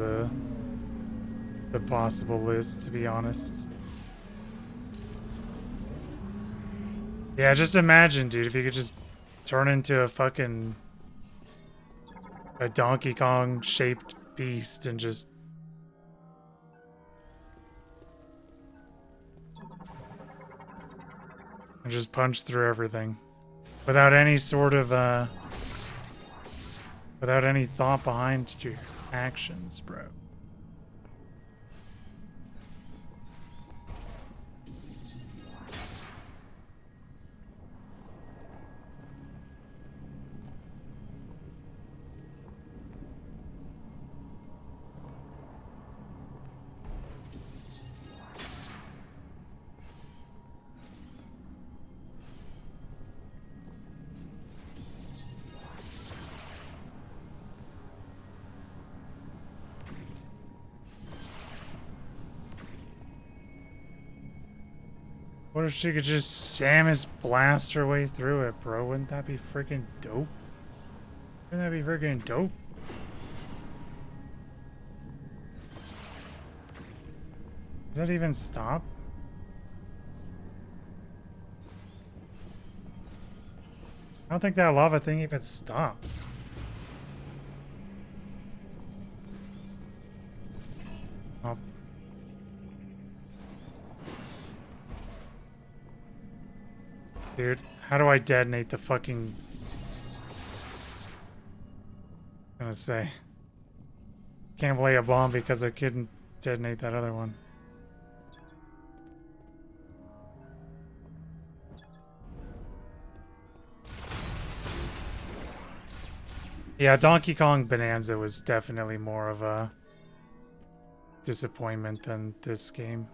the possible list, to be honest. Yeah, just imagine, dude, if you could just turn into a fucking Donkey Kong shaped beast and just punch through everything without any sort of without any thought behind your actions, bro. What if she could just Samus blast her way through it, bro? Wouldn't that be freaking dope? Wouldn't that be freaking dope? Does that even stop? I don't think that lava thing even stops. Oh. Dude, how do I detonate the fucking... I'm gonna say. Can't lay a bomb because I couldn't detonate that other one. Yeah, Donkey Kong Bonanza was definitely more of a disappointment than this game.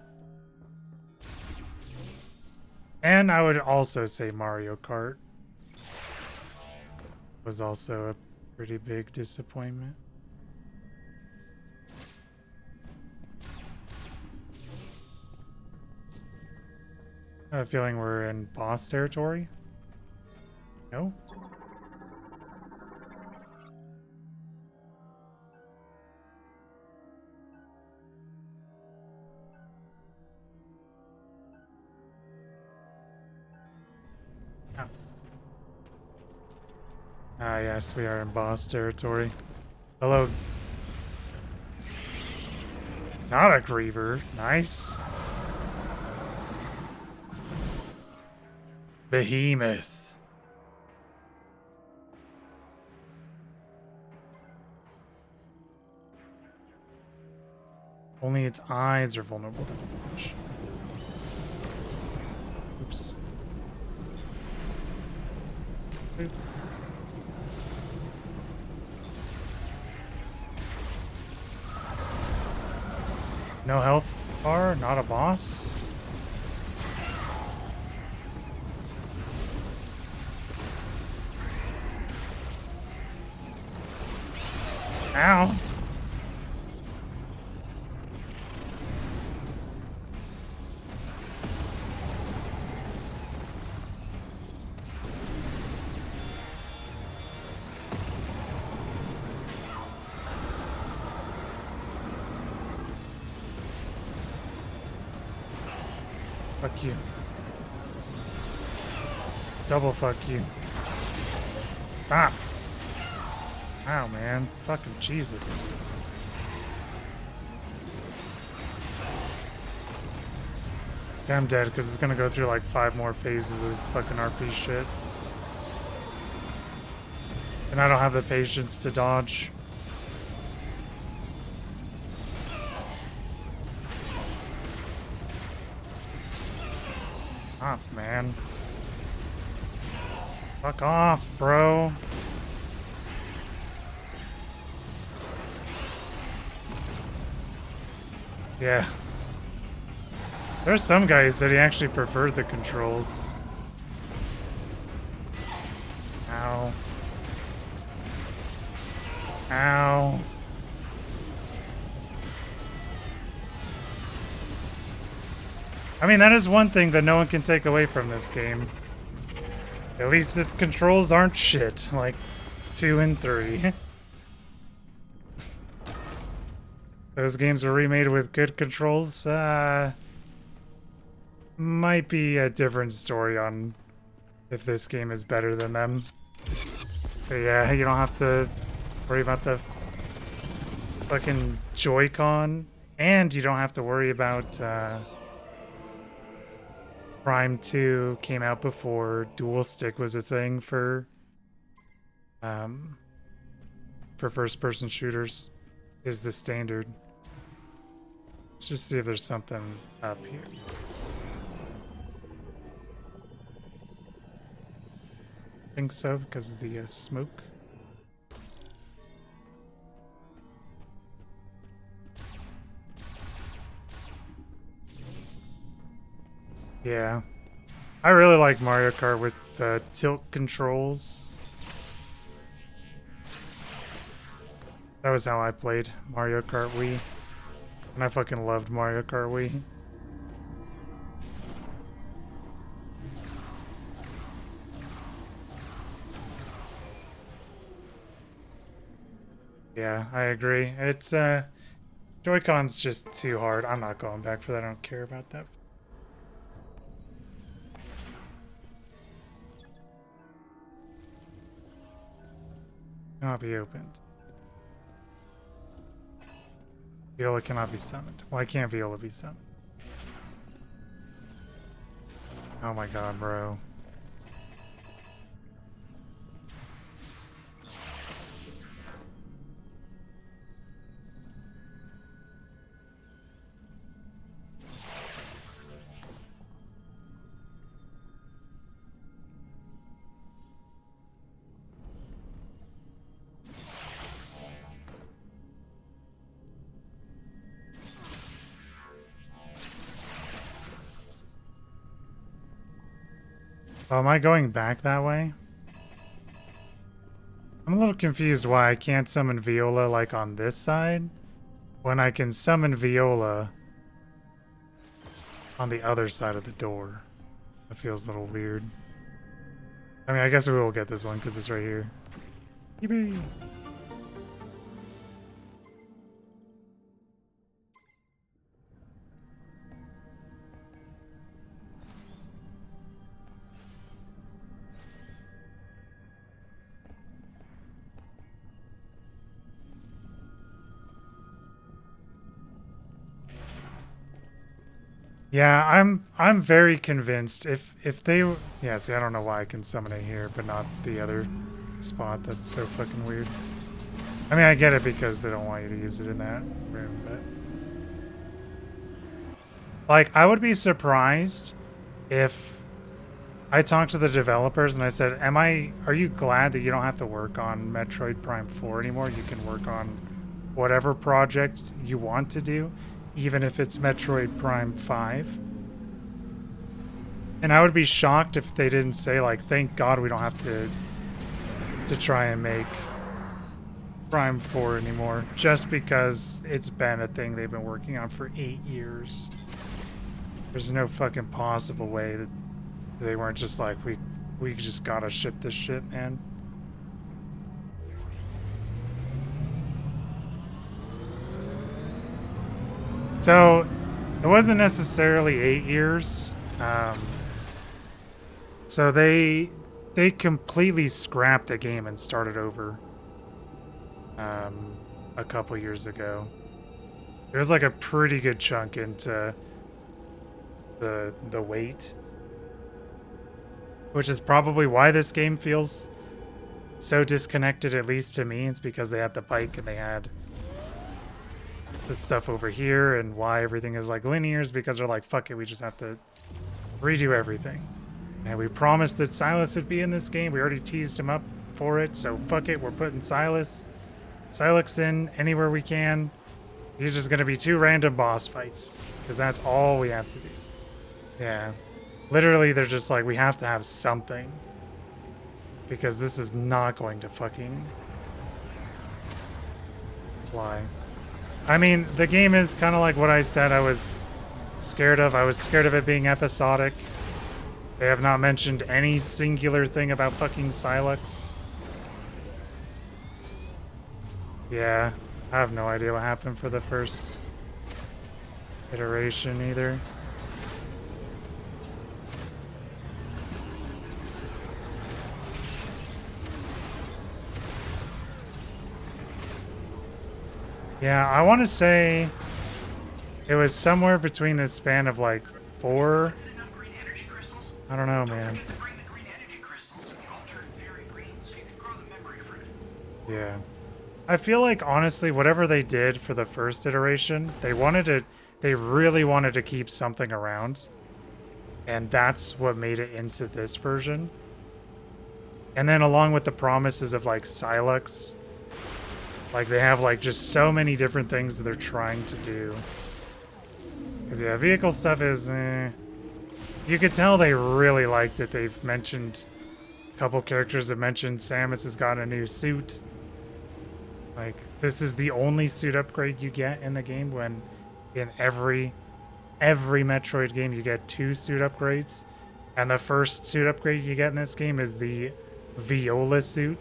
And I would also say Mario Kart was also a pretty big disappointment. I have a feeling we're in boss territory. No? Ah, yes, we are in boss territory. Hello. Not a Griever. Nice. Behemoth. Only its eyes are vulnerable to damage. Oops. Oop. No health bar, not a boss. Ow. Fuck you. Double fuck you. Stop. Ow, man. Fucking Jesus. Okay, I'm dead because it's gonna go through like 5 more phases of this fucking RP shit. And I don't have the patience to dodge. Ah, man. Fuck off, bro. Yeah. There's some guy who said he actually preferred the controls. Ow. Ow. I mean, that is one thing that no one can take away from this game. At least its controls aren't shit, like 2 and 3. those games were remade with good controls, might be a different story on if this game is better than them. But yeah, you don't have to worry about the fucking Joy-Con, and you don't have to worry about Prime 2 came out before dual stick was a thing for first-person shooters. Is the standard. Let's just see if there's something up here. I think so because of the smoke. Yeah, I really like Mario Kart with tilt controls. That was how I played Mario Kart Wii. And I fucking loved Mario Kart Wii. Yeah, I agree. It's Joy-Con's just too hard. I'm not going back for that. I don't care about that. Cannot be opened. Viola cannot be summoned. Why can't Viola be summoned? Oh my god, bro. Oh, am I going back that way? I'm a little confused why I can't summon Viola like on this side when I can summon Viola on the other side of the door. That feels a little weird. I mean, I guess we will get this one because it's right here. Yippee! Yeah, I'm very convinced if they yeah, see I don't know why I can summon it here but not the other spot. That's so fucking weird. I mean, I get it because they don't want you to use it in that room, but like I would be surprised if I talked to the developers and I said, are you glad that you don't have to work on Metroid Prime 4 anymore? You can work on whatever project you want to do, even if it's Metroid Prime 5. And I would be shocked if they didn't say, like, thank God we don't have to try and make Prime 4 anymore, just because it's been a thing they've been working on for 8 years. There's no fucking possible way that they weren't just like, we just gotta ship this shit, man. So, it wasn't necessarily 8 years. So they completely scrapped the game and started over a couple years ago. It was like a pretty good chunk into the wait, which is probably why this game feels so disconnected, at least to me. It's because they had the bike and they had the stuff over here, and why everything is like linear is because they're like, fuck it, we just have to redo everything. And we promised that Silas would be in this game. We already teased him up for it, so fuck it, we're putting Silex in anywhere we can. He's just gonna be 2 random boss fights, because that's all we have to do. Yeah. Literally, they're just like, we have to have something, because this is not going to fucking fly. I mean, the game is kind of like what I said I was scared of. I was scared of it being episodic. They have not mentioned any singular thing about fucking Silex. Yeah. I have no idea what happened for the first iteration either. Yeah, I want to say it was somewhere between the span of like 4. Enough green energy crystals? I don't know, Don't man. forget to bring the green energy crystals to the altered fairy green so you can grow the memory fruit. Yeah. I feel like honestly, whatever they did for the first iteration, they really wanted to keep something around. And that's what made it into this version. And then along with the promises of like Silex, like they have like just so many different things that they're trying to do. Because yeah, vehicle stuff is, you could tell they really liked it. They've mentioned, a couple characters have mentioned Samus has got a new suit. Like, this is the only suit upgrade you get in the game, when in every Metroid game you get 2 suit upgrades. And the first suit upgrade you get in this game is the Viola suit.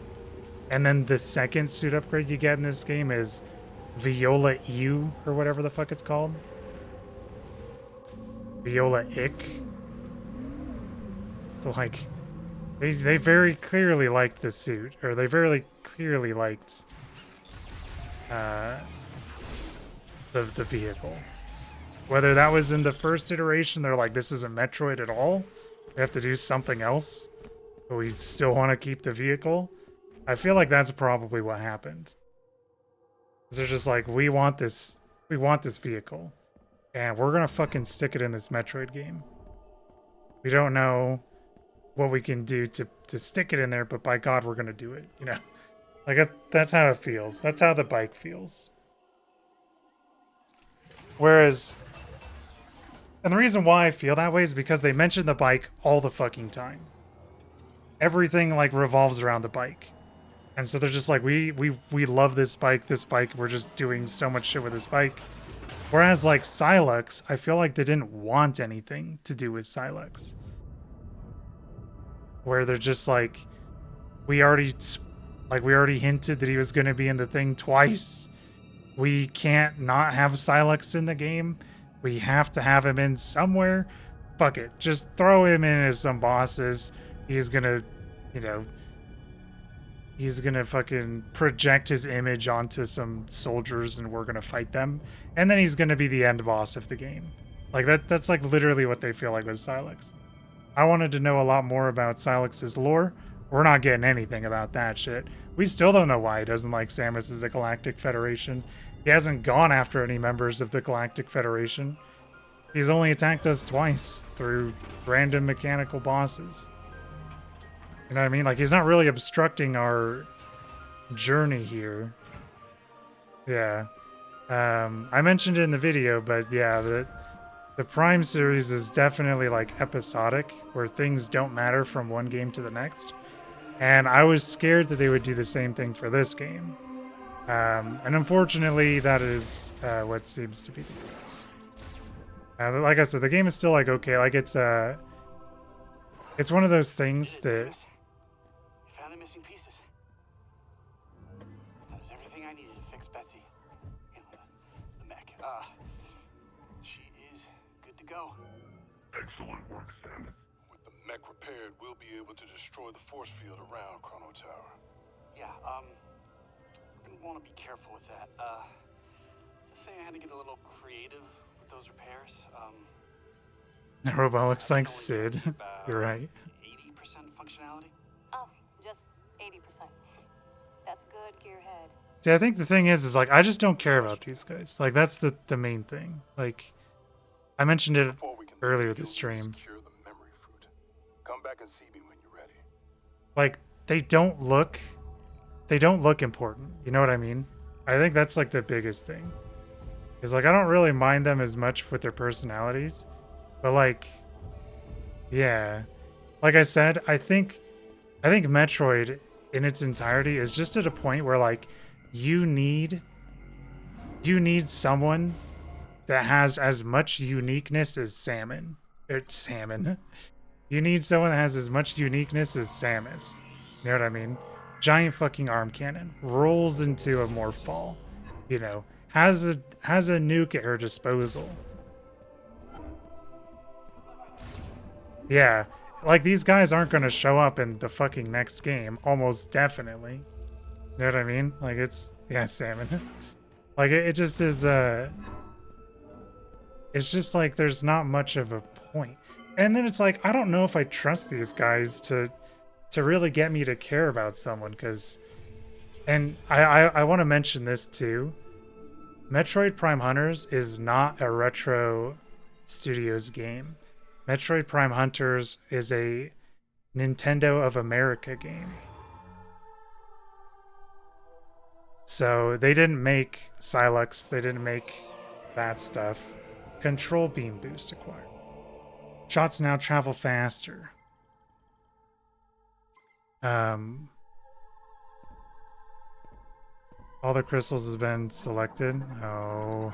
And then the second suit upgrade you get in this game is Viola EU, or whatever the fuck it's called. Viola Ick. So like, they very clearly liked the suit, or they very clearly liked the vehicle. Whether that was in the first iteration, they're like, this isn't Metroid at all, we have to do something else, but we still want to keep the vehicle. I feel like that's probably what happened. They're just like, we want this vehicle, and we're gonna fucking stick it in this Metroid game. We don't know what we can do to stick it in there, but by God, we're gonna do it, you know? Like, that's how it feels. That's how the bike feels. Whereas, and the reason why I feel that way is because they mention the bike all the fucking time. Everything like revolves around the bike. And so they're just like, we love this bike, we're just doing so much shit with this bike. Whereas like Silex, I feel like they didn't want anything to do with Silex. Where they're just like, we already hinted that he was going to be in the thing twice. We can't not have Silex in the game. We have to have him in somewhere. Fuck it. Just throw him in as some bosses. He's gonna, you know, he's gonna fucking project his image onto some soldiers and we're gonna fight them. And then he's gonna be the end boss of the game. Like that's like literally what they feel like with Silex. I wanted to know a lot more about Silex's lore. We're not getting anything about that shit. We still don't know why he doesn't like Samus as the Galactic Federation. He hasn't gone after any members of the Galactic Federation. He's only attacked us twice through random mechanical bosses. You know what I mean? Like, he's not really obstructing our journey here. Yeah. I mentioned it in the video, but yeah, the Prime series is definitely like episodic, where things don't matter from one game to the next. And I was scared that they would do the same thing for this game. And unfortunately, that is what seems to be the case. Like I said, the game is still like okay. Like it's one of those things that. You found the missing pieces. That was everything I needed to fix Betsy. You know, the mech. She is good to go. Excellent work, Samus. With the mech repaired, we'll be able to destroy the force field around Chrono Tower. Yeah, we're gonna want to be careful with that. Just saying I had to get a little creative with those repairs. The robot looks like I can only Sid. do about You're right. 80% functionality. Oh, just 80%. That's good, Gearhead. See, I think the thing is like, I just don't care about these guys. Like, that's the main thing. Like, I mentioned it Before we can earlier leave, this you'll stream. secure the memory fruit. Come back and see me when you're ready. Like, they don't look important. You know what I mean? I think that's like the biggest thing. Is like, I don't really mind them as much with their personalities, but like, yeah, like I said, I think Metroid in its entirety is just at a point where like you need someone that has as much uniqueness as Salmon. You need someone that has as much uniqueness as Samus. You know what I mean? Giant fucking arm cannon rolls into a morph ball. you know, has a nuke at her disposal. Yeah, like these guys aren't going to show up in the fucking next game, almost definitely. You know what I mean? Like it's yeah, salmon. Like it just is. It's just like there's not much of a point. And then it's like I don't know if I trust these guys to really get me to care about someone because. And I want to mention this too. Metroid Prime Hunters is not a Retro Studios game. Metroid Prime Hunters is a Nintendo of America game. So they didn't make Silex, they didn't make that stuff. Control beam boost acquired. Shots now travel faster. All the crystals has been selected. Oh.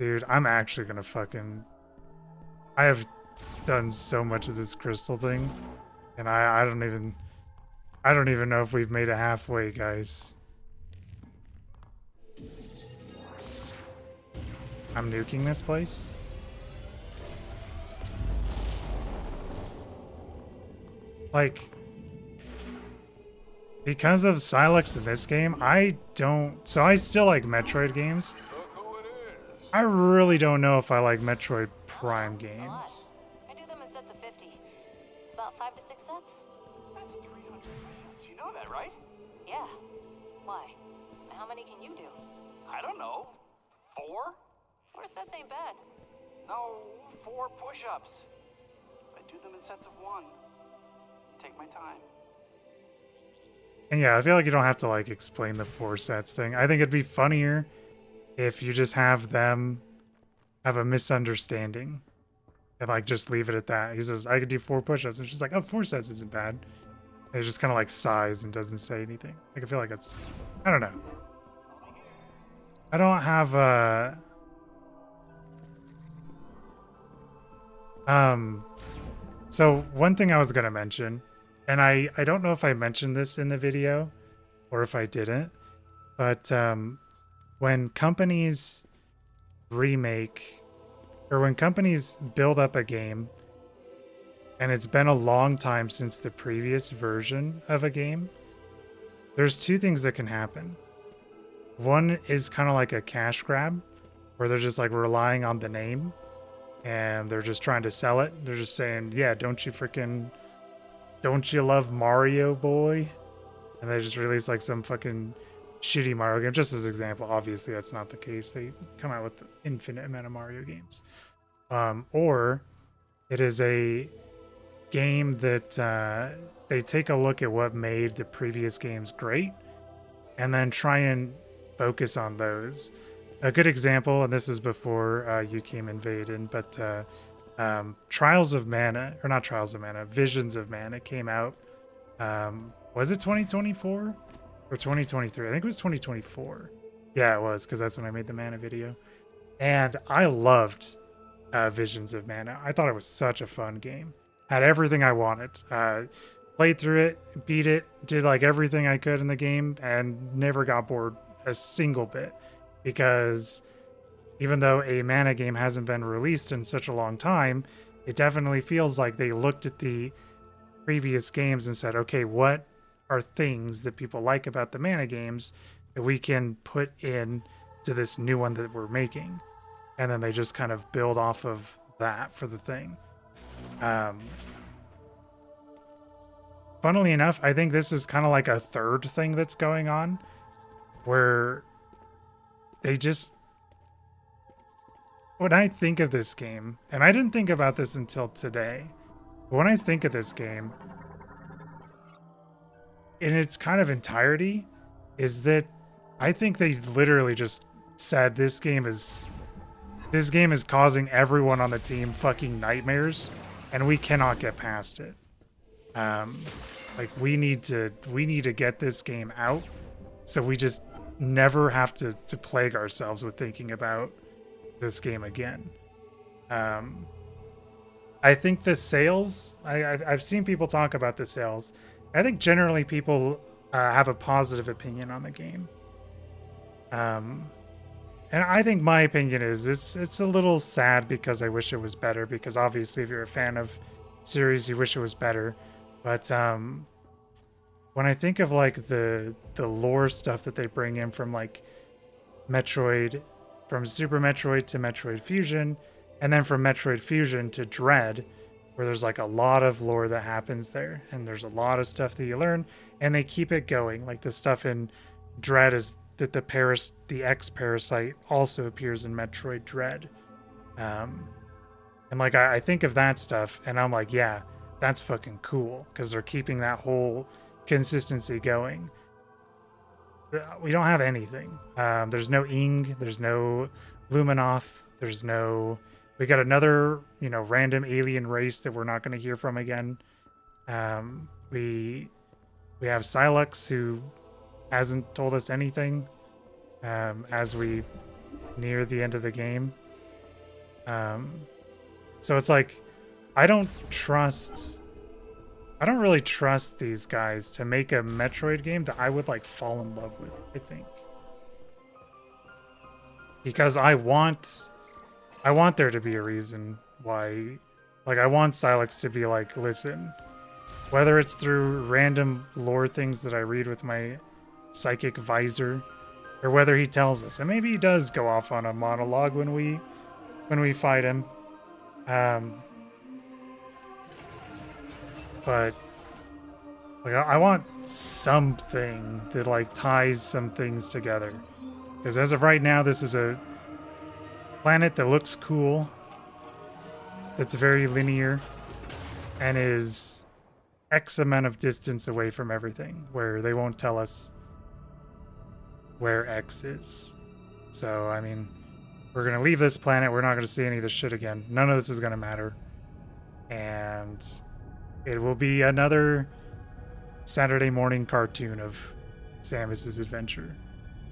Dude, I'm actually gonna fucking... I have done so much of this crystal thing. And I don't even... I don't even know if we've made it halfway, guys. I'm nuking this place. Like... Because of Silex in this game, I don't... So I still like Metroid games. I really don't know if I like Metroid Prime games. I do them in sets of 50. About 5 to 6 sets? That's 300 push-ups. You know that, right? Yeah. Why? How many can you do? I don't know. 4? 4 sets ain't bad. No, 4 push-ups. If I do them in sets of 1, take my time. And yeah, I feel like you don't have to like explain the 4 sets thing. I think it'd be funnier if you just have them have a misunderstanding and like just leave it at that. He says, I could do 4 push-ups. And she's like, oh, 4 sets isn't bad. And it just kind of like sighs and doesn't say anything. Like, I feel like it's, I don't know. I don't have so one thing I was going to mention, and I don't know if I mentioned this in the video or if I didn't, but when companies remake or when companies build up a game and it's been a long time since the previous version of a game, there's 2 things that can happen. One is kind of like a cash grab where they're just like relying on the name and they're just trying to sell it. They're just saying, yeah, don't you love Mario, boy? And they just release like some fucking shitty Mario game. Just as an example, obviously that's not the case. They come out with an infinite amount of Mario games. Or it is a game that they take a look at what made the previous games great and then try and focus on those. A good example, and this is before you came invading, but Trials of Mana, or not Trials of Mana, Visions of Mana came out. Was it 2024 or 2023? I think it was 2024. Yeah, it was, because that's when I made the Mana video. And I loved Visions of Mana. I thought it was such a fun game. Had everything I wanted. Played through it, beat it, did like everything I could in the game, and never got bored a single bit. Because even though a Mana game hasn't been released in such a long time, it definitely feels like they looked at the previous games and said, okay, what are things that people like about the Mana games that we can put in to this new one that we're making? And then they just kind of build off of that for the thing. Funnily enough, I think this is kind of like a third thing that's going on where they just, when I think of this game, and I didn't think about this until today, but when I think of this game in its kind of entirety, is that I think they literally just said this game is causing everyone on the team fucking nightmares, and we cannot get past it. Like we need to get this game out, so we just never have to plague ourselves with thinking about this game again. I think the sales, I've seen people talk about the sales. I think generally people have a positive opinion on the game. And I think my opinion is it's a little sad because I wish it was better, because obviously if you're a fan of series you wish it was better. But when I think of like the lore stuff that they bring in from like Metroid, from Super Metroid to Metroid Fusion, and then from Metroid Fusion to Dread, where there's like a lot of lore that happens there, and there's a lot of stuff that you learn, and they keep it going. Like the stuff in Dread is that the X parasite also appears in Metroid Dread. And like I think of that stuff and I'm like, yeah, that's fucking cool, because they're keeping that whole consistency going. We don't have anything. There's no Ing, there's no Luminoth, there's no. We got another, random alien race that we're not going to hear from again. We have Silex, who hasn't told us anything as we near the end of the game. So it's like, I don't really trust these guys to make a Metroid game that I would like fall in love with, I think. Because I want there to be a reason why, like I want Silex to be like, listen, whether it's through random lore things that I read with my psychic visor, or whether he tells us, and maybe he does go off on a monologue when we fight him. But like I want something that like ties some things together, because as of right now, this is a planet that looks cool, that's very linear, and is X amount of distance away from everything, where they won't tell us where X is. So, I mean, we're going to leave this planet. We're not going to see any of this shit again. None of this is going to matter. And it will be another Saturday morning cartoon of Samus's adventure,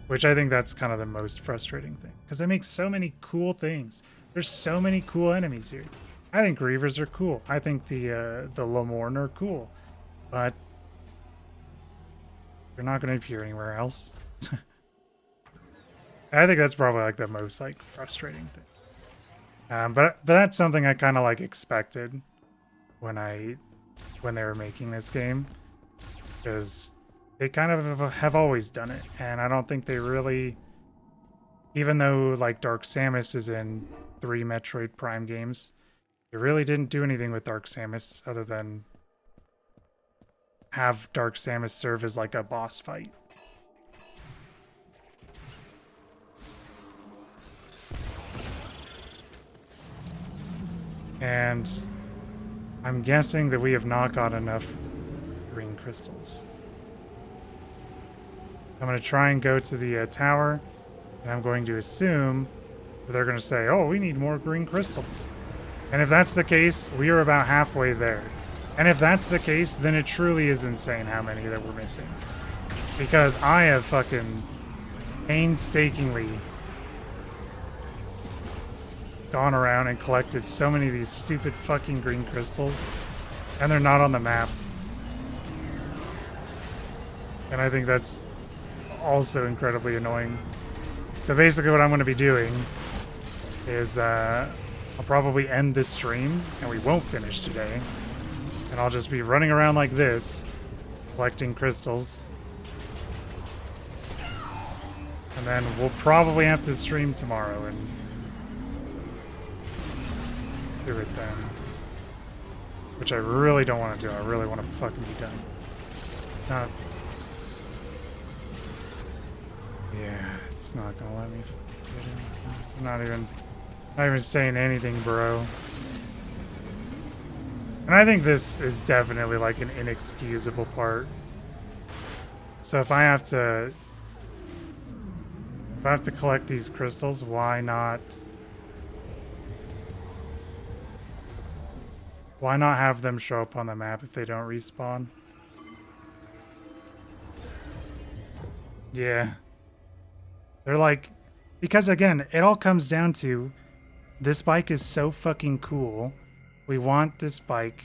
which I think that's kind of the most frustrating thing, because they make so many cool things. There's so many cool enemies here. I think Grievers are cool. I think the Lamorn are cool, but they're not going to appear anywhere else. I think that's probably like the most like frustrating thing. But that's something I kind of like expected when they were making this game, because they kind of have always done it, and I don't think they really, even though like Dark Samus is in 3 Metroid Prime games, they really didn't do anything with Dark Samus other than have Dark Samus serve as like a boss fight. And I'm guessing that we have not got enough green crystals. I'm going to try and go to the tower, and I'm going to assume that they're going to say, oh, we need more green crystals. And if that's the case, we are about halfway there. And if that's the case, then it truly is insane how many that we're missing. Because I have fucking painstakingly gone around and collected so many of these stupid fucking green crystals, and they're not on the map. And I think that's also incredibly annoying. So basically what I'm going to be doing is I'll probably end this stream, and we won't finish today, and I'll just be running around like this collecting crystals, and then we'll probably have to stream tomorrow and do it then, which I really don't want to do. I really want to fucking be done. Not. Yeah, it's not gonna let me. I'm not even saying anything, bro. And I think this is definitely like an inexcusable part. So if I have to collect these crystals, why not have them show up on the map if they don't respawn? Yeah. They're like, because again, it all comes down to, this bike is so fucking cool. We want this bike.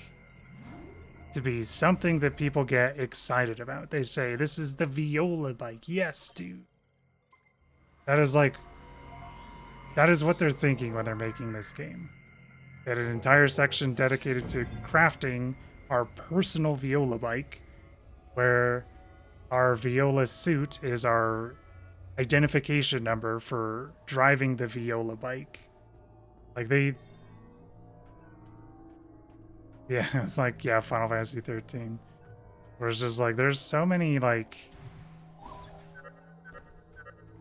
to be something that people get excited about. They say, this is the Viola bike. Yes, dude. That is like, that is what they're thinking when they're making this game. They had an entire section dedicated to crafting our personal Viola bike, where our Viola suit is our identification number for driving the Viola bike. Like they, yeah, it's like, yeah, Final Fantasy 13. Where it's just like, there's so many like, Have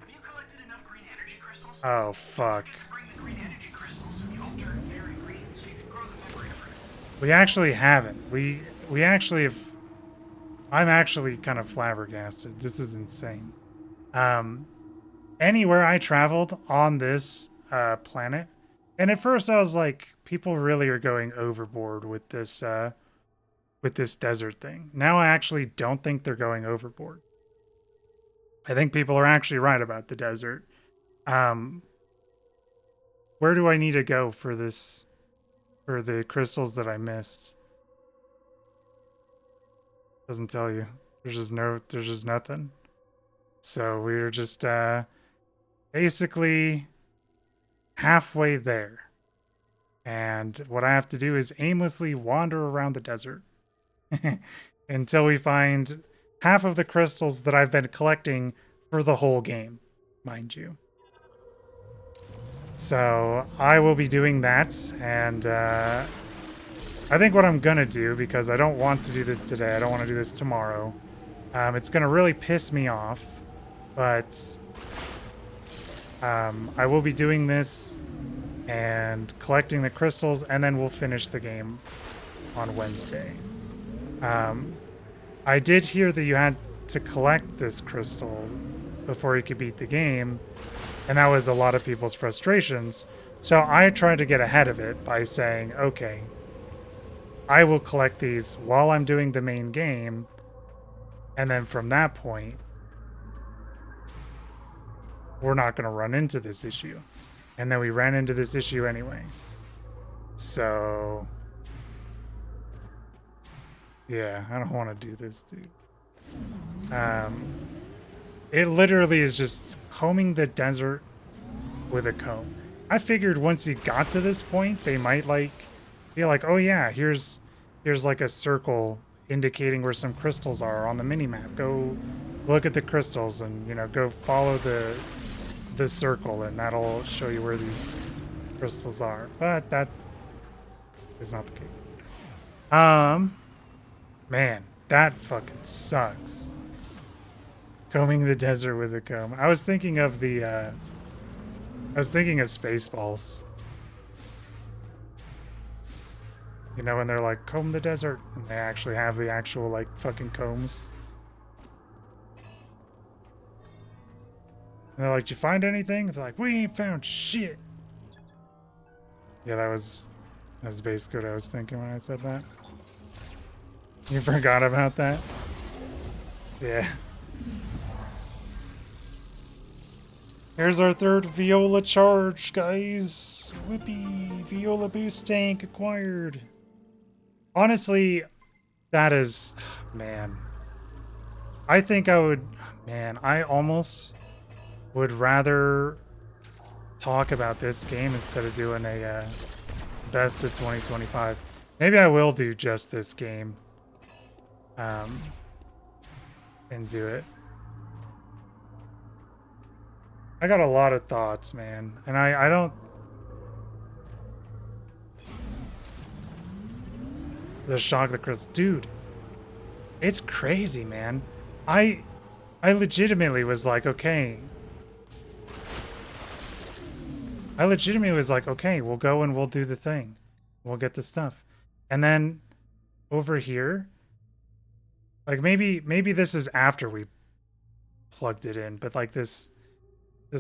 you collected enough green energy crystals? oh fuck. Don't forget to bring the green energy crystals to the altar in Fairy Green so you can grow the memory fruit. We actually haven't. We actually have. I'm actually kind of flabbergasted. This is insane. Anywhere I traveled on this planet, and at first I was like, people really are going overboard with this desert thing. Now I actually don't think they're going overboard. I think people are actually right about the desert. Where do I need to go for this, for the crystals that I missed? Doesn't tell you. There's just nothing. So we're just basically halfway there. And what I have to do is aimlessly wander around the desert until we find half of the crystals that I've been collecting for the whole game, mind you. So I will be doing that, and I think what I'm gonna do, because I don't want to do this today, I don't want to do this tomorrow. It's gonna really piss me off, but I will be doing this and collecting the crystals, and then we'll finish the game on Wednesday. I did hear that you had to collect this crystal before you could beat the game, and that was a lot of people's frustrations. So I tried to get ahead of it by saying, okay, I will collect these while I'm doing the main game, and then from that point, we're not going to run into this issue. And then we ran into this issue anyway. So, yeah, I don't want to do this, dude. It literally is just combing the desert with a comb. I figured once you got to this point, they might like be like, oh yeah, here's like a circle indicating where some crystals are on the mini-map. Go look at the crystals and, you know, go follow the circle, and that'll show you where these crystals are. But that is not the case. Man, that fucking sucks. Combing the desert with a comb. I was thinking of Spaceballs. You know, when they're like, comb the desert, and they actually have the actual, like, fucking combs. And they're like, did you find anything? They're like, we ain't found shit. Yeah, that was basically what I was thinking when I said that. You forgot about that? Yeah. Here's our third Viola charge, guys. Whoopee! Viola boost tank acquired. Honestly, that is... Man. I think I would... Man, I almost would rather talk about this game instead of doing a best of 2025. Maybe I will do just this game. And do it. I got a lot of thoughts, man. And I don't... The shock, the crystal. Dude, it's crazy, man. I legitimately was like, okay. We'll go and we'll do the thing. We'll get the stuff. And then over here, like maybe this is after we plugged it in, but like this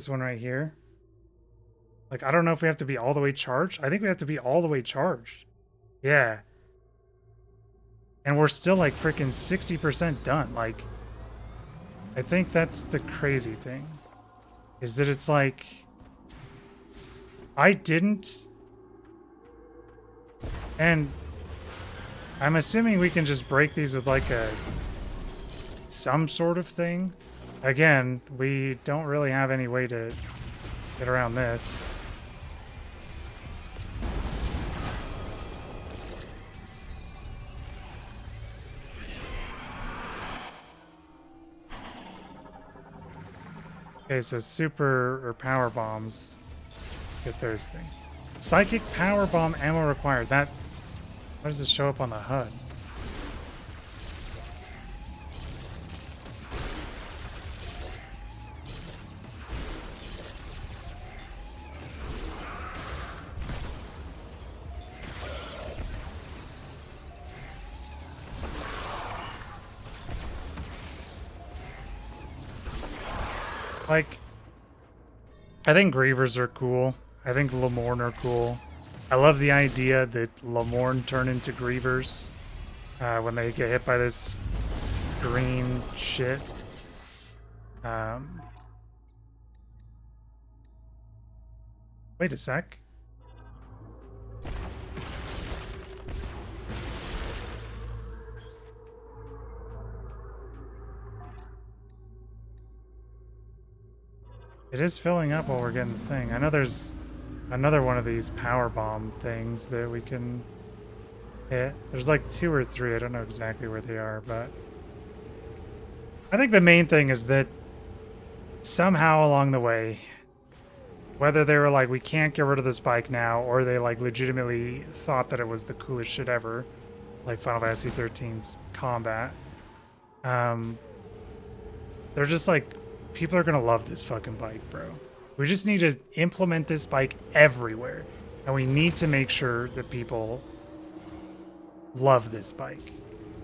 one right here. Like, I don't know if we have to be all the way charged. I think we have to be all the way charged. Yeah. And we're still like freaking 60% done. Like, I think that's the crazy thing. Is that it's like, I didn't. And I'm assuming we can just break these with like some sort of thing. Again, we don't really have any way to get around this. Okay, so super or power bombs. Get those things. Psychic power bomb ammo required. That. Why does it show up on the HUD? Like, I think Grievers are cool. I think Lemorn are cool. I love the idea that Lemorn turn into Grievers when they get hit by this green shit. Wait a sec. It is filling up while we're getting the thing. I know there's another one of these power bomb things that we can hit. There's like 2 or 3. I don't know exactly where they are, but I think the main thing is that somehow along the way, whether they were like, we can't get rid of this bike now, or they like legitimately thought that it was the coolest shit ever, like Final Fantasy 13's combat, they're just like, people are gonna love this fucking bike, bro. We just need to implement this bike everywhere. And we need to make sure that people love this bike.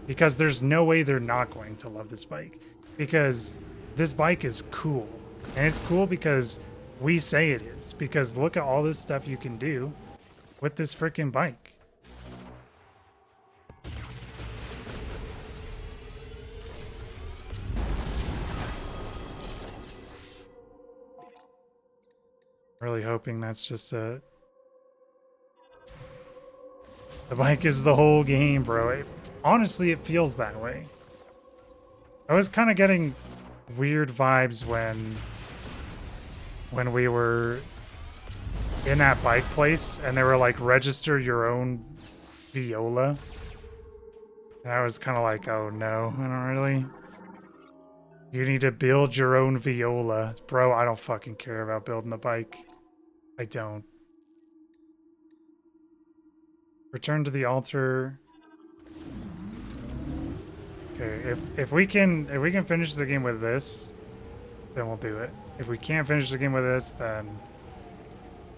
Because there's no way they're not going to love this bike. Because this bike is cool. And it's cool because we say it is. Because look at all this stuff you can do with this freaking bike. Really hoping that's just a... The bike is the whole game, bro. Honestly, it feels that way. I was kind of getting weird vibes when we were in that bike place and they were like, register your own viola. And I was kind of like, oh no, I don't really... You need to build your own viola. Bro, I don't fucking care about building the bike. I don't. Return to the altar. Okay, if we can finish the game with this, then we'll do it. If we can't finish the game with this, then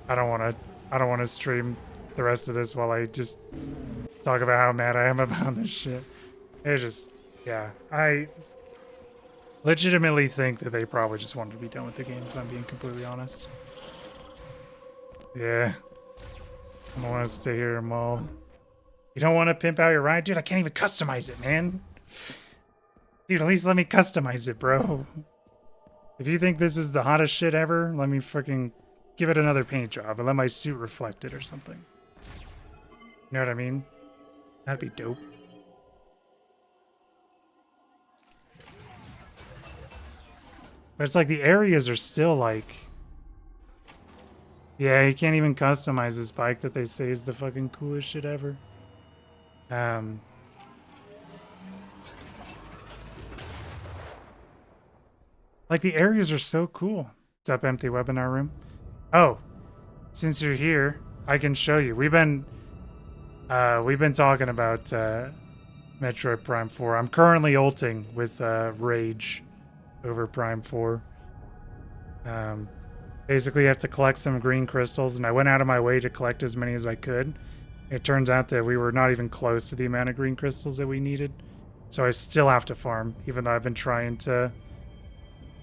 I don't want to stream the rest of this while I just talk about how mad I am about this shit. It's just, yeah, I legitimately think that they probably just wanted to be done with the game, if I'm being completely honest. Yeah. I don't want to stay here and maul. You don't want to pimp out your ride? Dude, I can't even customize it, man. Dude, at least let me customize it, bro. If you think this is the hottest shit ever, let me freaking give it another paint job and let my suit reflect it or something. You know what I mean? That'd be dope. But it's like the areas are still like... Yeah, you can't even customize this bike that they say is the fucking coolest shit ever. Like the areas are so cool. What's up, empty webinar room? Oh, since you're here, I can show you. We've been talking about Metroid Prime 4. I'm currently ulting with Rage over Prime 4. Basically, you have to collect some green crystals, and I went out of my way to collect as many as I could. It turns out that we were not even close to the amount of green crystals that we needed. So I still have to farm, even though I've been trying to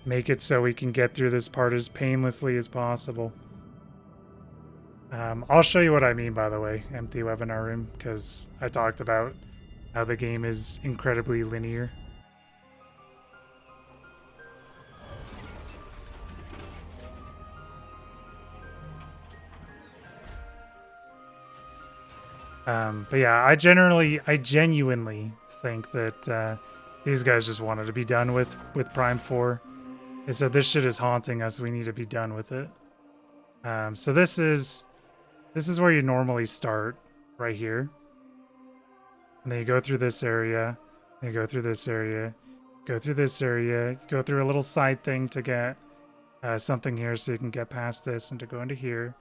make it so we can get through this part as painlessly as possible. I'll show you what I mean, by the way, empty webinar room, because I talked about how the game is incredibly linear. But yeah, I genuinely think that these guys just wanted to be done with Prime 4. They said this shit is haunting us. We need to be done with it. So this is where you normally start, right here. And then you go through this area. You go through this area. Go through this area. Go through a little side thing to get something here so you can get past this and to go into here.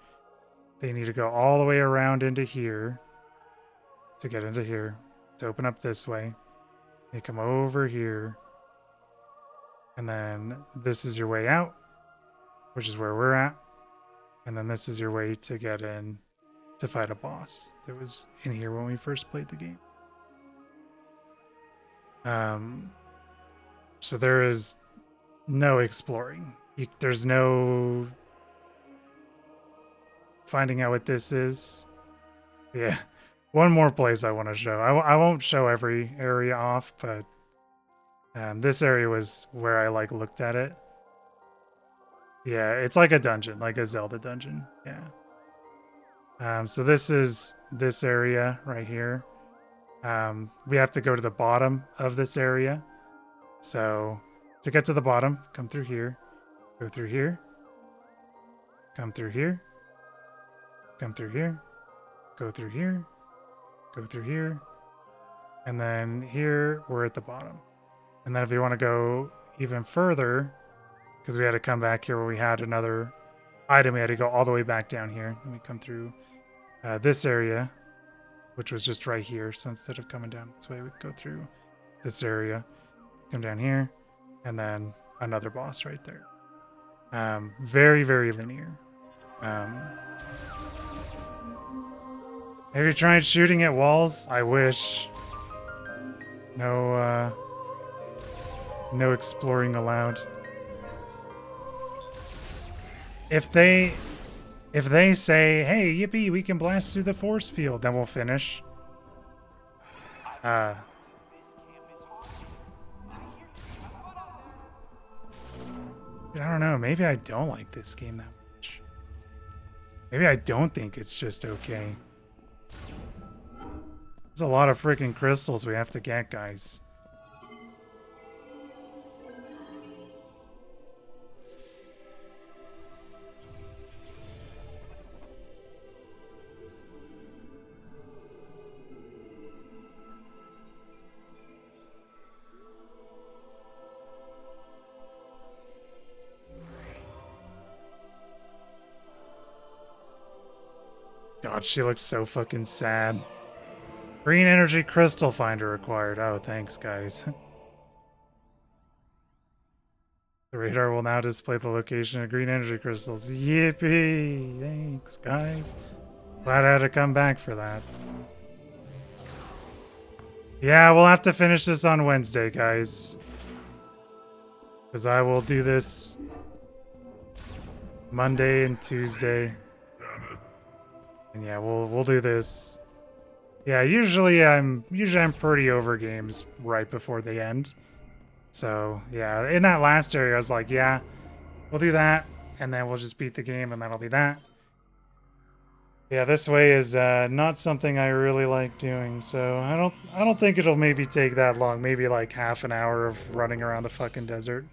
Then you need to go all the way around into here to get into here. To open up this way. You come over here. And then this is your way out, which is where we're at. And then this is your way to get in to fight a boss that was in here when we first played the game. So there is no exploring. There's no finding out what this is. Yeah. One more place I want to show. I won't show every area off, but this area was where I looked at it. Yeah, it's like a dungeon, like a Zelda dungeon. Yeah. So this is this area right here. We have to go to the bottom of this area. So to get to the bottom, come through here, go through here, come through here, come through here, go through here, go through here, and then here we're at the bottom. And then if you want to go even further, because we had to come back here where we had another item, we had to go all the way back down here. Then we come through this area, which was just right here. So instead of coming down this way, we go through this area, come down here, and then another boss right there. Very, very linear. Have you tried shooting at walls? I wish. No exploring allowed. If they say, hey, yippee, we can blast through the force field, then we'll finish. I don't know. Maybe I don't like this game that much. Maybe I don't think it's just okay. There's a lot of freaking crystals we have to get, guys. God, she looks so fucking sad. Green energy crystal finder required. Oh, thanks, guys. The radar will now display the location of green energy crystals. Yippee! Thanks, guys. Glad I had to come back for that. Yeah, we'll have to finish this on Wednesday, guys. Because I will do this Monday and Tuesday. And yeah, we'll do this. Yeah, usually I'm pretty over games right before they end. So yeah, in that last area I was like, yeah, we'll do that, and then we'll just beat the game, and that'll be that. Yeah, this way is not something I really like doing, so I don't think it'll maybe take that long. Maybe like half an hour of running around the fucking desert.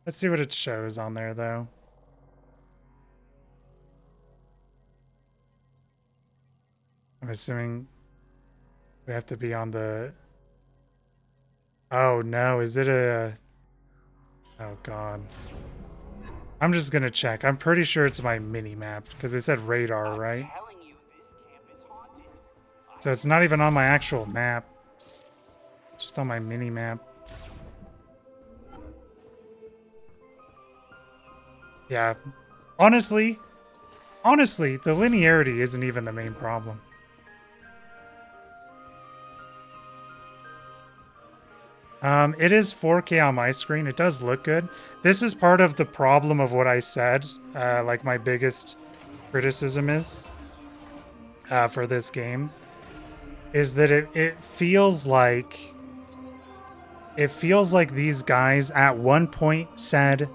Let's see what it shows on there though. I'm assuming we have to be on the... Oh no, is it a... Oh god. I'm just gonna check. I'm pretty sure it's my mini-map, because it said radar, right? So it's not even on my actual map. It's just on my mini-map. Yeah. Honestly, the linearity isn't even the main problem. It is 4K on my screen. It does look good. This is part of the problem of what I said, like my biggest criticism is for this game, is that it feels like these guys at one point said,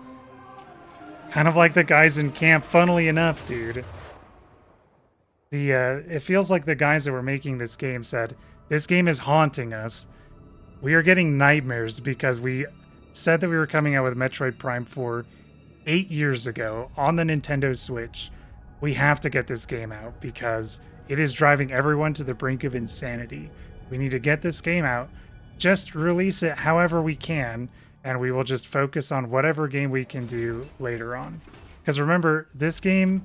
kind of like the guys in camp, funnily enough, dude, it feels like the guys that were making this game said, this game is haunting us. We are getting nightmares because we said that we were coming out with Metroid Prime 4 8 years ago on the Nintendo Switch. We have to get this game out because it is driving everyone to the brink of insanity. We need to get this game out. Just release it however we can, and we will just focus on whatever game we can do later on. Because remember, this game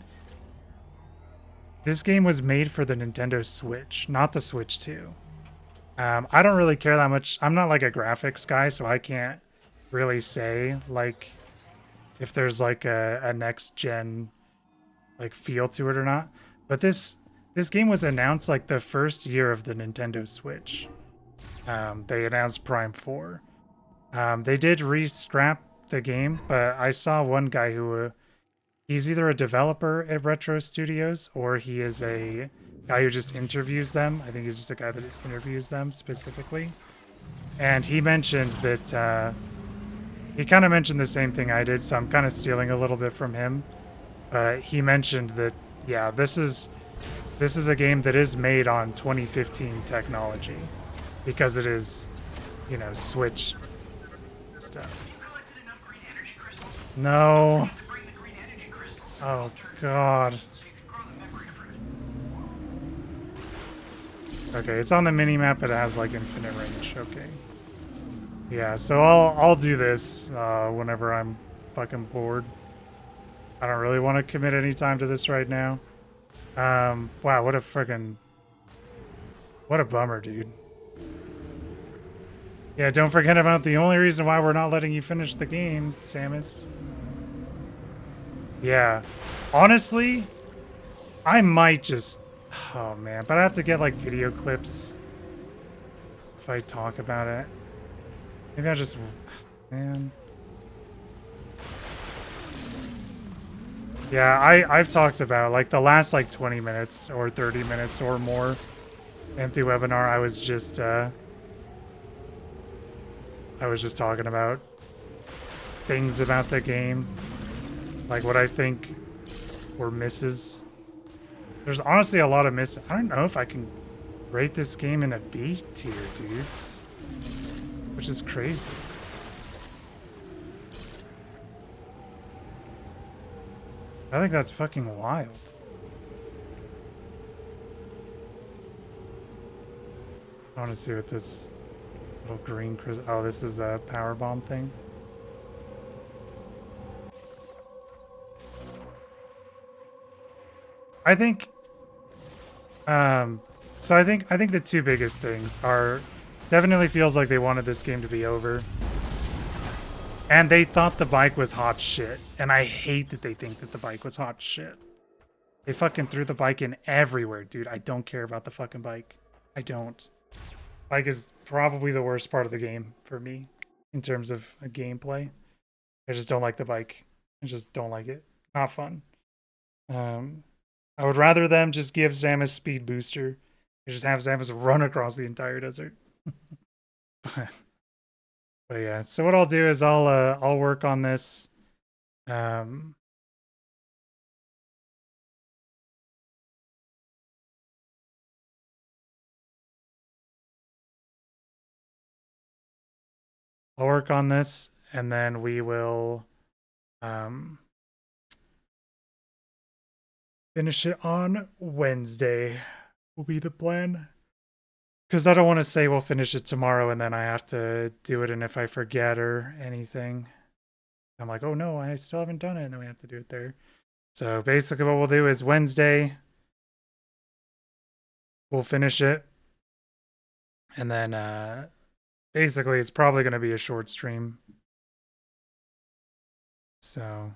was made for the Nintendo Switch, not the Switch 2. I don't really care that much. I'm not like a graphics guy, so I can't really say like if there's like a next gen like feel to it or not. But this game was announced like the first year of the Nintendo Switch. They announced Prime 4. They did re-scrap the game, but I saw one guy who he's either a developer at Retro Studios or he is a guy who just interviews them. I think he's just a guy that interviews them specifically. And he mentioned that he kind of mentioned the same thing I did, so I'm kind of stealing a little bit from him. He mentioned that yeah, this is a game that is made on 2015 technology because it is, you know, Switch stuff. You collected enough green energy crystals? No. To bring the green energy crystals to the Oh altar God. so you can grow the memory fruit. Okay, it's on the mini map. It has like infinite range. Okay. Yeah, so I'll do this whenever I'm fucking bored. I don't really want to commit any time to this right now. Wow, what a bummer, dude. Yeah, don't forget about the only reason why we're not letting you finish the game, Samus. Yeah, honestly, I might just. Oh man, but I have to get like video clips if I talk about it. Maybe I'll just. Man. Yeah, I've talked about like the last like 20 minutes or 30 minutes or more empty webinar. I was just talking about things about the game, like what I think were misses. There's honestly a lot of misses. I don't know if I can rate this game in a B tier, dudes, which is crazy. I think that's fucking wild. I want to see what this little green crystal. Oh, this is a power bomb thing. I think. So I think the two biggest things are definitely feels like they wanted this game to be over. And they thought the bike was hot shit. And I hate that they think that the bike was hot shit. They fucking threw the bike in everywhere, dude. I don't care about the fucking bike. I don't. Bike is probably the worst part of the game for me in terms of a gameplay. I just don't like the bike. I just don't like it. Not fun. I would rather them just give Samus speed booster and just have Samus run across the entire desert. But yeah, so what I'll do is I'll work on this. I'll work on this and then we will finish it on Wednesday. Will be the plan. Because I don't want to say we'll finish it tomorrow and then I have to do it, and if I forget or anything, I'm like, oh no, I still haven't done it, and then we have to do it there. So basically what we'll do is Wednesday, we'll finish it. And then basically it's probably going to be a short stream. So,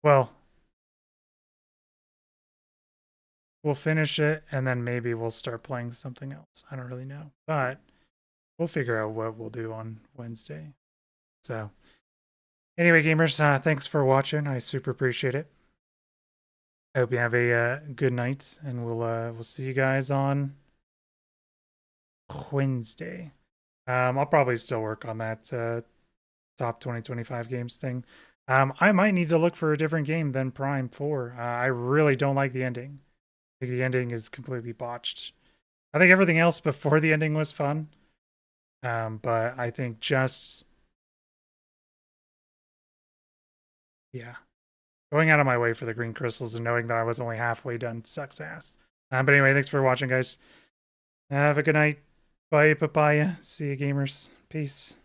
well, we'll finish it and then maybe we'll start playing something else. I don't really know, but we'll figure out what we'll do on Wednesday. So anyway, gamers, thanks for watching. I super appreciate it. I hope you have a good night, and we'll see you guys on Wednesday. I'll probably still work on that top 2025 games thing. I might need to look for a different game than Prime 4. I really don't like the ending. Like, the ending is completely botched. I think everything else before the ending was fun. But I think just, yeah, going out of my way for the green crystals and knowing that I was only halfway done sucks ass. But anyway, thanks for watching, guys. Have a good night. Bye, papaya. See you, gamers. Peace.